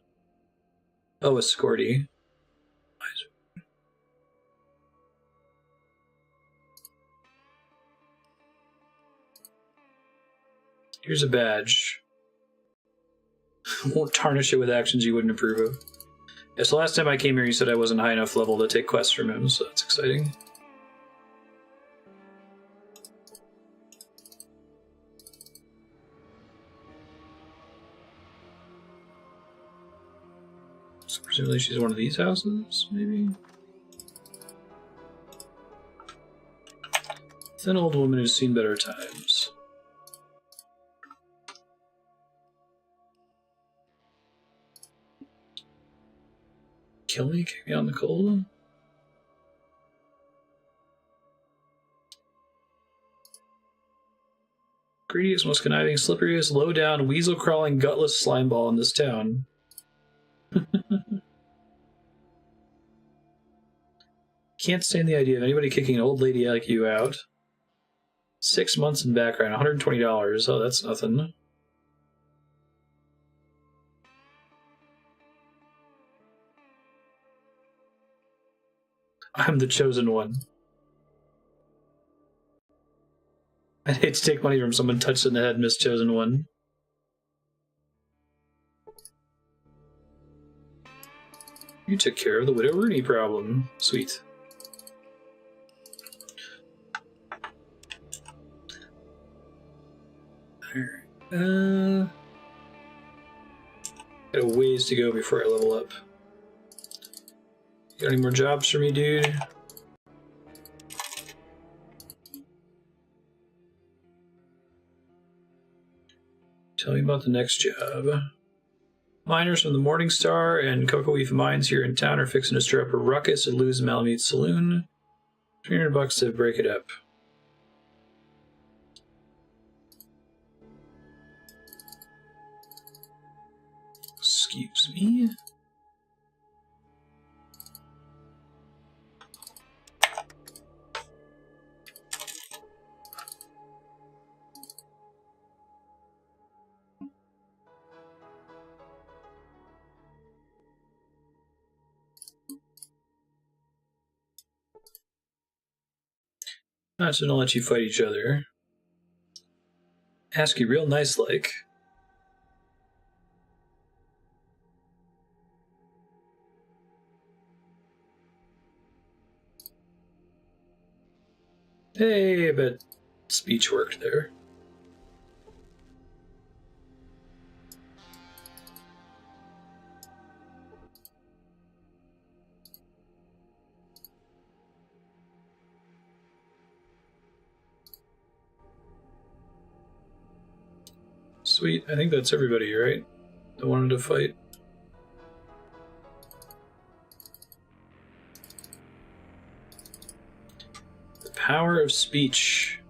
Oh, Ascorti. Here's a badge. Won't tarnish it with actions you wouldn't approve of. Yeah, so last time I came here, he said I wasn't high enough level to take quests from him, so that's exciting. So presumably she's one of these houses, maybe? Thin old woman who's seen better times. Kill me? Kick me on the cold? Greediest, most conniving, slipperiest, low-down, weasel-crawling, gutless slimeball in this town. Can't stand the idea of anybody kicking an old lady like you out. 6 months in background, $120. Oh, that's nothing. I'm the chosen one. I'd hate to take money from someone touched in the head, Miss Chosen One. You took care of the Widow Rooney problem. Sweet. Alright. Got a ways to go before I level up. Got any more jobs for me, dude? Tell me about the next job. Miners from the Morning Star and Cocoa Leaf Mines here in town are fixing to stir up a ruckus at Lou's Malamute Saloon. $300 to break it up. Excuse me? Not gonna let you fight each other. Ask you real nice like. Hey, but speech worked there. Sweet, I think that's everybody, right? That wanted to fight. The power of speech.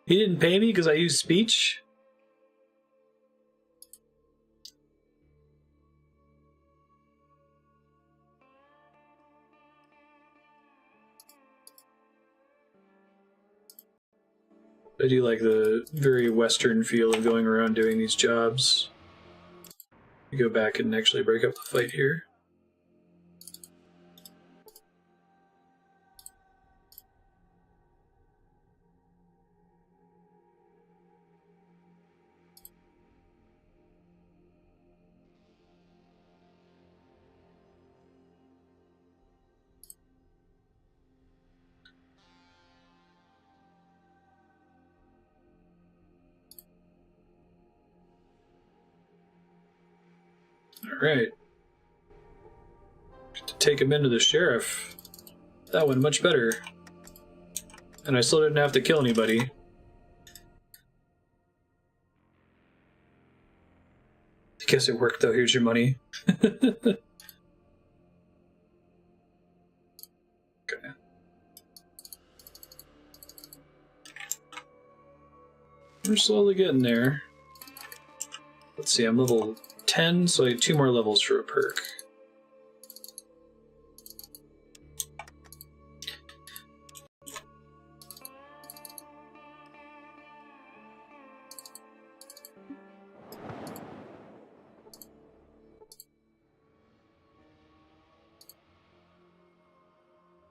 He didn't pay me because I used speech? I do like the very Western feel of going around doing these jobs. We go back and actually break up the fight here. Alright. To take him into the sheriff. That went much better. And I still didn't have to kill anybody. I guess it worked though, here's your money. Okay. We're slowly getting there. Let's see, I'm level 10, so I have 2 more levels for a perk.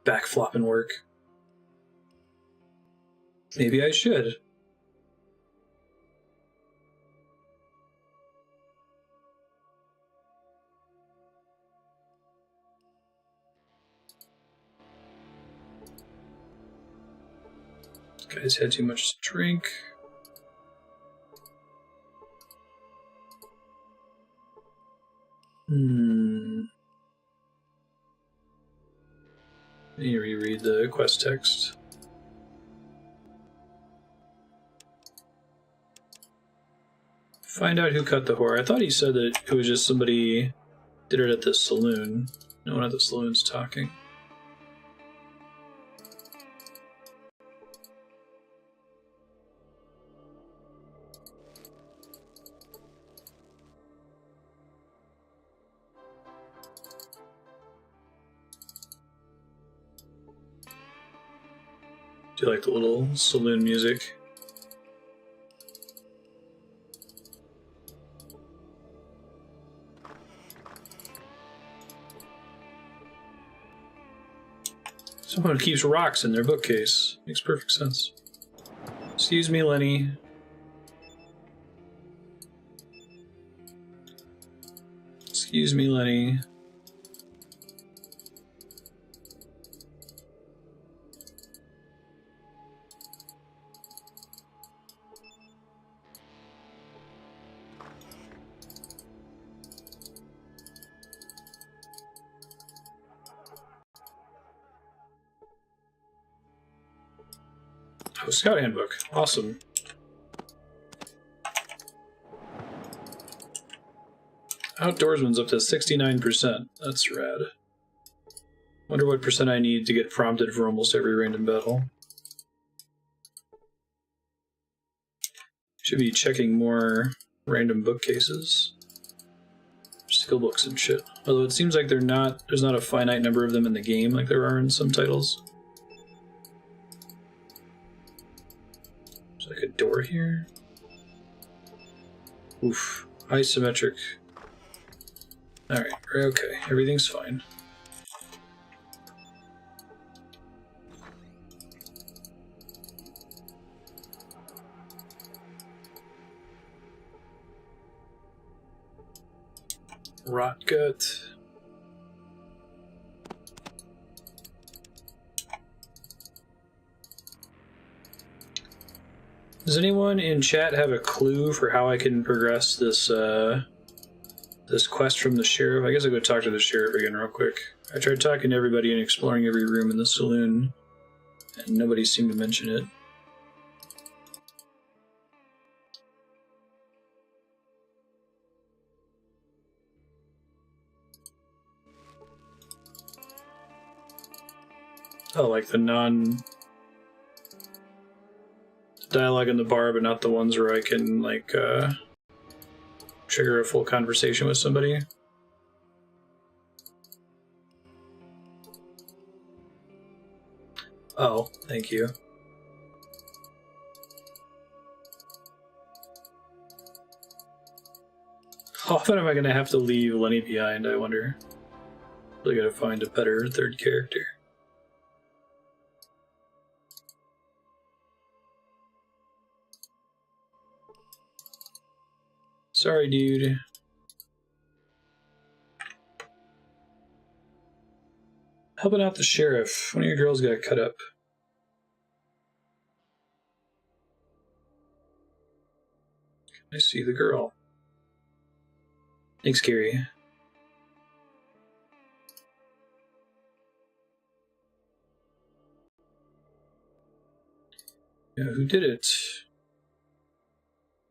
Backflopping work. Maybe I should. This guy's had too much to drink. I need to reread the quest text. Find out who cut the whore. I thought he said that it was just somebody did it at the saloon. No one at the saloon's talking. Do you like the little saloon music? Someone keeps rocks in their bookcase. Makes perfect sense. Excuse me, Lenny. Excuse me, Lenny. A scout handbook. Awesome. Outdoorsman's up to 69%. That's rad. Wonder what percent I need to get prompted for almost every random battle. Should be checking more random bookcases. Skill books and shit. Although it seems like there's not a finite number of them in the game like there are in some titles. There's like a door here. Oof. Isometric. Alright, we're okay. Everything's fine. Rot gut. Does anyone in chat have a clue for how I can progress this this quest from the sheriff? I guess I'll go talk to the sheriff again real quick. I tried talking to everybody and exploring every room in the saloon, and nobody seemed to mention it. Oh, like the dialogue in the bar, but not the ones where I can, like, trigger a full conversation with somebody. Oh, thank you. How often am I going to have to leave Lenny behind, I wonder? Really got to find a better third character. Sorry, dude. Helping out the sheriff. One of your girls got cut up. I see the girl. Thanks, Gary. Yeah, who did it?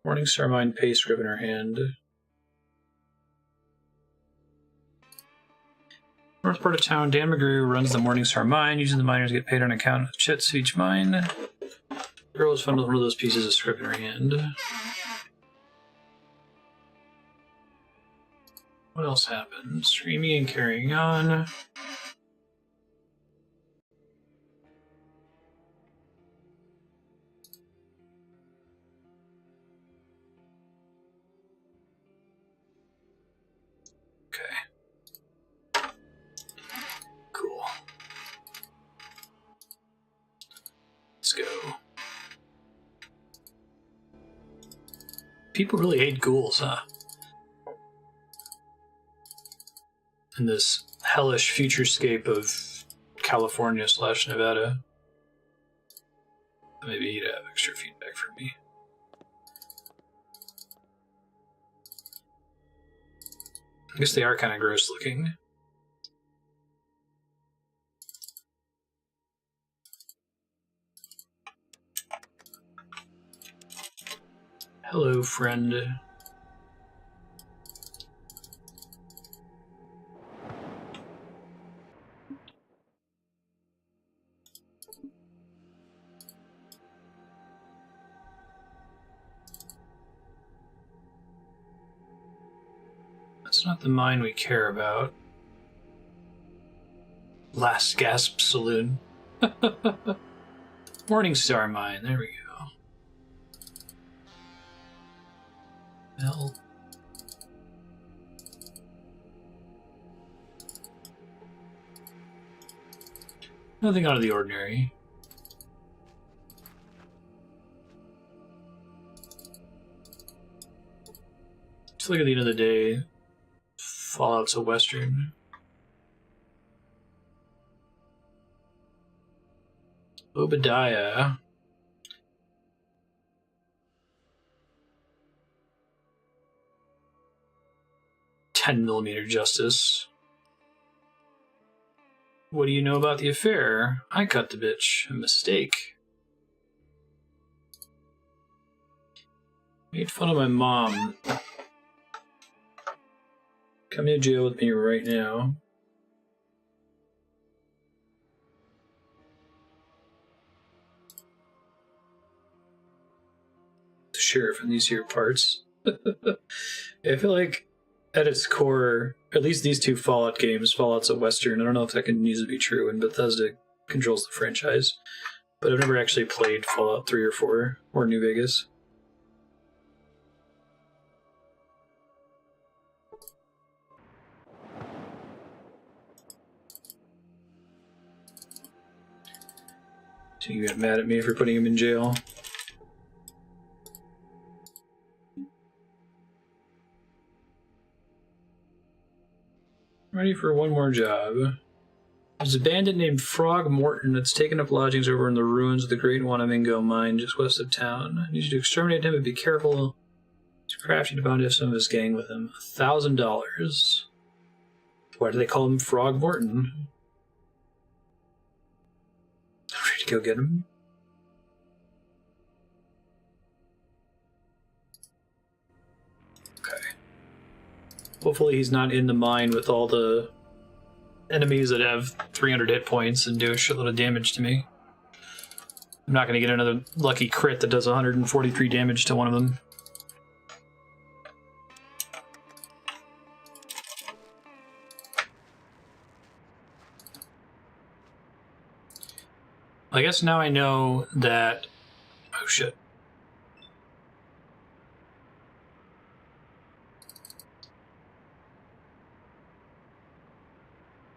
Morningstar Mine pay script in her hand. North part of town, Dan McClure runs the Morningstar Mine, using the miners to get paid on account of the chits of each mine. The girl was found with one of those pieces of script in her hand. What else happened? Streaming and carrying on. Cool. Let's go. People really hate ghouls, huh? In this hellish futurescape of California/Nevada. Maybe he'd have extra feedback from me. I guess they are kind of gross looking. Hello, friend. That's not the mine we care about. Last Gasp Saloon. Morningstar Mine, there we go. Well. Nothing out of the ordinary. Just like at the end of the day, Fallout's a Western. Obadiah. 10mm justice. What do you know about the affair? I cut the bitch. A mistake. Made fun of my mom. Come to jail with me right now. The sheriff in these here parts. I feel like at its core, at least these two Fallout games, Fallout's a Western. I don't know if that continues to be true, and Bethesda controls the franchise. But I've never actually played Fallout 3 or 4 or New Vegas. So you get mad at me for putting him in jail? Ready for one more job. There's a bandit named Frog Morton that's taken up lodgings over in the ruins of the great Wanamingo Mine just west of town. I need you to exterminate him, but be careful. He's crafty to bound to have some of his gang with him. $1,000. Why do they call him Frog Morton? I'm ready to go get him. Okay. Hopefully he's not in the mine with all the enemies that have 300 hit points and do a shitload of damage to me. I'm not going to get another lucky crit that does 143 damage to one of them. I guess now I know that... Oh shit.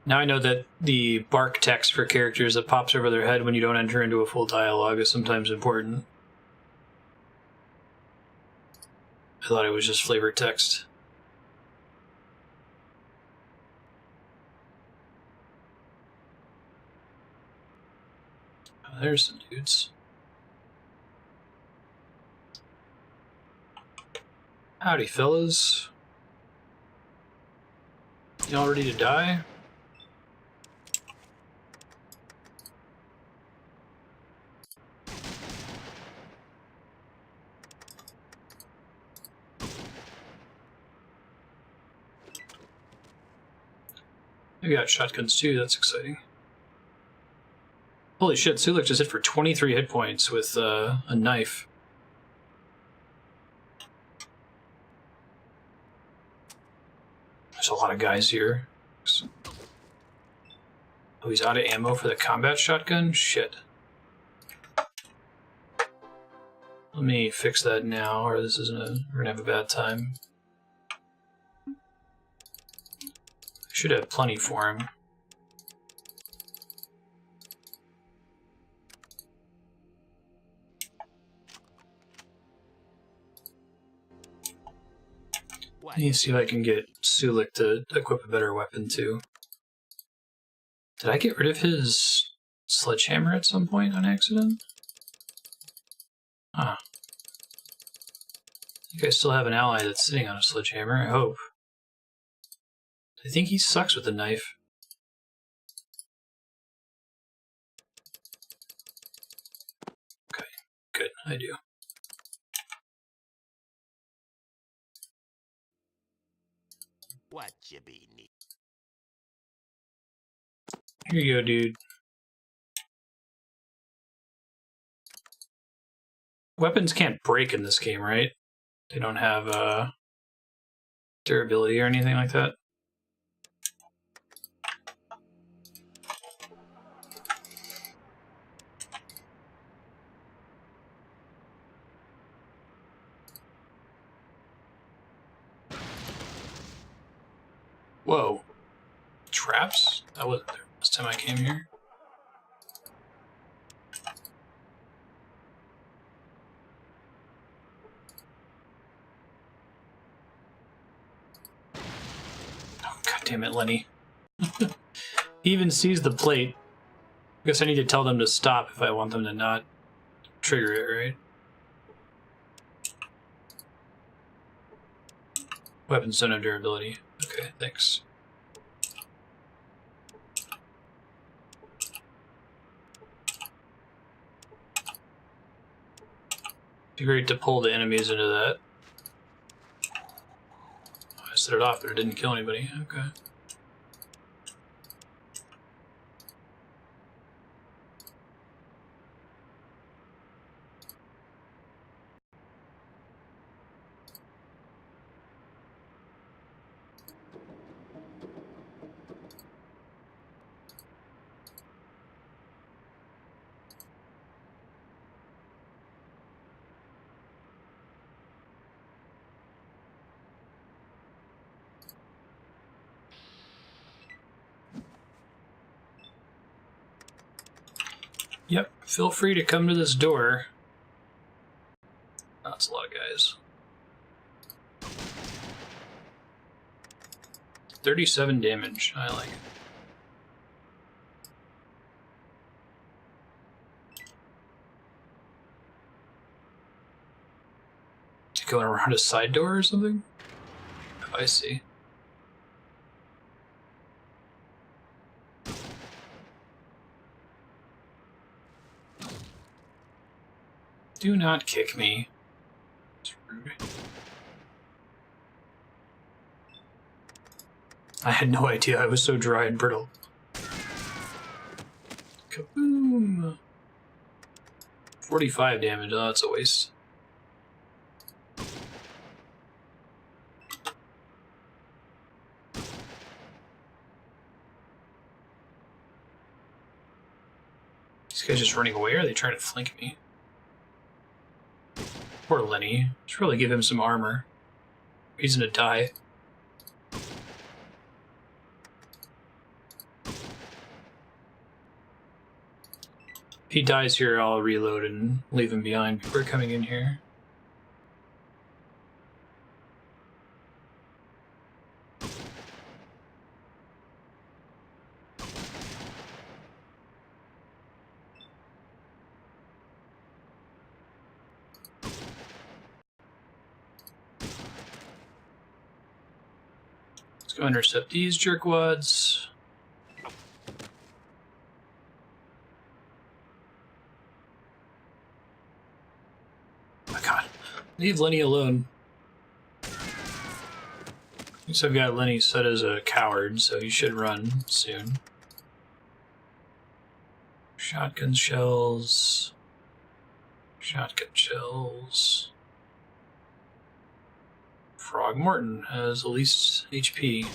Now I know that the bark text for characters that pops over their head when you don't enter into a full dialogue is sometimes important. I thought it was just flavor text. Oh, there's some dudes. Howdy, fellas. Y'all ready to die? We got shotguns too, that's exciting. Holy shit, Sulek just hit for 23 hit points with a knife. There's a lot of guys here. Oh, he's out of ammo for the combat shotgun? Shit. Let me fix that now, or this isn't we're gonna have a bad time. Should have plenty for him. Let me see if I can get Sulek to equip a better weapon too. Did I get rid of his sledgehammer at some point on accident? Huh. I think I still have an ally that's sitting on a sledgehammer, I hope. I think he sucks with a knife. Okay, good, I do. What you be need? Here you go, dude. Weapons can't break in this game, right? They don't have durability or anything like that. Whoa. Traps? That wasn't there last time I came here. Oh, God damn it, Lenny. He even sees the plate. I guess I need to tell them to stop if I want them to not trigger it, right? Weapons don't have durability. Okay, thanks. Be great to pull the enemies into that. set it off, but it didn't kill anybody. Okay. Yep, feel free to come to this door. Oh, that's a lot of guys. 37 damage, I like it. To go around a side door or something? Oh, I see. Do not kick me. It's rude. I had no idea I was so dry and brittle. Kaboom! 45 damage, oh, that's a waste. These guys just running away, or are they trying to flank me? Poor Lenny. Should really give him some armor. He's gonna die. If he dies here, I'll reload and leave him behind. We're coming in here. Let's go intercept these jerkwads. Leave Lenny alone. At least I've got Lenny set as a coward, so he should run soon. Shotgun shells. Shotgun shells. Frog Morton has the least HP.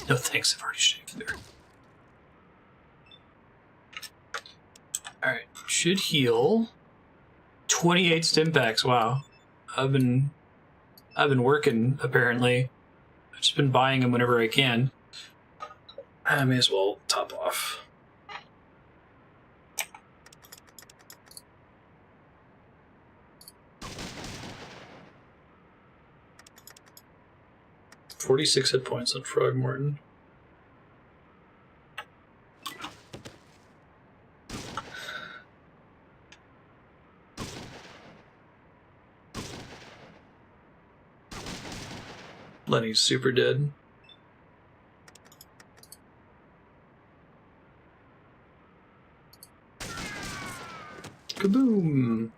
No thanks, I've already shaved there. Alright, should heal. 28 stim packs, wow. I've been working, apparently. I've just been buying them whenever I can. I may as well top off. $46 hit points on Frog Morton. Lenny's super dead. Kaboom!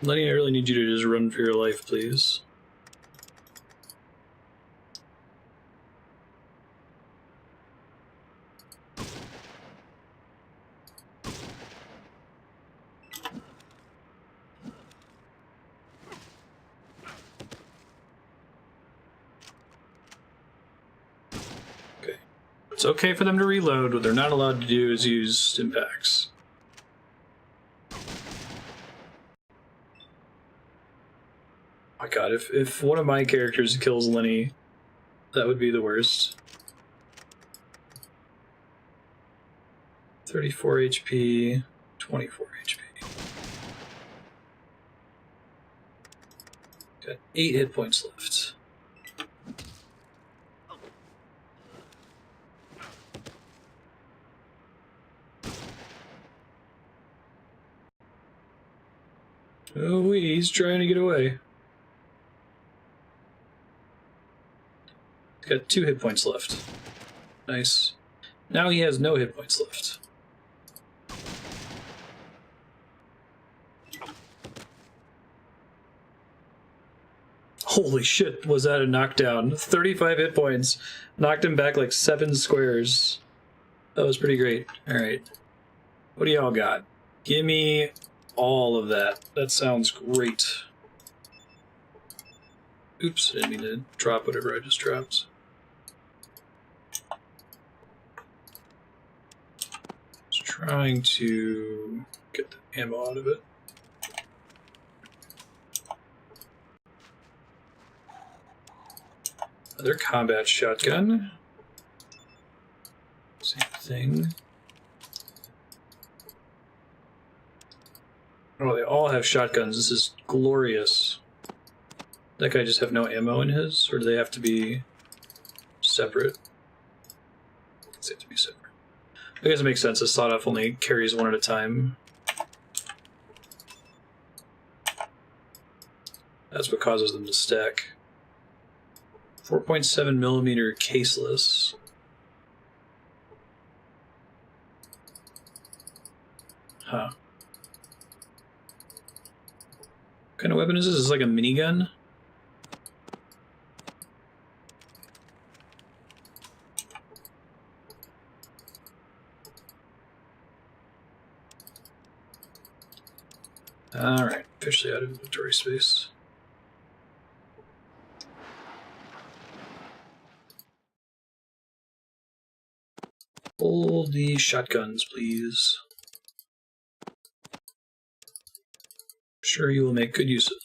Lenny, I really need you to just run for your life, please. Okay. It's okay for them to reload. What they're not allowed to do is use stim packs. My god, if one of my characters kills Lenny, that would be the worst. 34 HP, 24 HP. Got 8 hit points left. Oh, he's trying to get away. He's got 2 hit points left. Nice. Now he has no hit points left. Holy shit, was that a knockdown? 35 hit points. Knocked him back like 7 squares. That was pretty great. Alright. What do y'all got? Give me all of that. That sounds great. Oops, I didn't mean to drop whatever I just dropped. Just trying to get the ammo out of it. Another combat shotgun. Same thing. Oh, they all have shotguns. This is glorious. That guy just have no ammo in his? Or do they have to be separate? I guess they have to be separate. I guess it makes sense. A sawed-off only carries one at a time. That's what causes them to stack. 4.7mm caseless. Huh. What kind of weapon is this? Is this like a minigun? Alright, officially out of inventory space. Pull the shotguns, please. Sure you will make good use of.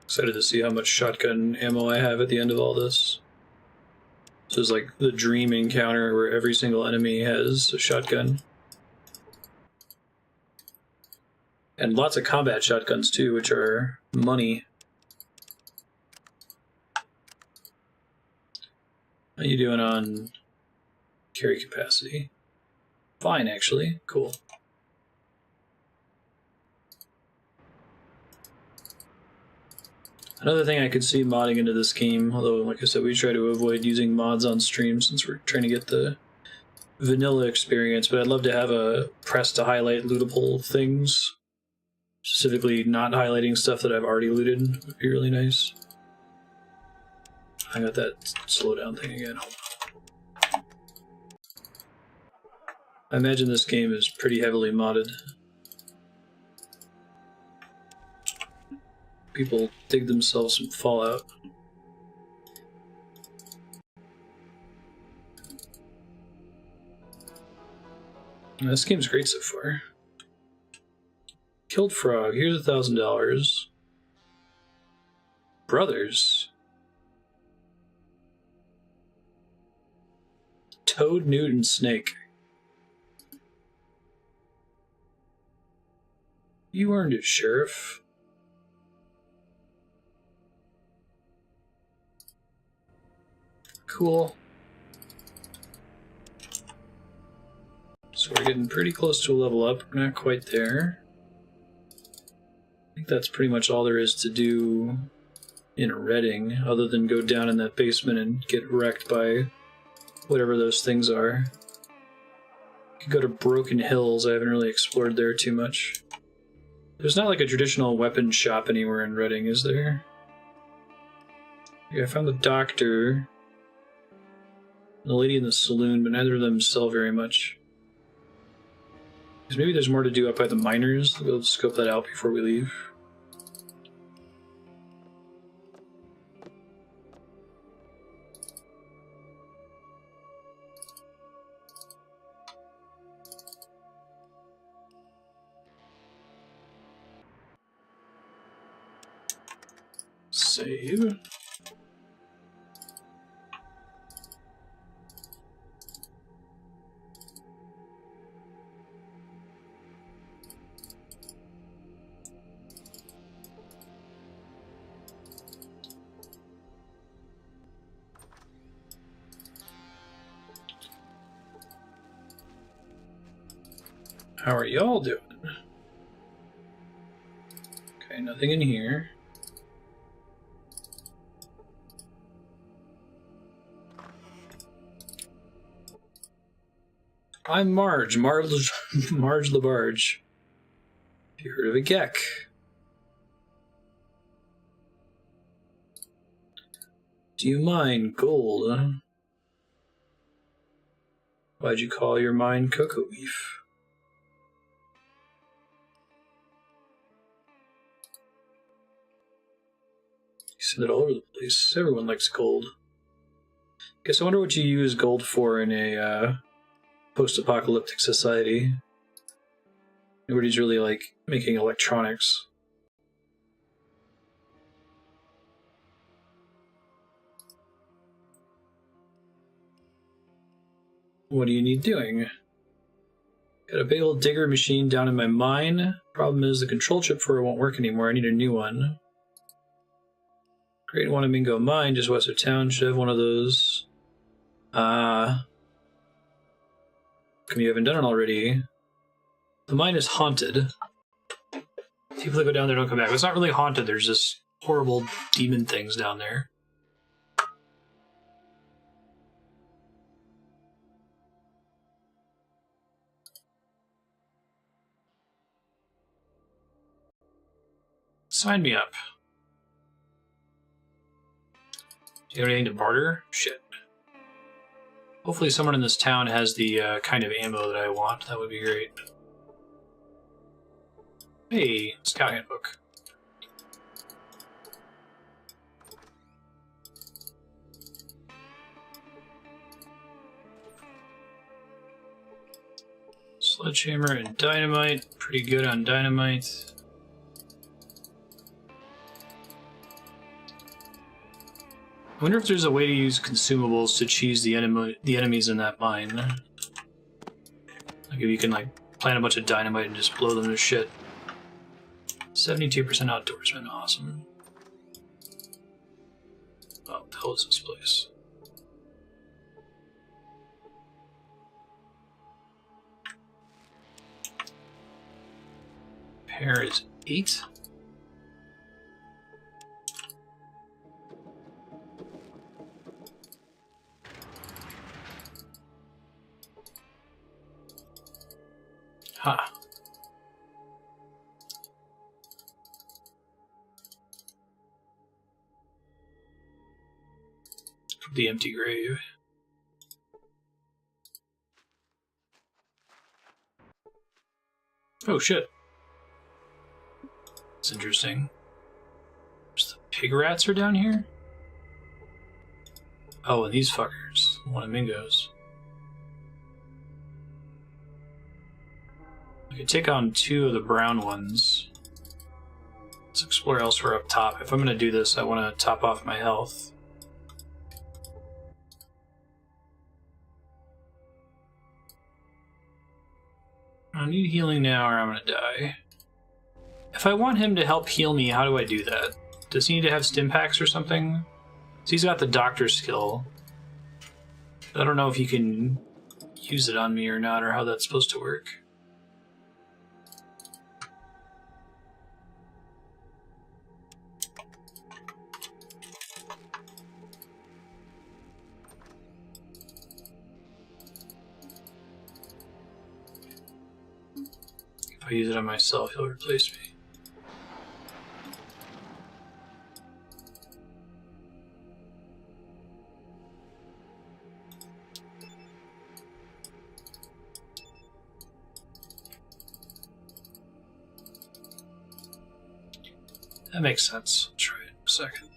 Excited to see how much shotgun ammo I have at the end of all this. This is like the dream encounter where every single enemy has a shotgun. And lots of combat shotguns too, which are money. How you doing on carry capacity? Fine, actually. Cool. Another thing I could see modding into this game, although, like I said, we try to avoid using mods on stream since we're trying to get the vanilla experience, but I'd love to have a press to highlight lootable things. Specifically, not highlighting stuff that I've already looted would be really nice. I got that slowdown thing again. I imagine this game is pretty heavily modded. People dig themselves some Fallout. This game's great so far. Killed frog, here's $1,000. Brothers. Toad, newt, and snake. You earned it, Sheriff. Cool. So we're getting pretty close to a level up. We're not quite there. I think that's pretty much all there is to do in Redding, other than go down in that basement and get wrecked by whatever those things are. You could go to Broken Hills. I haven't really explored there too much. There's not like a traditional weapon shop anywhere in Redding, is there? Yeah, I found the doctor. The lady in the saloon, but neither of them sell very much. Because maybe there's more to do up by the miners. We'll scope that out before we leave. Save. How are y'all doing? Okay, nothing in here. I'm Marge LaBarge. Have you heard of a Gecko? Do you mine gold? Why'd you call your mine cocoa beef? You send it all over the place. Everyone likes gold. Guess I wonder what you use gold for in a post-apocalyptic society. Nobody's really like making electronics. What do you need doing? Got a big old digger machine down in my mine. Problem is the control chip for it won't work anymore. I need a new one. Great Wanamingo Mine, just west of town. Should have one of those. Come you haven't done it already. The mine is haunted. People that go down there don't come back. It's not really haunted. There's just horrible demon things down there. Sign me up. Do you have anything to barter? Shit. Hopefully someone in this town has the kind of ammo that I want. That would be great. Hey, scout handbook. Sledgehammer and dynamite. Pretty good on dynamite. I wonder if there's a way to use consumables to cheese the enemies in that mine. Like if you can like plant a bunch of dynamite and just blow them to shit. 72% outdoorsman, awesome. Oh, what the hell is this place? Pair is 8. Ha. The empty grave. Oh shit. That's interesting. There's the pig rats are down here? Oh, and these fuckers. Wanamingos. I could take on 2 of the brown ones. Let's explore elsewhere up top. If I'm going to do this, I want to top off my health. I need healing now or I'm going to die. If I want him to help heal me, how do I do that? Does he need to have stim packs or something? So he's got the doctor skill. I don't know if he can use it on me or not, or how that's supposed to work. If I use it on myself, he'll replace me. That makes sense. I'll try it in a second.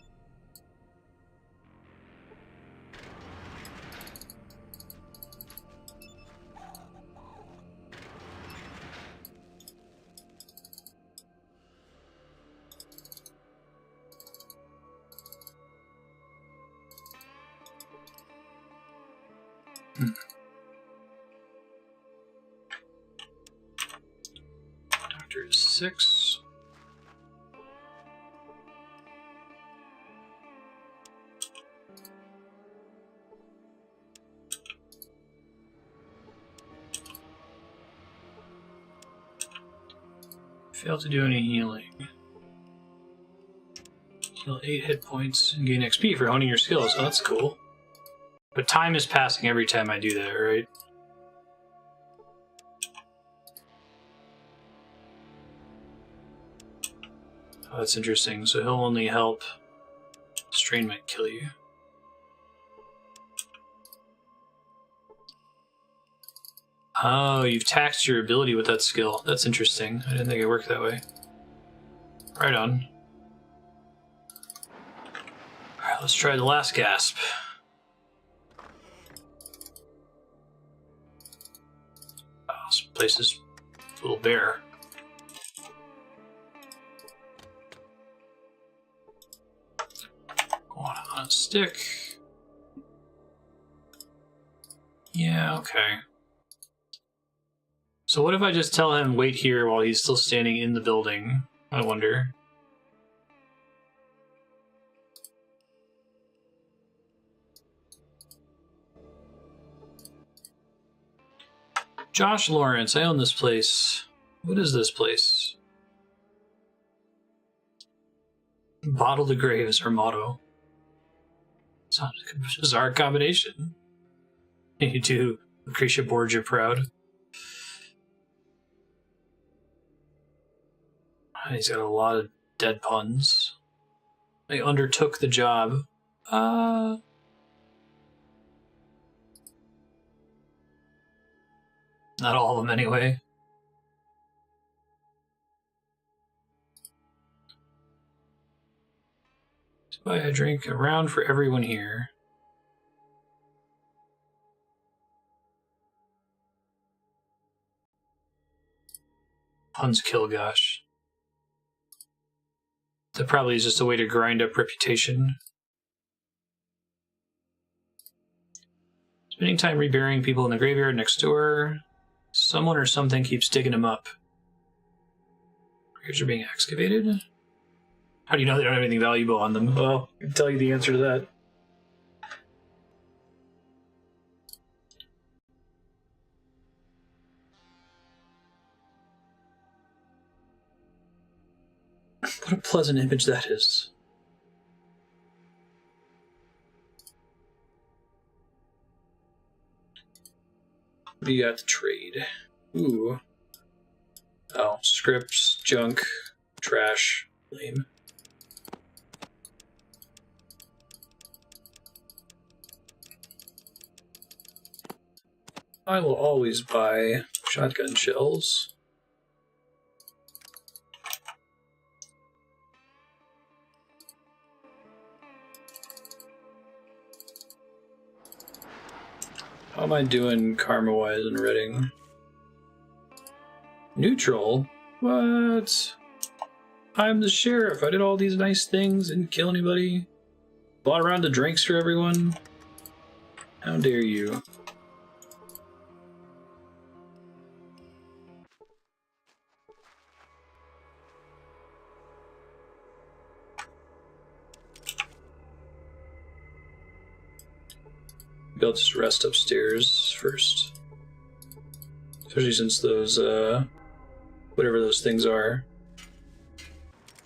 Doctor is 6. Failed to do any healing. Heal 8 hit points and gain XP for honing your skills. Oh, that's cool. But time is passing every time I do that, right? Oh, that's interesting. So he'll only help. Strain might kill you. Oh, you've taxed your ability with that skill. That's interesting. I didn't think it worked that way. Right on. Alright, let's try the last gasp. Oh, this place is a little bare. Go on a stick. Yeah, okay. So what if I just tell him wait here while he's still standing in the building? I wonder. Josh Laurance, I own this place. What is this place? Bottle the grave is our motto. Sounds like a bizarre combination. You do Lucretia Borgia proud. He's got a lot of dead puns. I undertook the job. Not all of them, anyway. So buy a drink, a round for everyone here. Puns kill, gosh. That probably is just a way to grind up reputation. Spending time reburying people in the graveyard next door. Someone or something keeps digging them up. Graves are being excavated? How do you know they don't have anything valuable on them? Well, I can tell you the answer to that. What a pleasant image that is. What do you got to trade? Ooh. Oh, scripts, junk, trash, lame. I will always buy shotgun shells. How am I doing karma-wise in Redding? Neutral? What? I'm the sheriff. I did all these nice things, didn't kill anybody. Bought a round of drinks for everyone. How dare you? Maybe I'll just rest upstairs first. Especially since those, whatever those things are.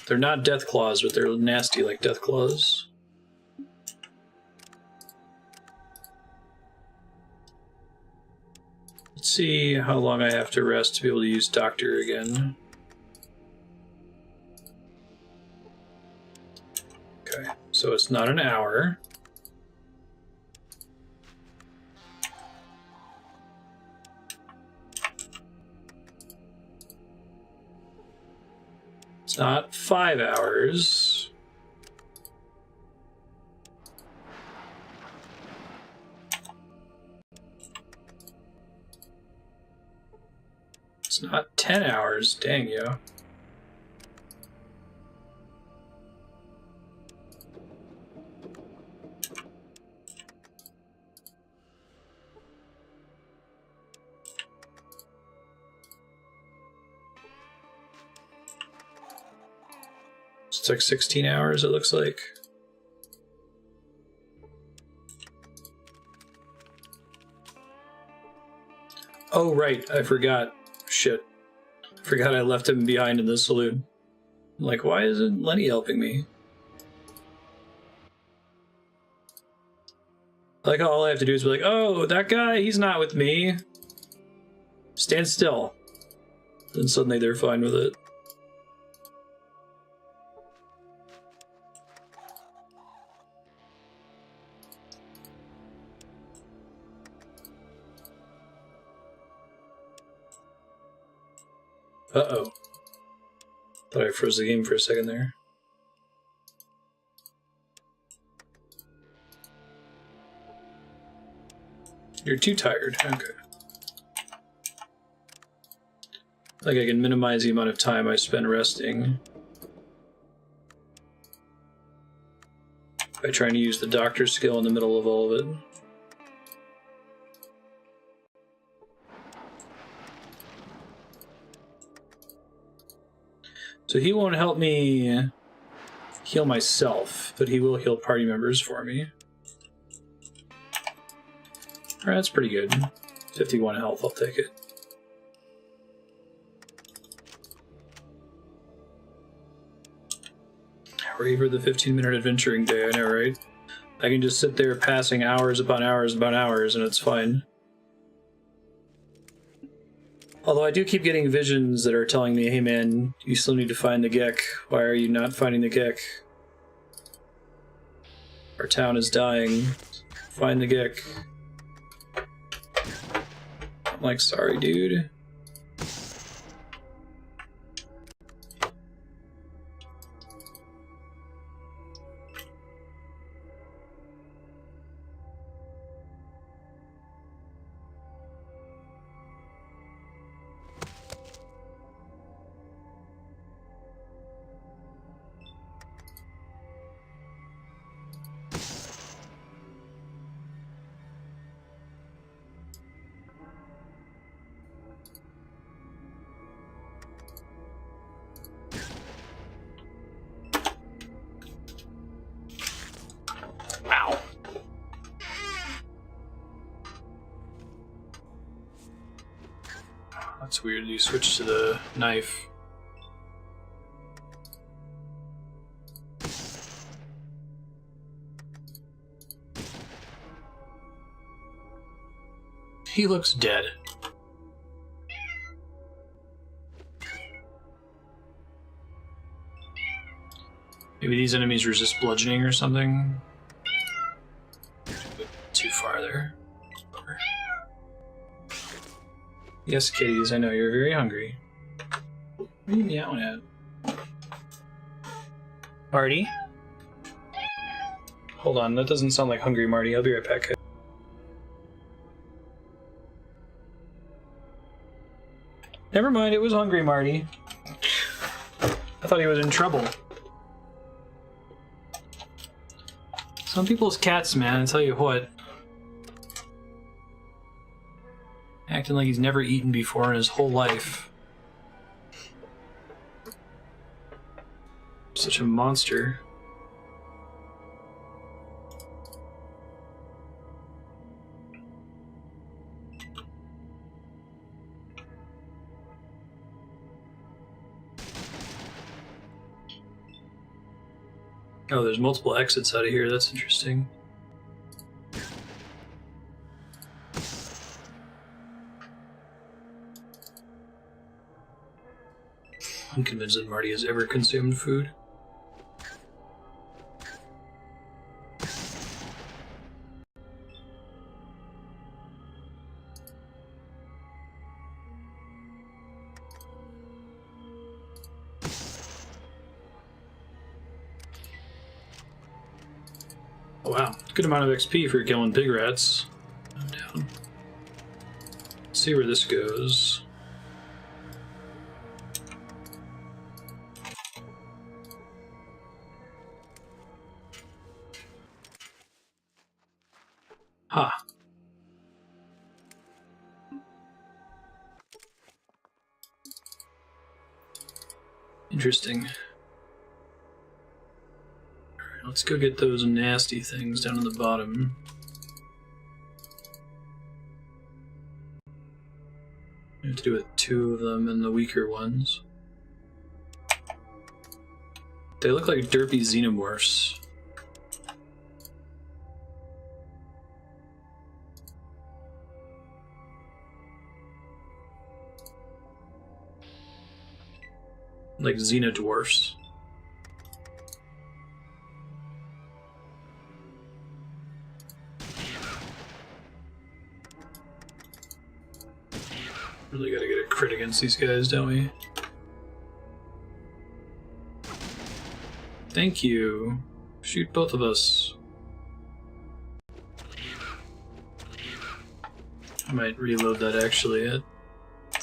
They're not death claws, but they're nasty like death claws. Let's see how long I have to rest to be able to use Doctor again. Okay, so it's not an hour. It's not 5 hours. It's not 10 hours. Dang, yo. It's like 16 hours, it looks like. Oh, right, I forgot. Shit. I forgot I left him behind in the saloon. I'm like, why isn't Lenny helping me? Like, all I have to do is be like, oh, that guy, he's not with me. Stand still. Then suddenly they're fine with it. Uh-oh. Thought I froze the game for a second there. You're too tired. Okay. Like I can minimize the amount of time I spend resting by trying to use the doctor skill in the middle of all of it. So he won't help me heal myself, but he will heal party members for me. Alright, that's pretty good. 51 health, I'll take it. Ready for the 15-minute adventuring day, I know, right? I can just sit there passing hours upon hours upon hours, and it's fine. Although I do keep getting visions that are telling me, hey man, you still need to find the Gecko. Why are you not finding the Gecko? Our town is dying. Find the Gecko. I'm like, sorry, dude. That's weird, you switch to the knife. He looks dead. Maybe these enemies resist bludgeoning or something? Too far there. Yes, kitties, I know you're very hungry. What are you meowing at? Marty? Hold on, that doesn't sound like hungry Marty. I'll be right back. Never mind, it was hungry Marty. I thought he was in trouble. Some people's cats, man, I tell you what. Acting like he's never eaten before in his whole life. Such a monster. Oh, there's multiple exits out of here. That's interesting. I'm convinced that Marty has ever consumed food. Oh, wow, good amount of XP for killing pig rats. I'm down. Let's see where this goes. Huh. Interesting. Let's go get those nasty things down on the bottom. I have to do with 2 of them and the weaker ones. They look like derpy xenomorphs. Like xenodwarfs. Really gotta get a crit against these guys, don't we? Thank you. Shoot both of us. I might reload that actually.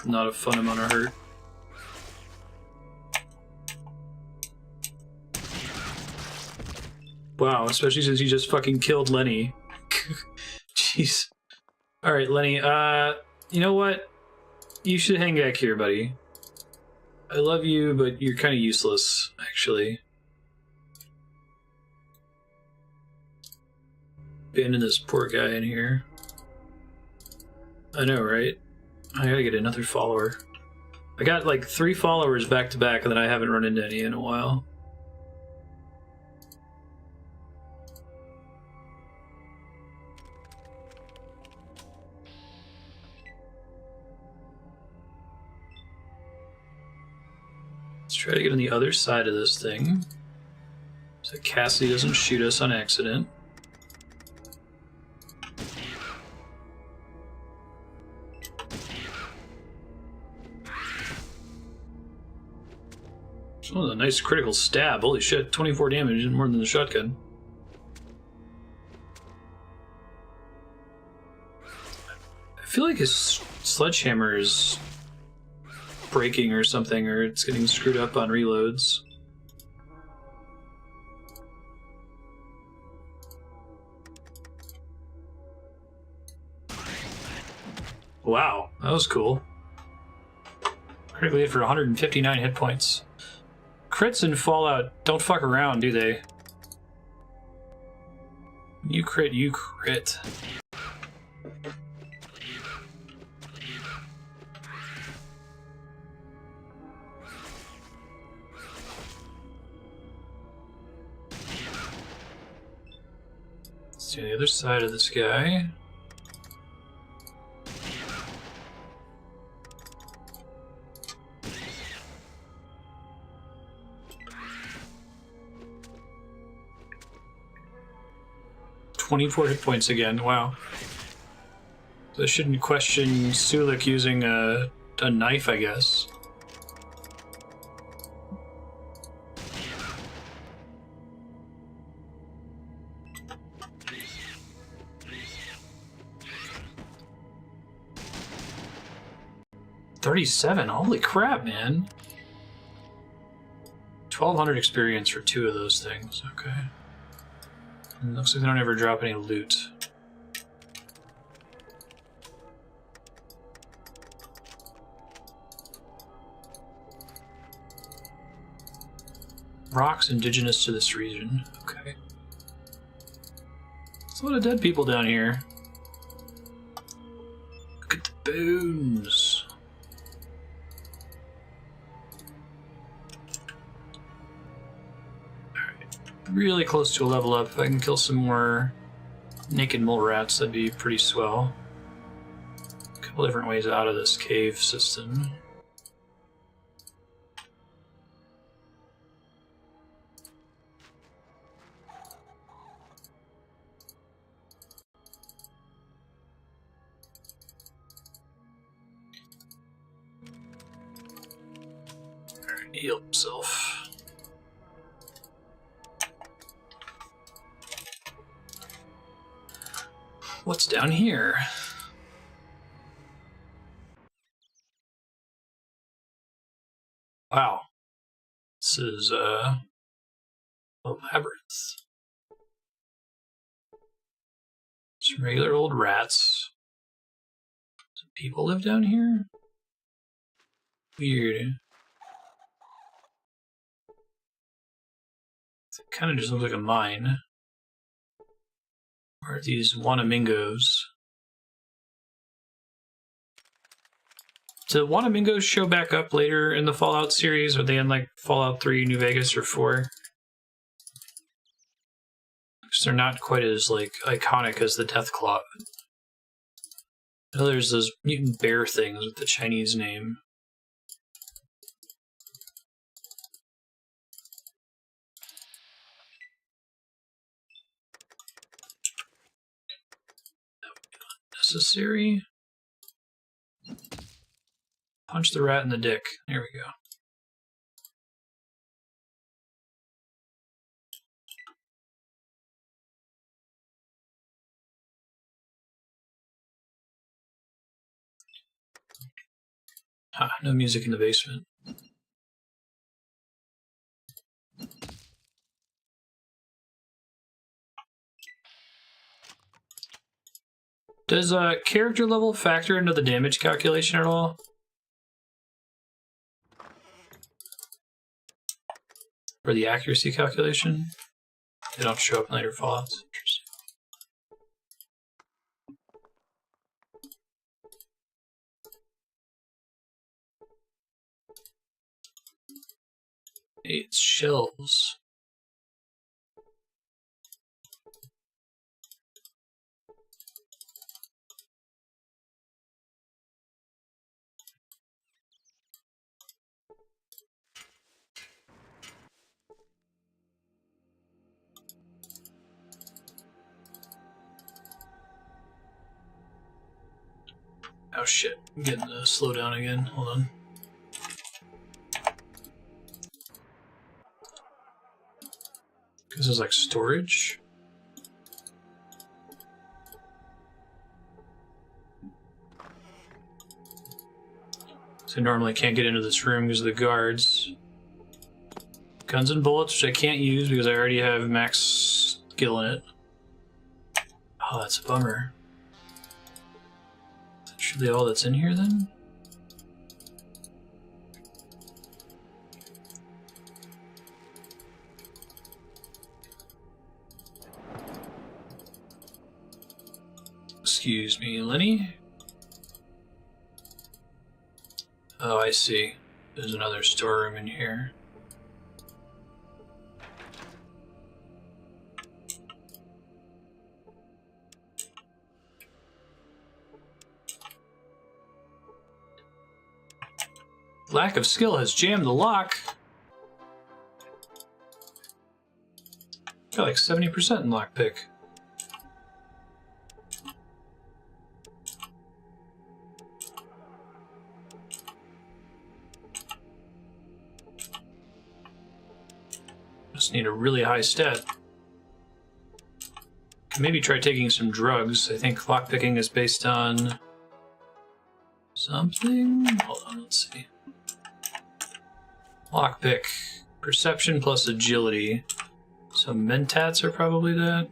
Not a fun amount of hurt. Wow, especially since you just fucking killed Lenny. Jeez. Alright, Lenny, you know what? You should hang back here, buddy. I love you, but you're kind of useless, actually. Abandon this poor guy in here. I know, right? I gotta get another follower. I got like 3 followers back to back, and then I haven't run into any in a while. Let's try to get on the other side of this thing, so that Cassidy doesn't shoot us on accident. Oh, a nice critical stab. Holy shit, 24 damage, more than the shotgun. I feel like his sledgehammer is breaking or something, or it's getting screwed up on reloads. Wow, that was cool. Critically hit for 159 hit points. Crits in Fallout don't fuck around, do they? You crit, you crit. Let's see the other side of this guy. .24 hit points again, wow. So I shouldn't question Sulik using a knife, I guess. $37, holy crap, man. 1,200 experience for 2 of those things, okay. And looks like they don't ever drop any loot. Rocks indigenous to this region. Okay. There's a lot of dead people down here. Look at the bones. Really close to a level up. If I can kill some more naked mole rats, that'd be pretty swell. A couple different ways out of this cave system. Alright, heal himself. What's down here? Wow. This is a labyrinth. Some regular old rats. Some people live down here? Weird. kind of just looks like a mine. Where are these Wanamingos? Do Wanamingos show back up later in the Fallout series? Are they in like Fallout 3, New Vegas, or 4? Because they're not quite as like iconic as the Deathclaw. I know there's those mutant bear things with the Chinese name. Necessary. Punch the rat in the dick. There we go. Ah, no music in the basement. Does character level factor into the damage calculation at all? Or the accuracy calculation? They don't show up in later Fallouts. Interesting. Hey, it's shells. Oh shit, I'm getting to slow down again. Hold on. This is like storage. So I normally can't get into this room because of the guards. Guns and bullets, which I can't use because I already have max skill in it. Oh, that's a bummer. Is that truly all that's in here then? Excuse me, Lenny? Oh, I see. There's another storeroom in here. Lack of skill has jammed the lock. Got like 70% in lockpick. Just need a really high stat. Can maybe try taking some drugs. I think lockpicking is based on something. Hold on, let's see. Lockpick. Perception plus agility. So mentats are probably that.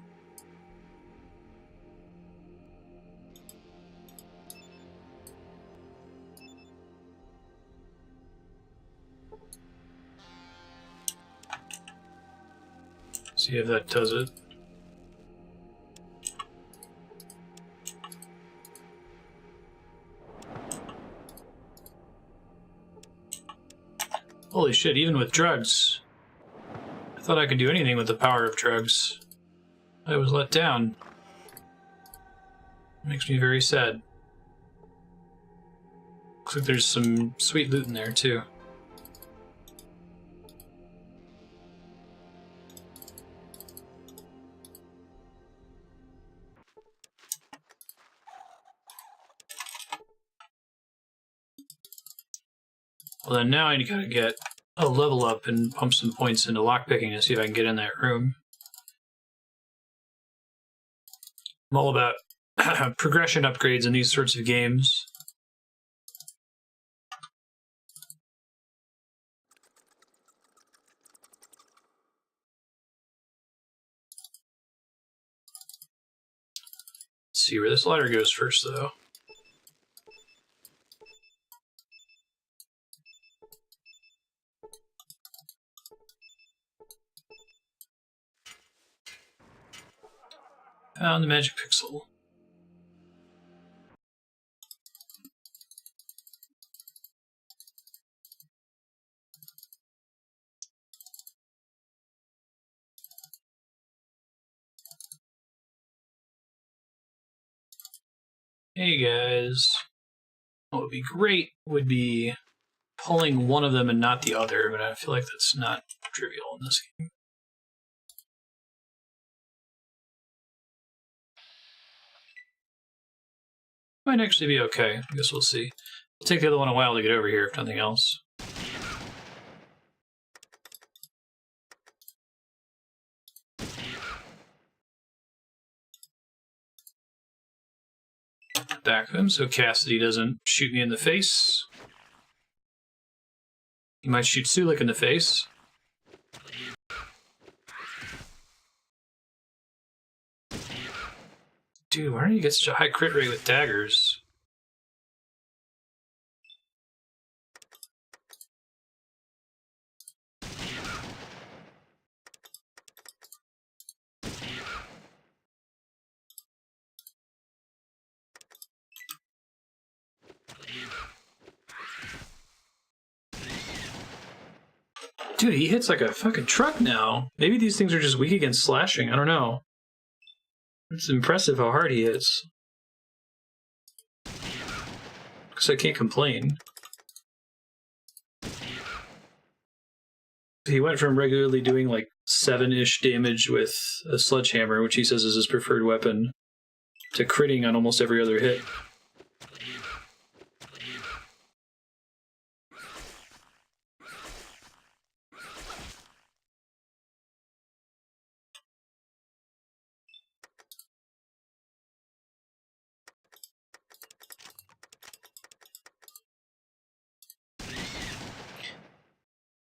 See if that does it. Holy shit, even with drugs. I thought I could do anything with the power of drugs. I was let down. Makes me very sad. Looks like there's some sweet loot in there too. Well then now I gotta get a level up and pump some points into lockpicking to see if I can get in that room. I'm all about progression upgrades in these sorts of games. Let's see where this ladder goes first though. Found the magic pixel. Hey guys. What would be great would be pulling one of them and not the other, but I feel like that's not trivial in this game. Might actually be okay. I guess we'll see. It'll take the other one a while to get over here, if nothing else. Back of him so Cassidy doesn't shoot me in the face. He might shoot Sulik in the face. Dude, why don't you get such a high crit rate with daggers? Dude, he hits like a fucking truck now. Maybe these things are just weak against slashing. I don't know. It's impressive how hard he hits. Because I can't complain. He went from regularly doing like 7-ish damage with a sledgehammer, which he says is his preferred weapon, to critting on almost every other hit.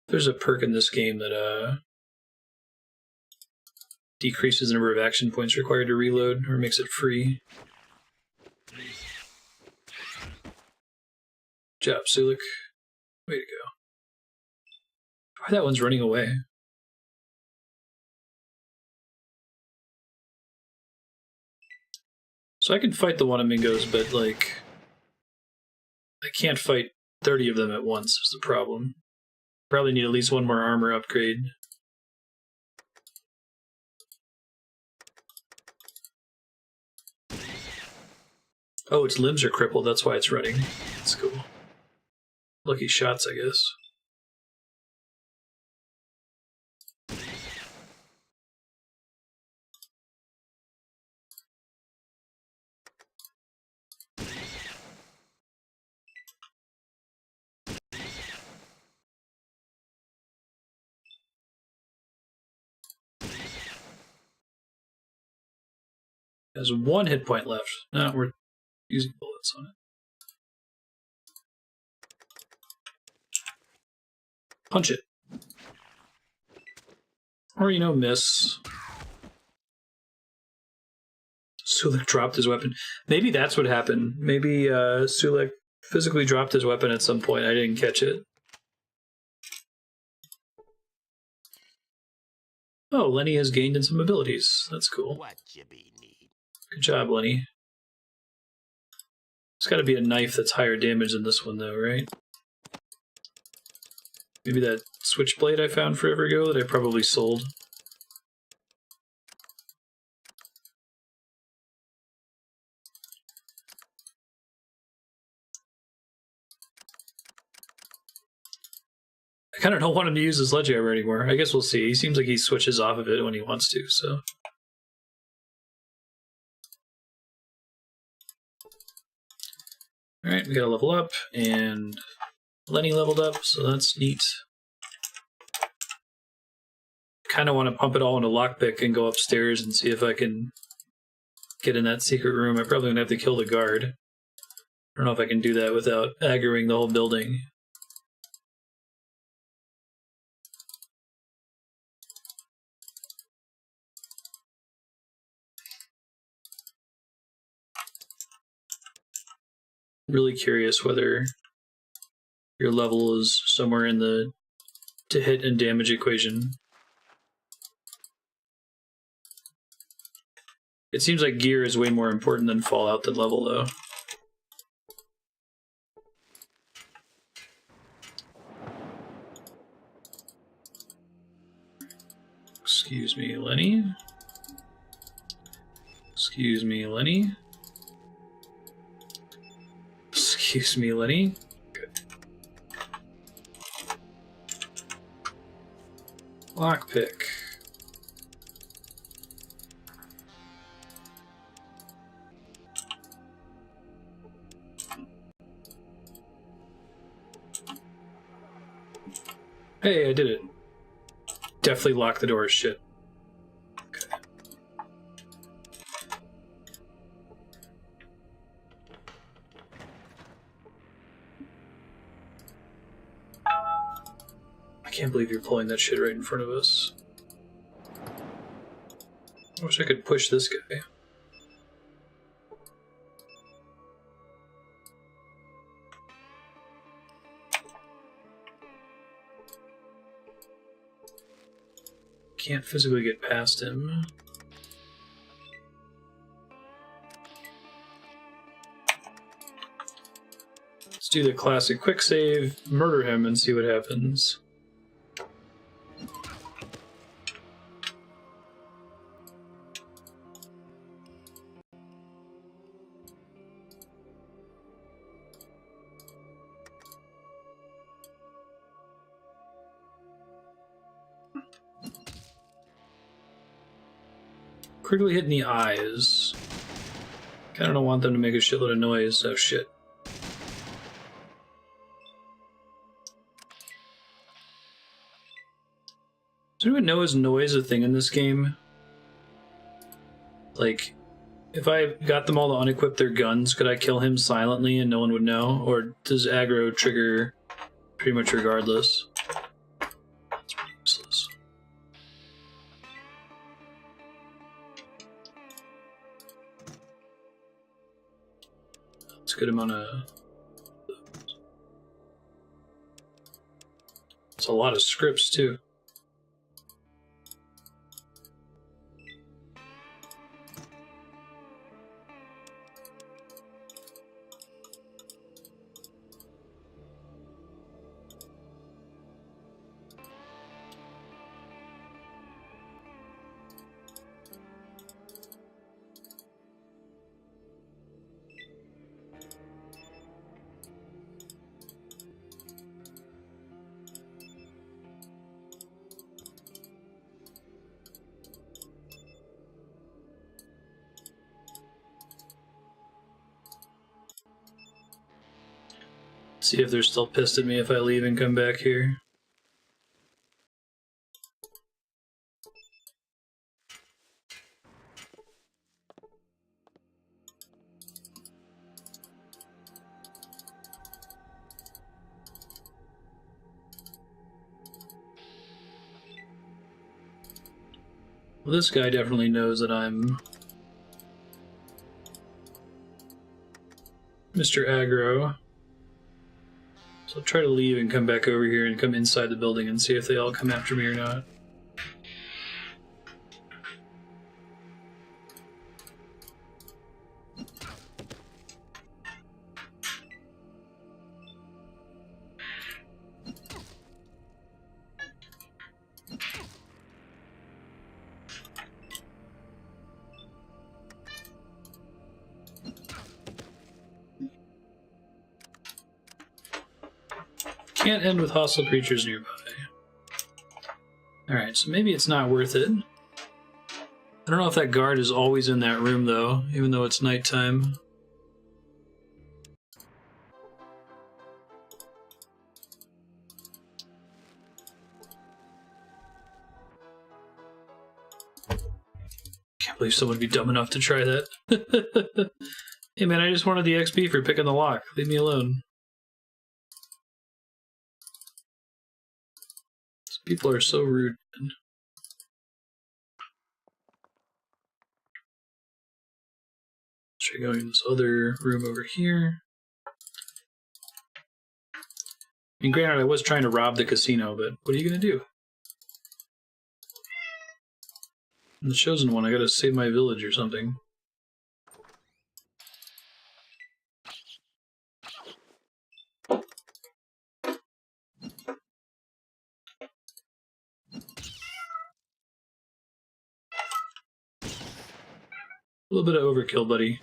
There's a perk in this game that decreases the number of action points required to reload, or makes it free. Good job, Sulik. Way to go. Why that one's running away? So I can fight the Wanamingos, but like I can't fight 30 of them at once is the problem. Probably need at least one more armor upgrade. Oh, its limbs are crippled, that's why it's running. That's cool. Lucky shots, I guess. Has 1 hit point left. No, we're using bullets on it. Punch it. Or, you know, miss. Sulik dropped his weapon. Maybe that's what happened. Maybe Sulik physically dropped his weapon at some point. I didn't catch it. Oh, Lenny has gained in some abilities. That's cool. What you be need? Good job, Lenny. It's got to be a knife that's higher damage than this one, though, right? Maybe that switchblade I found forever ago that I probably sold. I kind of don't want him to use the sledgehammer anymore. I guess we'll see. He seems like he switches off of it when he wants to, so... Alright, we gotta level up, and Lenny leveled up, so that's neat. Kind of want to pump it all into lockpick and go upstairs and see if I can get in that secret room. I'm probably gonna have to kill the guard. I don't know if I can do that without aggroing the whole building. Really curious whether your level is somewhere in the to hit and damage equation. It seems like gear is way more important than Fallout than level, though. Excuse me, Lenny. Excuse me, Lenny. Excuse me, Lenny. Good. Lockpick. Hey, I did it. Definitely lock the door as shit. Okay. I can't believe you're pulling that shit right in front of us. I wish I could push this guy. Can't physically get past him. Let's do the classic quick save, murder him, and see what happens. Quickly hit in the eyes. Kinda don't want them to make a shitload of noise. Oh shit. Does anyone know is noise a thing in this game? Like, if I got them all to unequip their guns, could I kill him silently and no one would know? Or does aggro trigger pretty much regardless? That's pretty useless. Let's get him on a... It's a lot of scripts, too. See if they're still pissed at me if I leave and come back here. Well, this guy definitely knows that I'm Mr. Aggro. So I'll try to leave and come back over here and come inside the building and see if they all come after me or not. Can't end with hostile creatures nearby. Alright, so maybe it's not worth it. I don't know if that guard is always in that room, though, even though it's nighttime. Can't believe someone would be dumb enough to try that. Hey man, I just wanted the XP for picking the lock. Leave me alone. People are so rude, man. Try going in this other room over here. I mean, granted, I was trying to rob the casino, but what are you gonna do? I'm the chosen one, I gotta save my village or something. A little bit of overkill, buddy.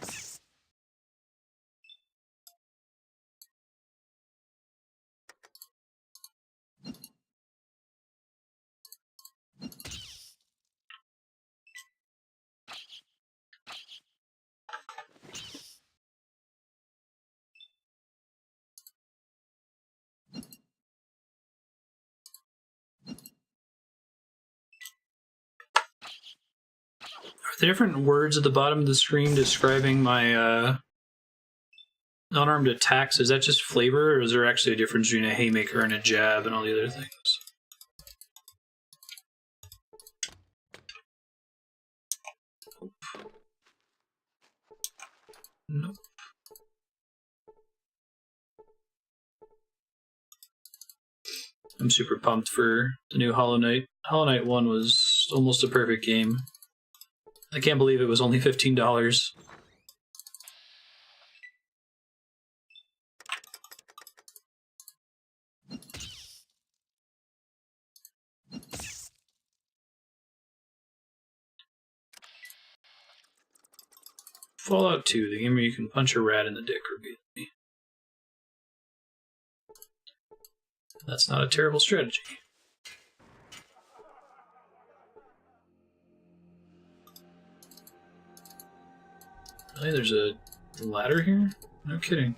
Are there different words at the bottom of the screen describing my unarmed attacks? Is that just flavor, or is there actually a difference between a haymaker and a jab and all the other things? Nope. I'm super pumped for the new Hollow Knight. Hollow Knight 1 was almost a perfect game. I can't believe it was only $15. Fallout 2, the game where you can punch a rat in the dick repeatedly. That's not a terrible strategy. Really? There's a ladder here? No kidding.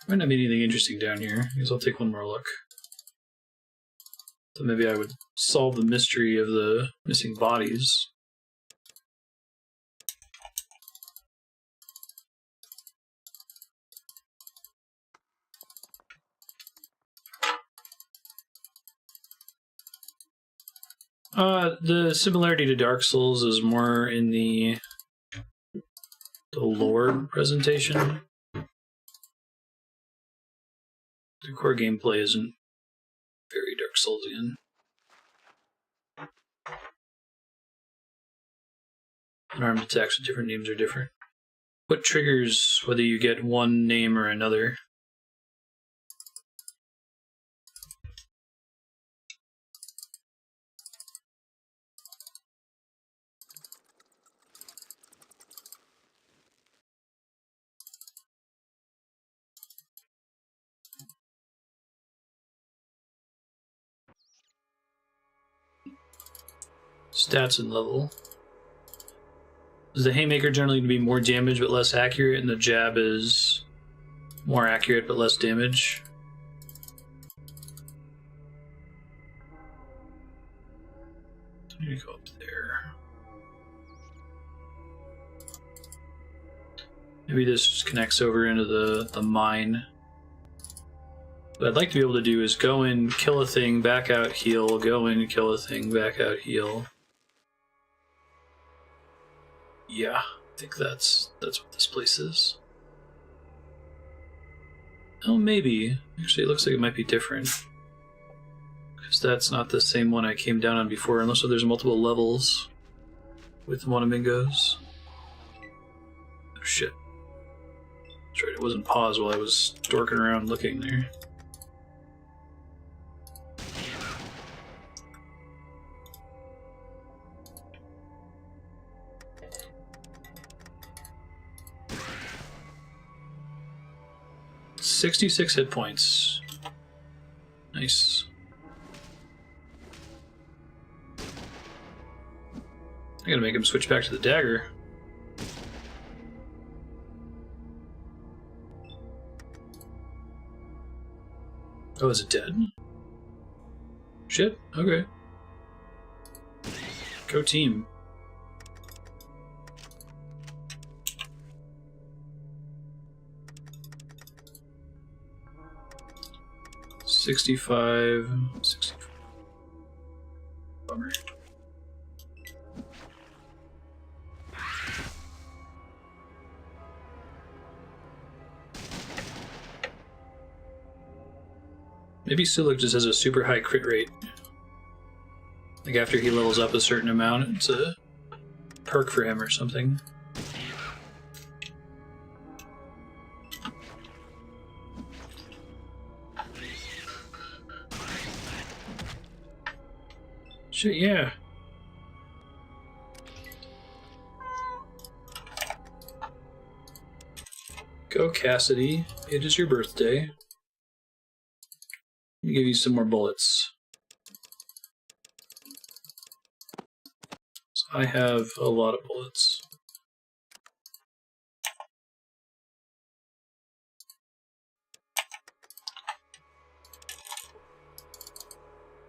Might not be anything interesting down here. I guess I'll take one more look. So maybe I would solve the mystery of the missing bodies. The similarity to Dark Souls is more in the lore presentation. The core gameplay isn't very Dark Soulsian. Unarmed attacks with different names are different. What triggers whether you get one name or another? Stats and level. Is the haymaker generally to be more damage but less accurate, and the jab is more accurate but less damage? I need to go up there. Maybe this just connects over into the mine. What I'd like to be able to do is go in, kill a thing, back out, heal, go in, kill a thing, back out, heal. Yeah, I think that's what this place is. Oh, maybe. Actually, it looks like it might be different. Because that's not the same one I came down on before, unless there's multiple levels with Wanamingos. Oh, shit. That's right, it wasn't paused while I was dorking around looking there. $66 hit points. Nice. I gotta make him switch back to the dagger. Oh, is it dead? Shit, okay. Go team. $65. Bummer. Maybe Sulik just has a super high crit rate. Like after he levels up a certain amount, it's a perk for him or something. Shit, yeah. Go, Cassidy. It is your birthday. Let me give you some more bullets. So I have a lot of bullets.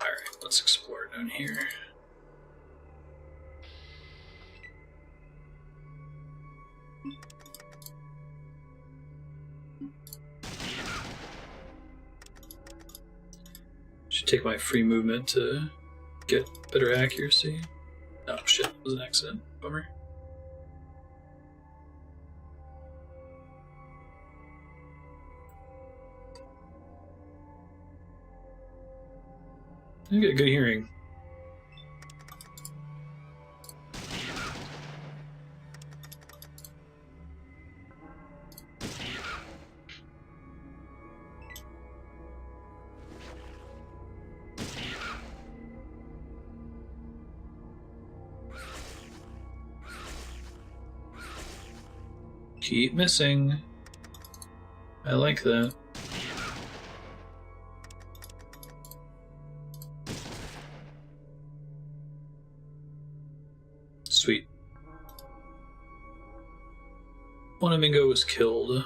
Alright, let's explore down here. Should take my free movement to get better accuracy. Oh shit, it was an accident. Bummer. You get good hearing. Keep missing. I like that. Sweet. Wanamingo was killed.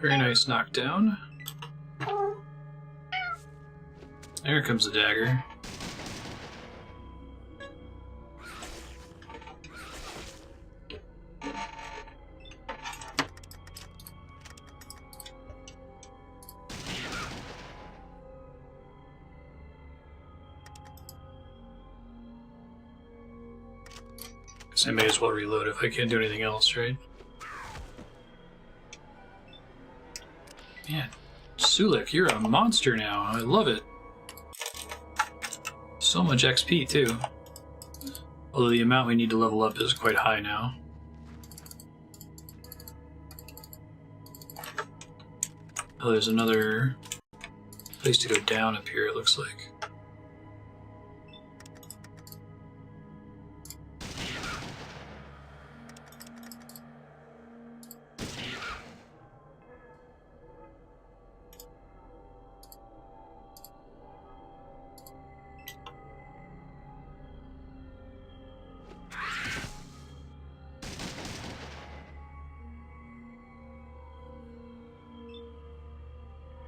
Very nice knockdown. There comes the dagger. Guess I may as well reload if I can't do anything else, right? Man, Sulik, you're a monster now. I love it. So much XP, too. Although the amount we need to level up is quite high now. Oh, there's another place to go down up here, it looks like.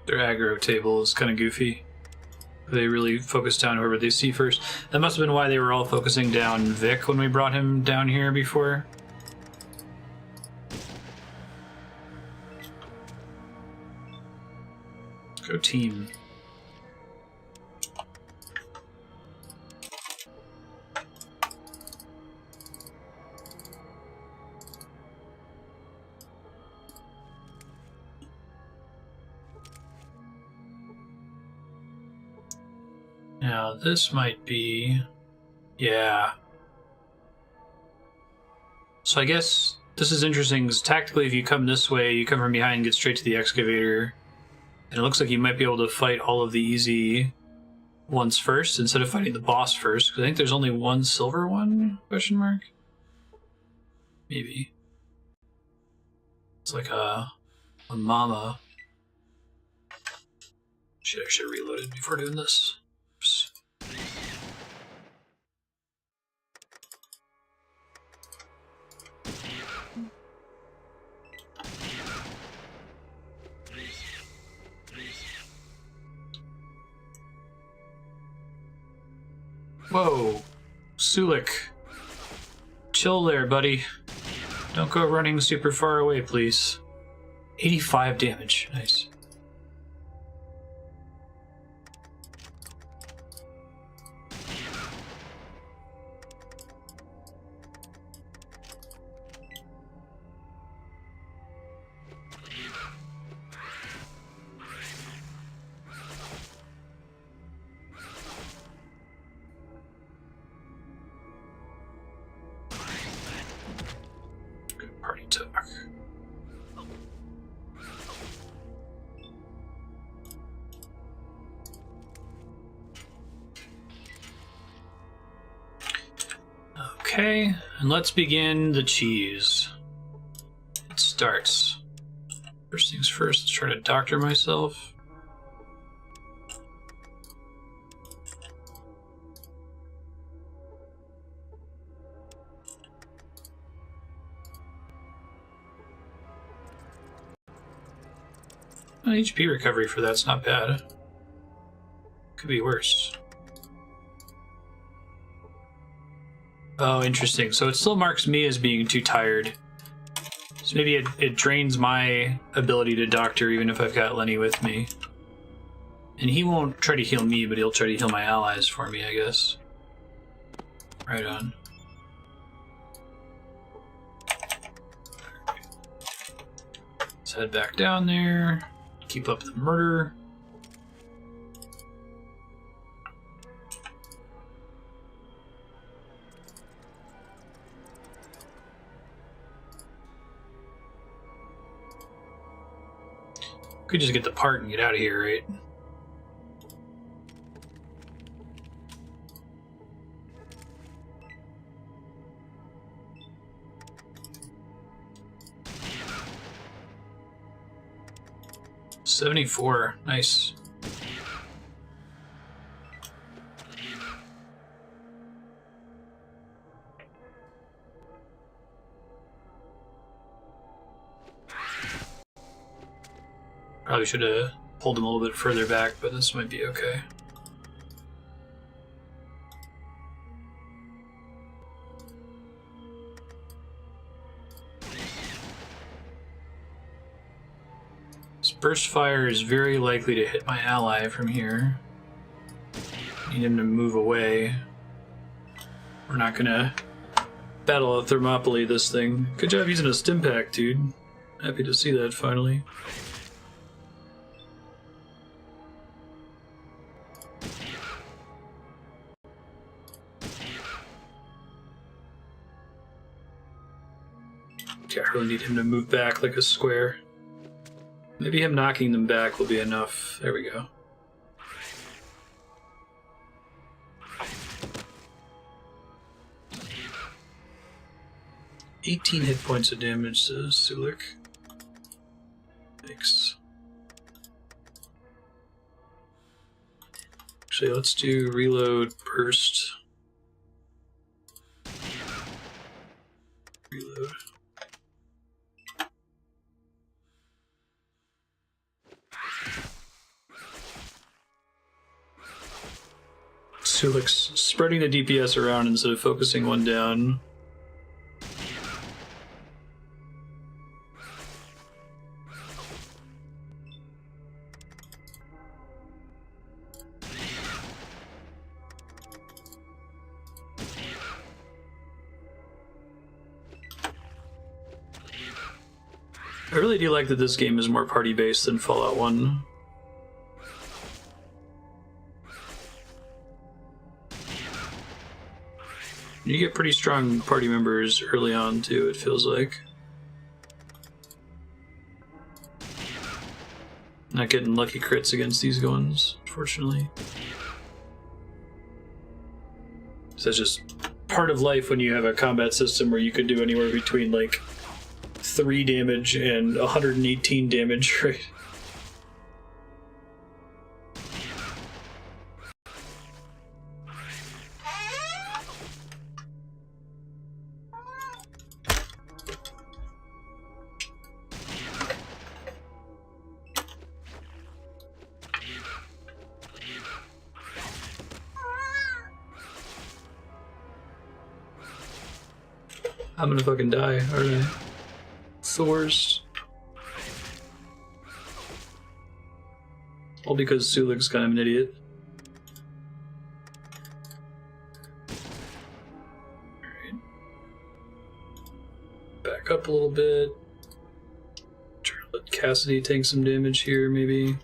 Their aggro table is kind of goofy. They really focus down whoever they see first. That must have been why they were all focusing down Vic when we brought him down here before. Go team. Now, this might be... yeah. So I guess this is interesting, because tactically if you come this way, you come from behind and get straight to the excavator. And it looks like you might be able to fight all of the easy ones first, instead of fighting the boss first. Because I think there's only one silver one? Question mark? Maybe. It's like a mama. Shit, I should have reloaded before doing this. Oops. Whoa, Sulik. Chill there, buddy. Don't go running super far away, please. 85 damage. Nice. Party talk. Okay, and let's begin the cheese. It starts. First things first, let's try to doctor myself. HP recovery for that's not bad. Could be worse. Oh, interesting. So it still marks me as being too tired. So maybe it drains my ability to doctor even if I've got Lenny with me. And he won't try to heal me, but he'll try to heal my allies for me, I guess. Right on. Let's head back down there. Keep up the murder. Could just get the part and get out of here, right? $74, nice. Probably should have pulled him a little bit further back, but this might be okay. This burst fire is very likely to hit my ally from here. Need him to move away. We're not gonna battle a Thermopylae this thing. Good job using a stim pack, dude. Happy to see that finally. I really need him to move back like a square. Maybe him knocking them back will be enough. There we go. $18 hit points of damage to Sulik. Thanks. Actually, let's do reload burst. Reload. Sulik's spreading the DPS around instead of focusing one down. I really do like that this game is more party-based than Fallout 1. You get pretty strong party members early on, too, it feels like. Not getting lucky crits against these ones, unfortunately. So that's just part of life when you have a combat system where you could do anywhere between, like, 3 damage and 118 damage, right? I'm gonna fucking die, aren't I? It's the worst. All because Sulik's kind of an idiot. Alright. Back up a little bit. Try to let Cassidy take some damage here, maybe.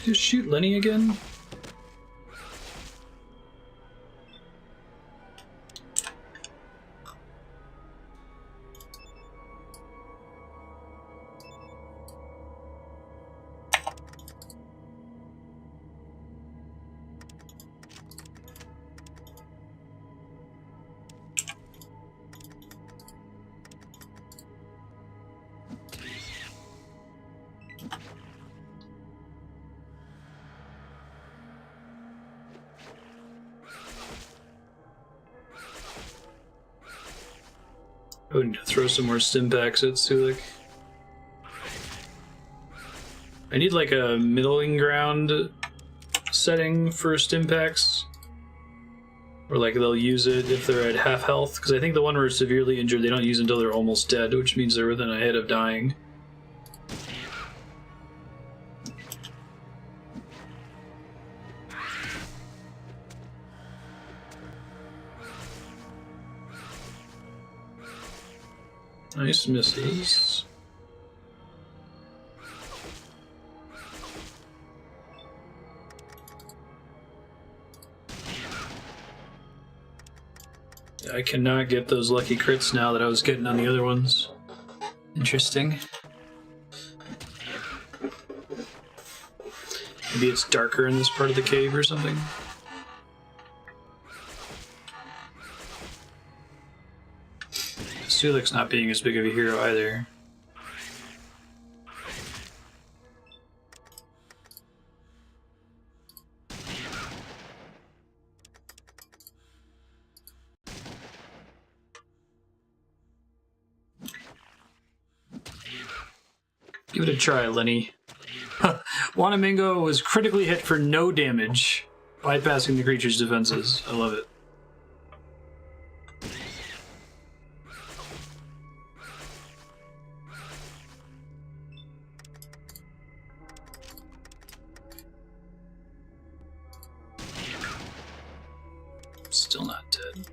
you shoot Lenny again? I need to throw some more stim packs at Sulik. I need like a middling ground setting for stim packs. Or like they'll use it if they're at half health, because I think the one where it's severely injured they don't use until they're almost dead, which means they're within a hit of dying. Nice misses. I cannot get those lucky crits now that I was getting on the other ones. Interesting. Maybe it's darker in this part of the cave or something. Sulik's not being as big of a hero either. Give it a try, Lenny. Wanamingo was critically hit for no damage, bypassing the creature's defenses. I love it. Still not dead.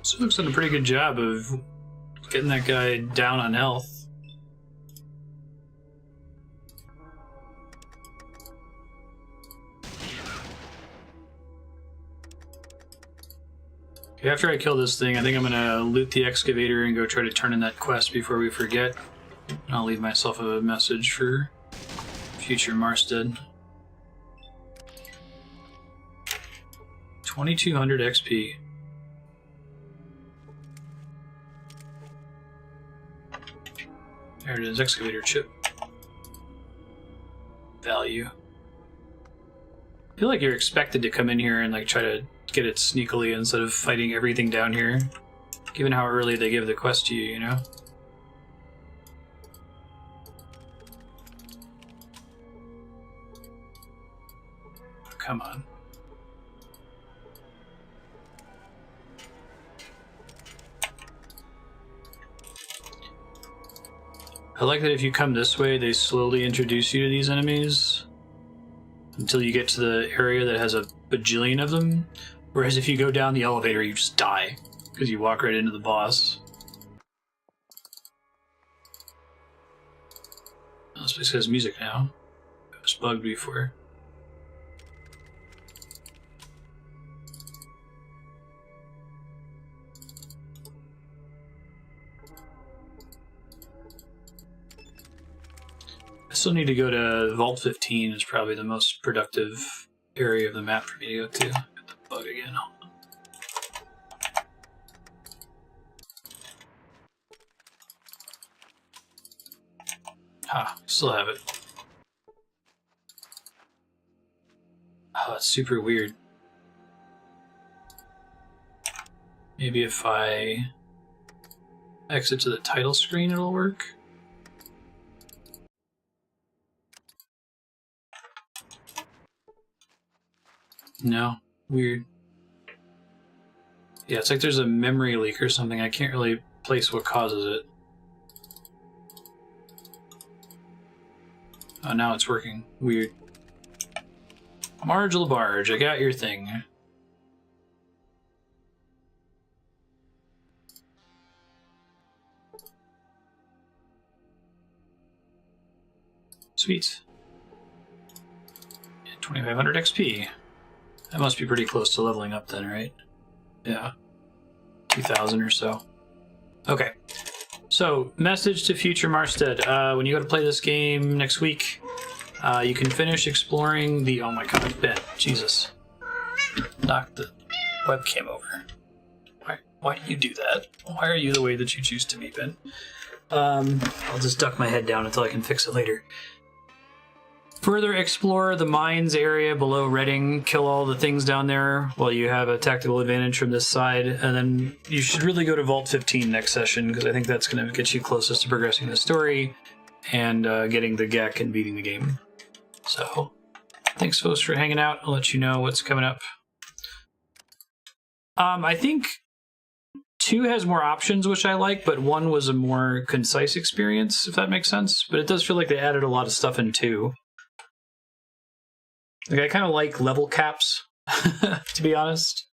Sulik's done a pretty good job of getting that guy down on health. Okay, after I kill this thing, I think I'm gonna loot the excavator and go try to turn in that quest before we forget. And I'll leave myself a message for future Marstead. 2200 XP. There it is, excavator chip. Value. I feel like you're expected to come in here and like try to get it sneakily instead of fighting everything down here. Given how early they give the quest to you, you know? Oh, come on. I like that if you come this way, they slowly introduce you to these enemies until you get to the area that has a bajillion of them. Whereas if you go down the elevator, you just die because you walk right into the boss. Oh, this place has music now. It was bugged before. I still need to go to Vault 15 is probably the most productive area of the map for me to go to. Get the bug again. Ah, still have it. Oh, it's super weird. Maybe if I exit to the title screen, it'll work. No, weird. Yeah, it's like there's a memory leak or something. I can't really place what causes it. Oh, now it's working. Weird. Marge LaBarge, I got your thing. Sweet. 2500 XP. That must be pretty close to leveling up then, right? Yeah. 2000 or so. Okay. So, message to future Marstead. When you go to play this game next week, you can finish exploring the... Oh my god, Ben. Jesus. Knock the webcam over. Why do you do that? Why are you the way that you choose to be, Ben? I'll just duck my head down until I can fix it later. Further explore the mines area below Redding, kill all the things down there while you have a tactical advantage from this side, and then you should really go to Vault 15 next session, because I think that's going to get you closest to progressing the story and getting the Gecko and beating the game. So, thanks folks for hanging out. I'll let you know what's coming up. I think 2 has more options, which I like, but 1 was a more concise experience, if that makes sense. But it does feel like they added a lot of stuff in 2. Like, I kind of like level caps, to be honest.